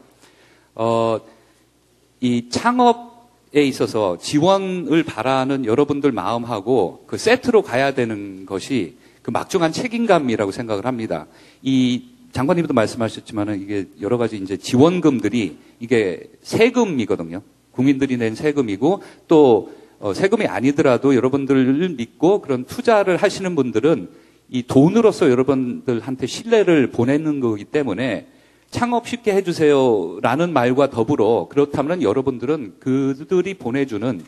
이 창업에 있어서 지원을 바라는 여러분들 마음하고 그 세트로 가야 되는 것이 그 막중한 책임감이라고 생각을 합니다. 이 장관님도 말씀하셨지만은 이게 여러 가지 이제 지원금들이 이게 세금이거든요. 국민들이 낸 세금이고 또 세금이 아니더라도 여러분들을 믿고 그런 투자를 하시는 분들은 이 돈으로서 여러분들한테 신뢰를 보내는 거기 때문에 창업 쉽게 해주세요라는 말과 더불어 그렇다면 여러분들은 그들이 보내주는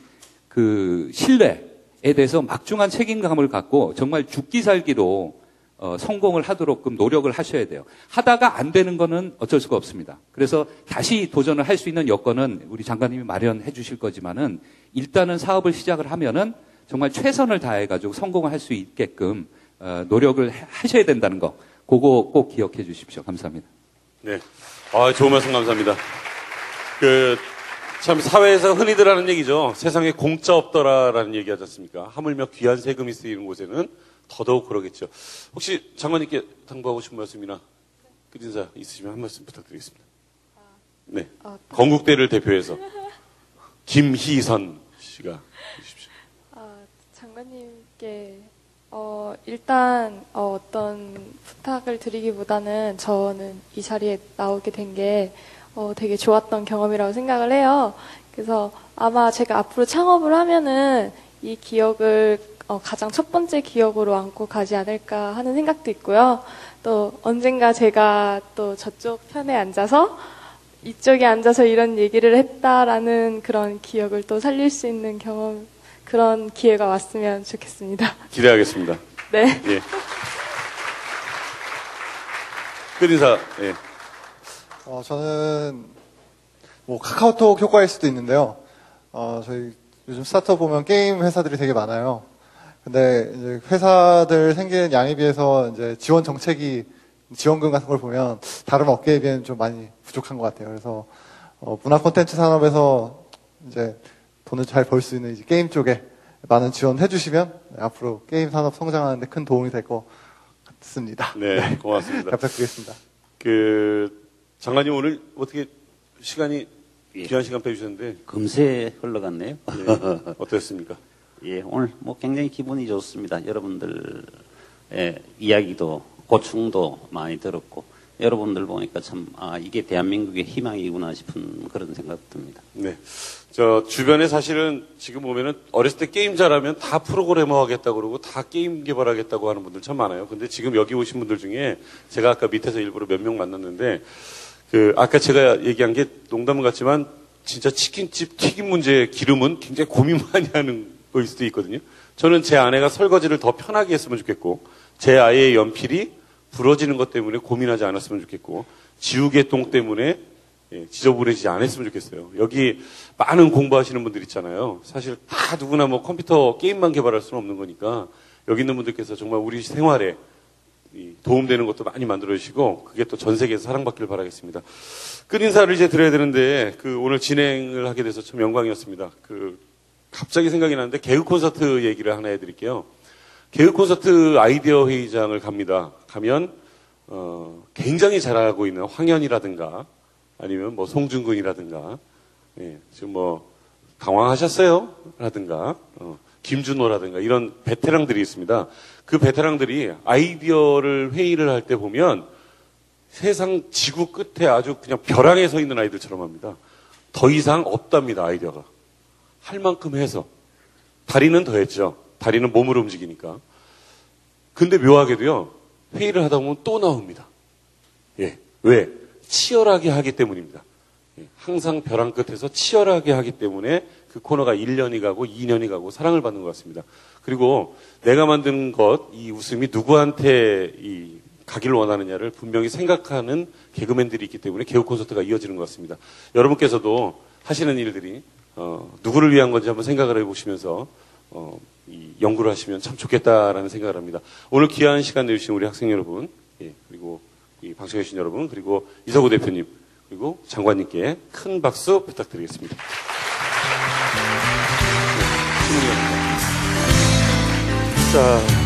그 신뢰에 대해서 막중한 책임감을 갖고 정말 죽기 살기로 성공을 하도록 노력을 하셔야 돼요. 하다가 안 되는 거는 어쩔 수가 없습니다. 그래서 다시 도전을 할 수 있는 여건은 우리 장관님이 마련해 주실 거지만은 일단은 사업을 시작을 하면은 정말 최선을 다해가지고 성공을 할 수 있게끔 노력을 하셔야 된다는 거. 그거 꼭 기억해 주십시오. 감사합니다. 네. 좋은 말씀 감사합니다. 참 사회에서 흔히들 하는 얘기죠. 세상에 공짜 없더라라는 얘기 하지 않습니까? 하물며 귀한 세금이 쓰이는 곳에는 더더욱 그러겠죠. 혹시 장관님께 당부하고 싶은 말씀이나 끝인사 있으시면 한 말씀 부탁드리겠습니다. 네. 건국대를 대표해서. 김희선 씨가 해주십시오. 장관님께 일단 어떤 부탁을 드리기보다는 저는 이 자리에 나오게 된 게 되게 좋았던 경험이라고 생각을 해요. 그래서 아마 제가 앞으로 창업을 하면은 이 기억을 가장 첫 번째 기억으로 안고 가지 않을까 하는 생각도 있고요. 또 언젠가 제가 또 저쪽 편에 앉아서 이쪽에 앉아서 이런 얘기를 했다라는 그런 기억을 또 살릴 수 있는 경험, 그런 기회가 왔으면 좋겠습니다. 기대하겠습니다. 네. 예. 끝인사. 예. 저는 뭐 카카오톡 효과일 수도 있는데요. 저희 요즘 스타트업 보면 게임 회사들이 되게 많아요. 근데 이제 회사들 생기는 양에 비해서 이제 지원 정책이 지원금 같은 걸 보면 다른 업계에 비해는 좀 많이 부족한 것 같아요. 그래서 문화 콘텐츠 산업에서 이제 돈을 잘 벌 수 있는 이제 게임 쪽에 많은 지원해 주시면 앞으로 게임 산업 성장하는 데 큰 도움이 될 것 같습니다. 네, 고맙습니다. 잘 부탁드리겠습니다. 장관님 오늘 어떻게 시간이 귀한 시간 빼주셨는데 금세 흘러갔네요. 네, 어땠습니까? 예, 오늘 뭐 굉장히 기분이 좋습니다. 여러분들의 이야기도 고충도 많이 들었고 여러분들 보니까 참 이게 대한민국의 희망이구나 싶은 그런 생각 듭니다. 네. 저 주변에 사실은 지금 보면은 어렸을 때 게임 잘하면 다 프로그래머 하겠다고 그러고 다 게임 개발하겠다고 하는 분들 참 많아요. 근데 지금 여기 오신 분들 중에 제가 아까 밑에서 일부러 몇 명 만났는데 아까 제가 얘기한 게 농담은 같지만 진짜 치킨집 튀김 문제 기름은 굉장히 고민 많이 하는 거일 수도 있거든요. 저는 제 아내가 설거지를 더 편하게 했으면 좋겠고 제 아이의 연필이 부러지는 것 때문에 고민하지 않았으면 좋겠고 지우개똥 때문에 지저분해지지 않았으면 좋겠어요. 여기 많은 공부하시는 분들 있잖아요. 사실 다 누구나 뭐 컴퓨터 게임만 개발할 수는 없는 거니까 여기 있는 분들께서 정말 우리 생활에 도움되는 것도 많이 만들어주시고 그게 또 전 세계에서 사랑받기를 바라겠습니다. 끝인사를 이제 드려야 되는데 오늘 진행을 하게 돼서 참 영광이었습니다. 갑자기 생각이 나는데 개그 콘서트 얘기를 하나 해드릴게요. 개그 콘서트 아이디어 회의장을 갑니다. 가면 굉장히 잘하고 있는 황현이라든가 아니면 뭐 송중근이라든가 지금 뭐 당황하셨어요? 라든가 김준호라든가 이런 베테랑들이 있습니다. 그 베테랑들이 아이디어를 회의를 할 때 보면 세상 지구 끝에 아주 그냥 벼랑에 서 있는 아이들처럼 합니다. 더 이상 없답니다. 아이디어가. 할 만큼 해서. 다리는 더 했죠. 다리는 몸으로 움직이니까. 근데 묘하게도요. 회의를 하다 보면 또 나옵니다. 예. 왜? 치열하게 하기 때문입니다. 항상 벼랑 끝에서 치열하게 하기 때문에 그 코너가 1년이 가고 2년이 가고 사랑을 받는 것 같습니다. 그리고 내가 만든 것, 이 웃음이 누구한테 가기를 원하느냐를 분명히 생각하는 개그맨들이 있기 때문에 개그 콘서트가 이어지는 것 같습니다. 여러분께서도 하시는 일들이 누구를 위한 건지 한번 생각을 해보시면서 연구를 하시면 참 좋겠다라는 생각을 합니다. 오늘 귀한 시간 내주신 우리 학생 여러분, 그리고 이 방청해 주신 여러분, 그리고 이서구 대표님, 그리고 장관님께 큰 박수 부탁드리겠습니다. 자.